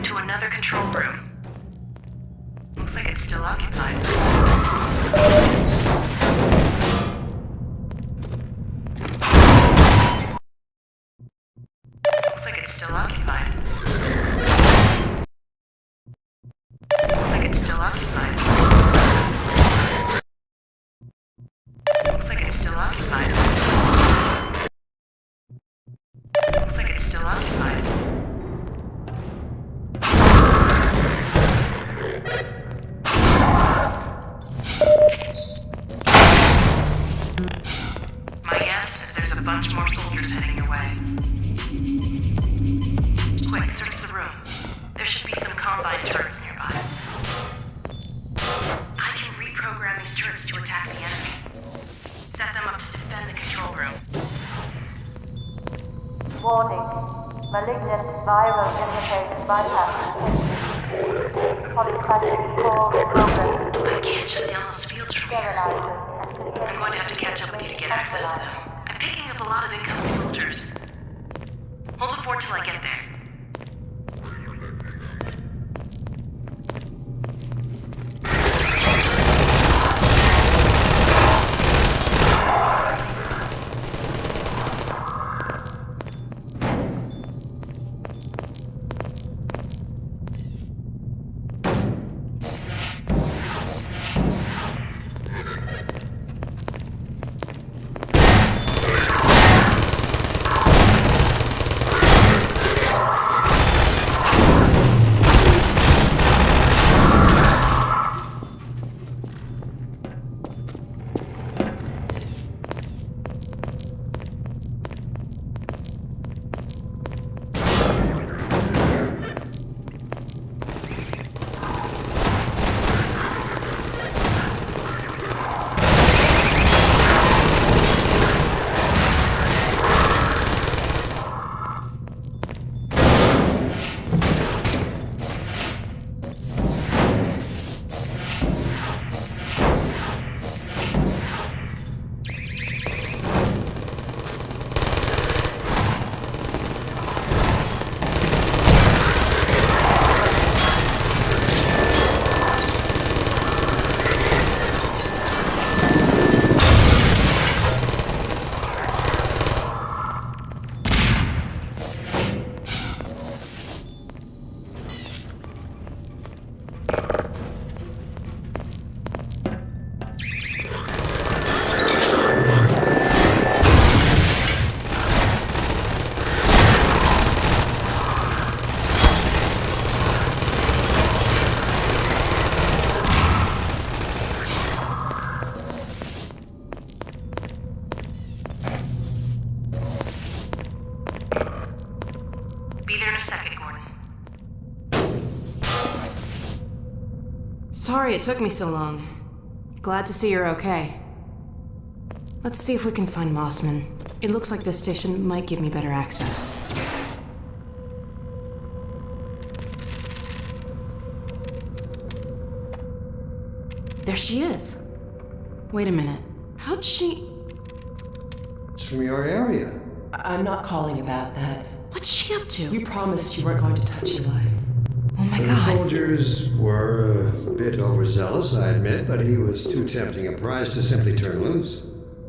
to another control room. Looks like it's still occupied. Looks like it's still occupied. Looks like it's still occupied. Looks like it's still occupied. Looks still occupied. My guess is there's a bunch more soldiers heading your way. Quick, search the room. There should be some combine turrets nearby. I can reprogram these turrets to attack the enemy. Set them up to defend the control room. Warning. Malignant viral interface bypass detected. Polycratic core in progress. I can't shut down those fields from here. I'm going to have to catch up with you to get access to them. I'm picking up a lot of incoming soldiers. Hold the fort till I get there. Be there in a second, Gordon. Sorry it took me so long. Glad to see you're okay. Let's see if we can find Mossman. It looks like this station might give me better access. There she is. Wait a minute. How'd she... It's from your area. I'm not calling about that. What's she up to? You promised you weren't going to touch Eli. Oh my The god. soldiers were a bit overzealous, I admit, but he was too tempting a prize to simply turn loose.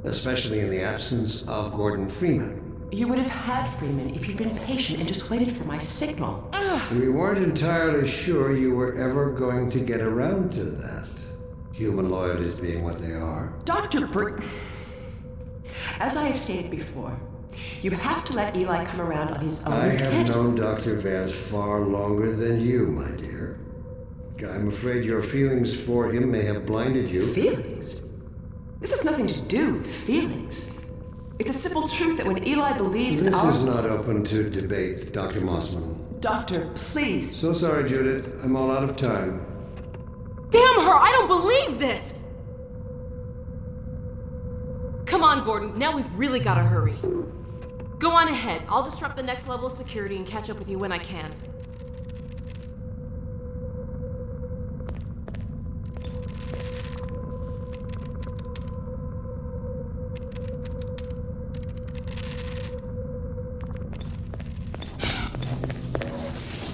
Especially in the absence of Gordon Freeman. You would have had Freeman if you'd been patient and just waited for my signal. We weren't entirely sure you were ever going to get around to that. Human loyalties being what they are. Dr. As I have stated before, you have to let Eli come around on his own. I You have can't- known Dr. Vance far longer than you, my dear. I'm afraid your feelings for him may have blinded you. Feelings? This has nothing to do with feelings. It's a simple truth that when Eli believes This our... is not open to debate, Dr. Mossman. Doctor, please. So sorry, Judith. I'm all out of time. Damn her! I don't believe this! Come on, Gordon. Now we've really gotta hurry. Go on ahead. I'll disrupt the next level of security and catch up with you when I can.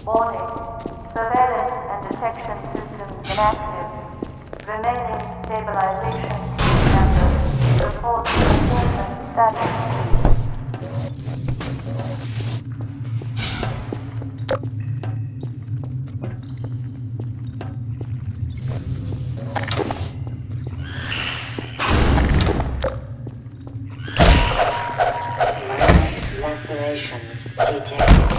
Warning. Surveillance and detection systems inactive. Remaining stabilization standards. Report containment status. Last Lacerations detected.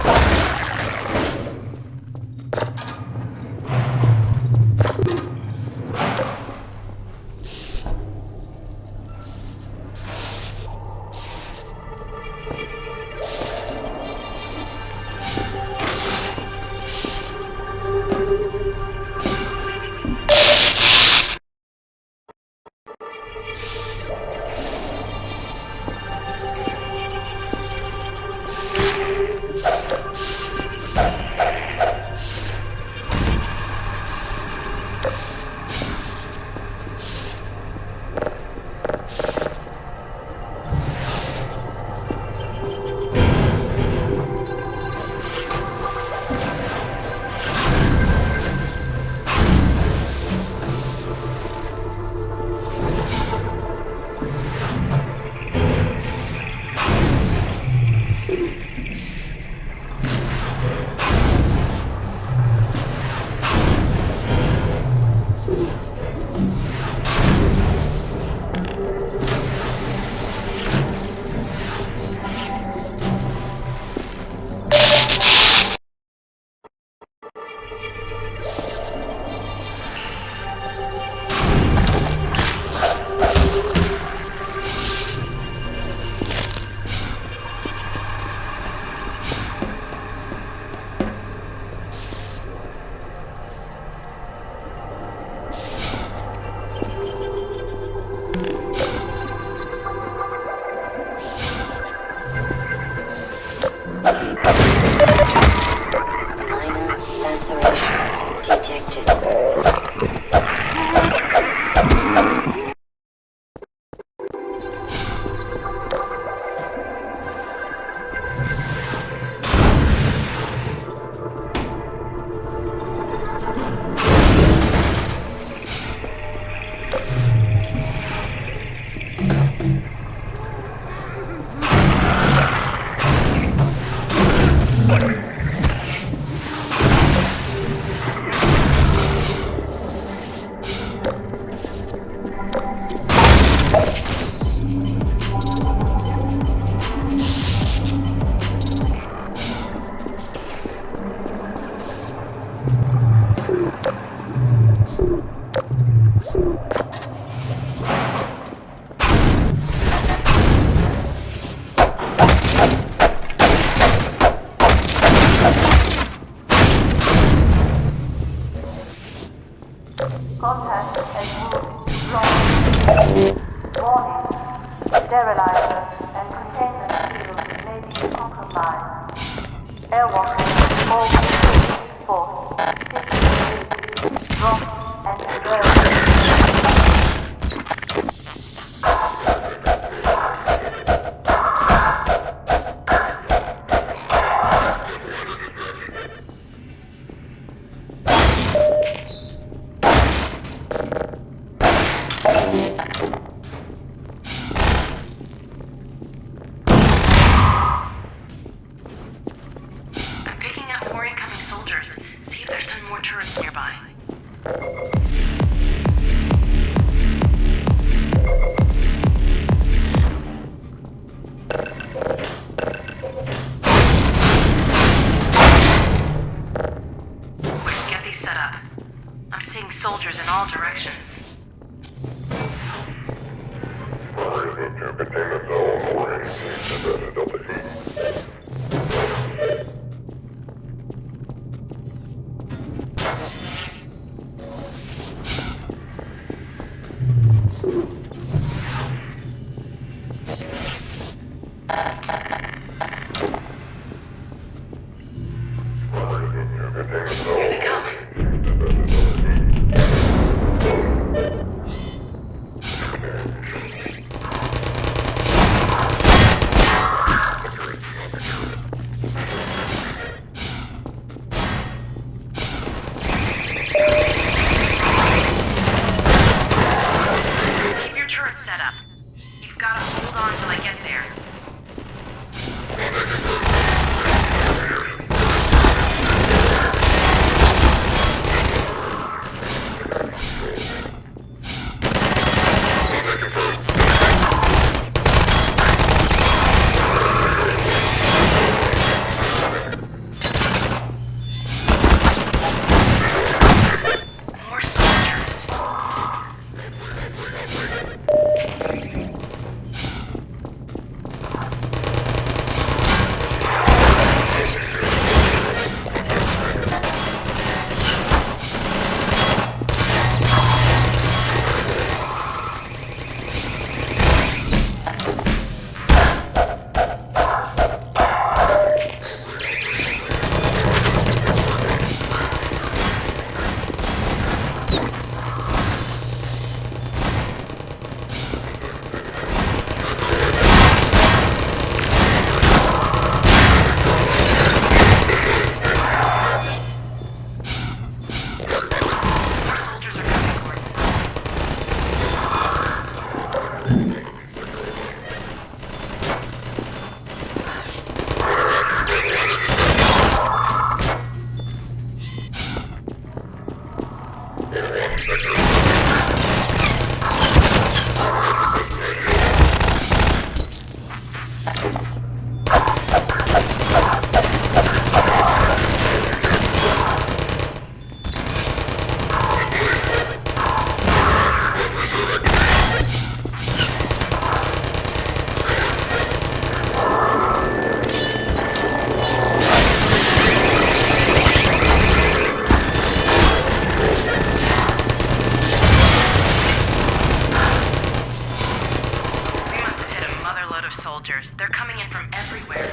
Contact and move. Warning. Sterilizer and containment field may be compromised. Airwalk all force. 6 drop and alert. Soldiers in all directions. Containment zone or anything Delta 8. everywhere.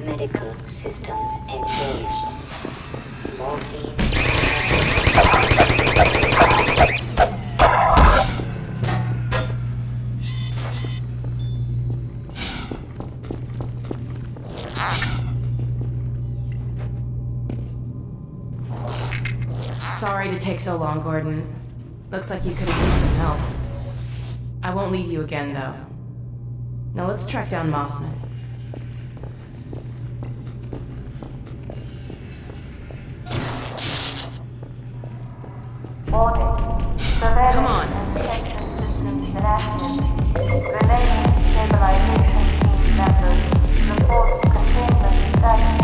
Medical systems engaged. Morphine. Sorry to take so long, Gordon. Looks like you could have used some help. I won't leave you again, though. Now let's track down Mossman. Come on. Protection systems inactive. Remaining stabilization team members report containment status.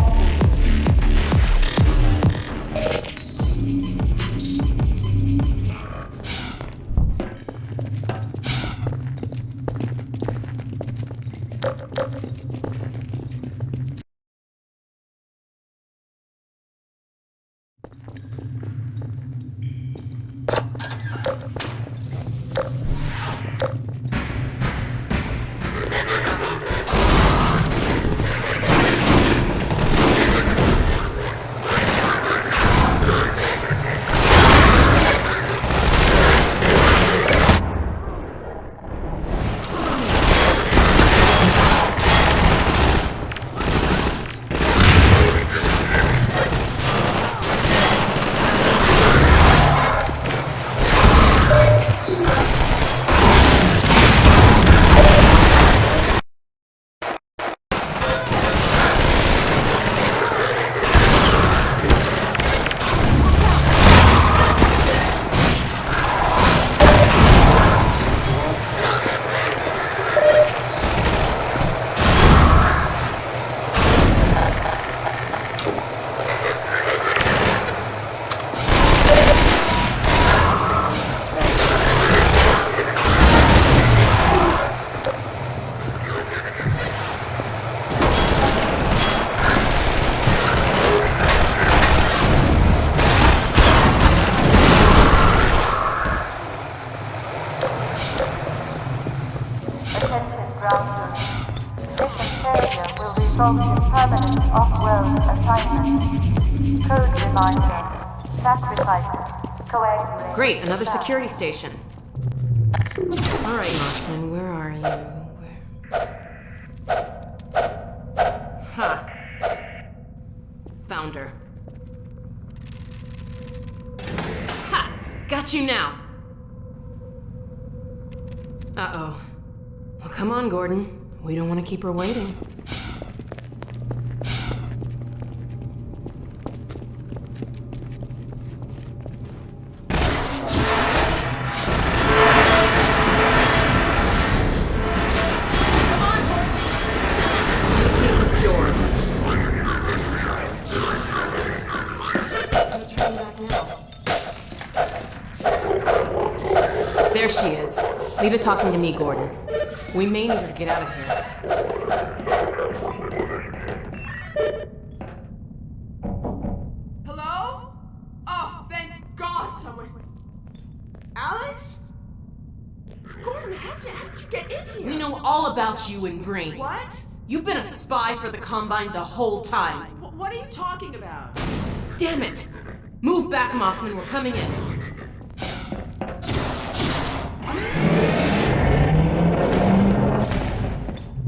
Result in permanent off-world assignment. Code reminder. Sacrifices. Coagulate. Great, another security station. Alright, Mossman, where are you? Ha! Found her. Ha! Got you now! Uh-oh. Well, come on, Gordon. We don't want to keep her waiting. There she is. Leave it talking to me, Gordon. We may need her to get out of here. Hello? Oh, thank God someone... Alex? Gordon, how did you get in here? We know all about you and Green. What? You've been a spy for the Combine the whole time. What are you talking about? Damn it! Move back, Mossman. We're coming in.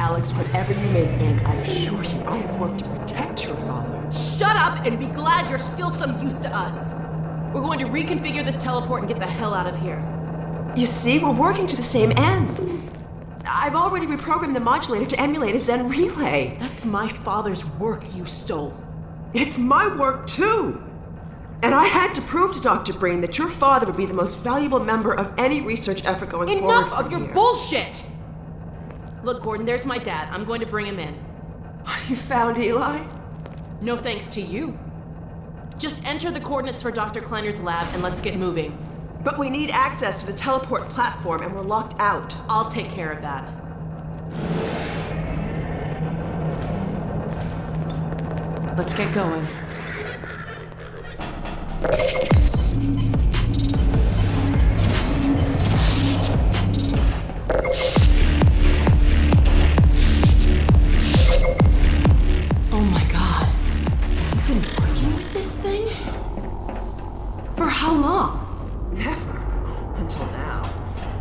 Alex Alex, whatever you may think, I assure you I have worked to protect your father. Shut up and be glad you're still some use to us. We're going to reconfigure this teleport and get the hell out of here. You see, we're working to the same end. I've already reprogrammed the modulator to emulate a Zen relay. That's my father's work you stole. It's my work, too. And I had to prove to Dr. Breen that your father would be the most valuable member of any research effort going forward. Enough of your bullshit! Look, Gordon, there's my dad. I'm going to bring him in. You found Eli? No thanks to you. Just enter the coordinates for Dr. Kleiner's lab and let's get moving. But we need access to the teleport platform and we're locked out. I'll take care of that. Let's get going. Oh my God. You've been working with this thing? For how long? Never. Until now.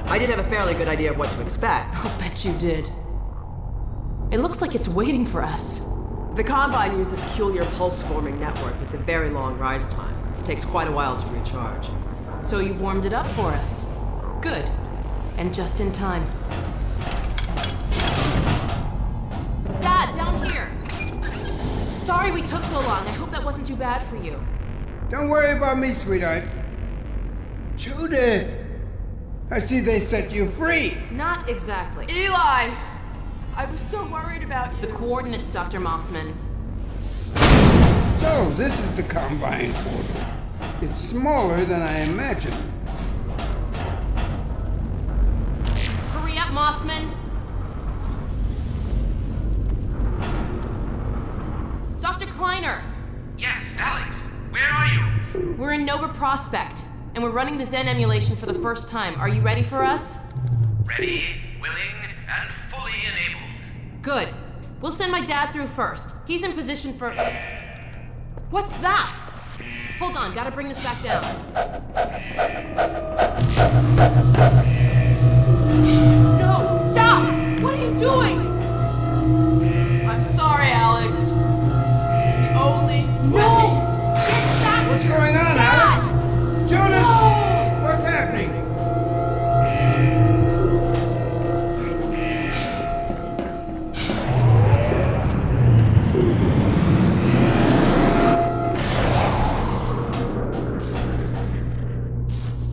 I did have a fairly good idea of what to expect. I'll bet you did. It looks like it's waiting for us. The Combine uses a peculiar pulse-forming network with a very long rise time. It takes quite a while to recharge. So you've warmed it up for us. Good. And just in time. Dad, down here! Sorry we took so long. I hope that wasn't too bad for you. Don't worry about me, sweetheart. Judith! I see they set you free. Not exactly. Eli! I was so worried about you. The coordinates, Dr. Mossman. So, this is the Combine portal. It's smaller than I imagined. Hurry up, Mossman! Dr. Kleiner! Yes, Alex. Where are you? We're in Nova Prospekt, and we're running the Zen emulation for the first time. Are you ready for us? Ready, willing, and fully enabled. Good. We'll send my dad through first. He's in position for... What's that? Hold on, gotta bring this back down. No! Stop! What are you doing? I'm sorry, Alex. It's the only No! Get back! What's going on, Dad! Alex? Judith! No! What's happening?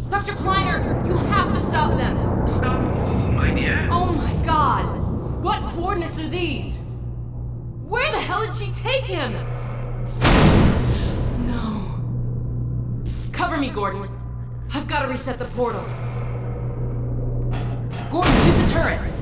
Dr. Kleiner, you have to stop them! Stop, my dear. Oh my God! What coordinates are these? Where the hell did she take him? No. Cover me, Gordon. I've got to reset the portal. Gordon, use the turrets.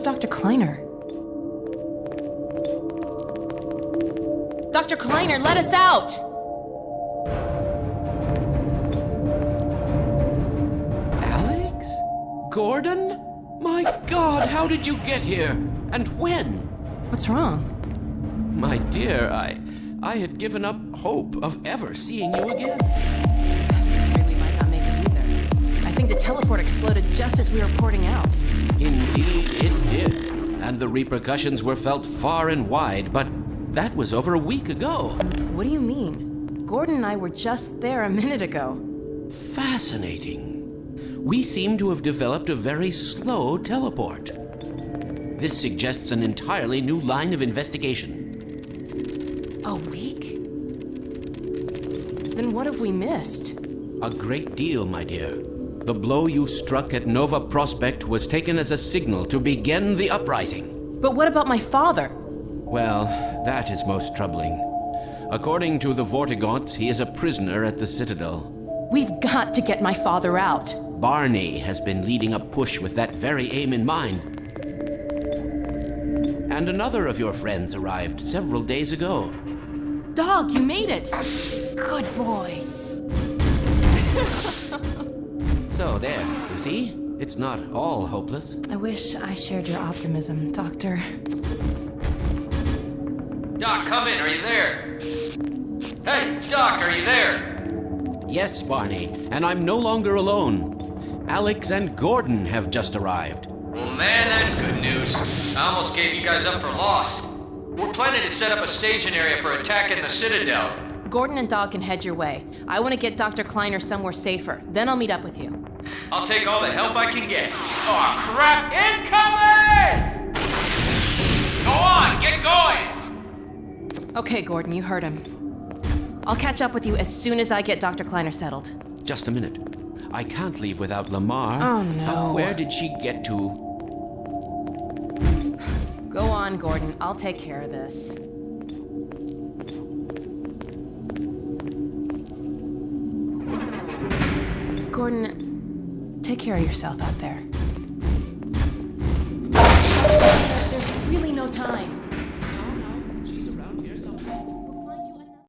Dr. Kleiner? Dr. Kleiner, let us out! Alex? Gordon? My God, how did you get here? And when? What's wrong? My dear, I had given up hope of ever seeing you again. I was afraid we might not make it either. I think the teleport exploded just as we were porting out. Indeed, it did. And the repercussions were felt far and wide, but that was over a week ago. What do you mean? Gordon and I were just there a minute ago. Fascinating. We seem to have developed a very slow teleport. This suggests an entirely new line of investigation. A week? Then what have we missed? A great deal, my dear. The blow you struck at Nova Prospekt was taken as a signal to begin the uprising. But what about my father? Well, that is most troubling. According to the Vortigaunts, he is a prisoner at the Citadel. We've got to get my father out. Barney has been leading a push with that very aim in mind. And another of your friends arrived several days ago. Dog, you made it! Good boy. So there, you see? It's not all hopeless. I wish I shared your optimism, Doctor. Doc, come in. Are you there? Hey, Doc, are you there? Yes, Barney, and I'm no longer alone. Alex and Gordon have just arrived. Well, man, that's good news. I almost gave you guys up for lost. We're planning to set up a staging area for attacking the Citadel. Gordon and Dog can head your way. I want to get Dr. Kleiner somewhere safer. Then I'll meet up with you. I'll take all the help I can get. Aw, crap! Incoming! Go on, get going! Okay, Gordon, you heard him. I'll catch up with you as soon as I get Dr. Kleiner settled. Just a minute. I can't leave without Lamar. Oh, no. Where did she get to? Go on, Gordon. I'll take care of this. Gordon, take care of yourself out there. There's really no time.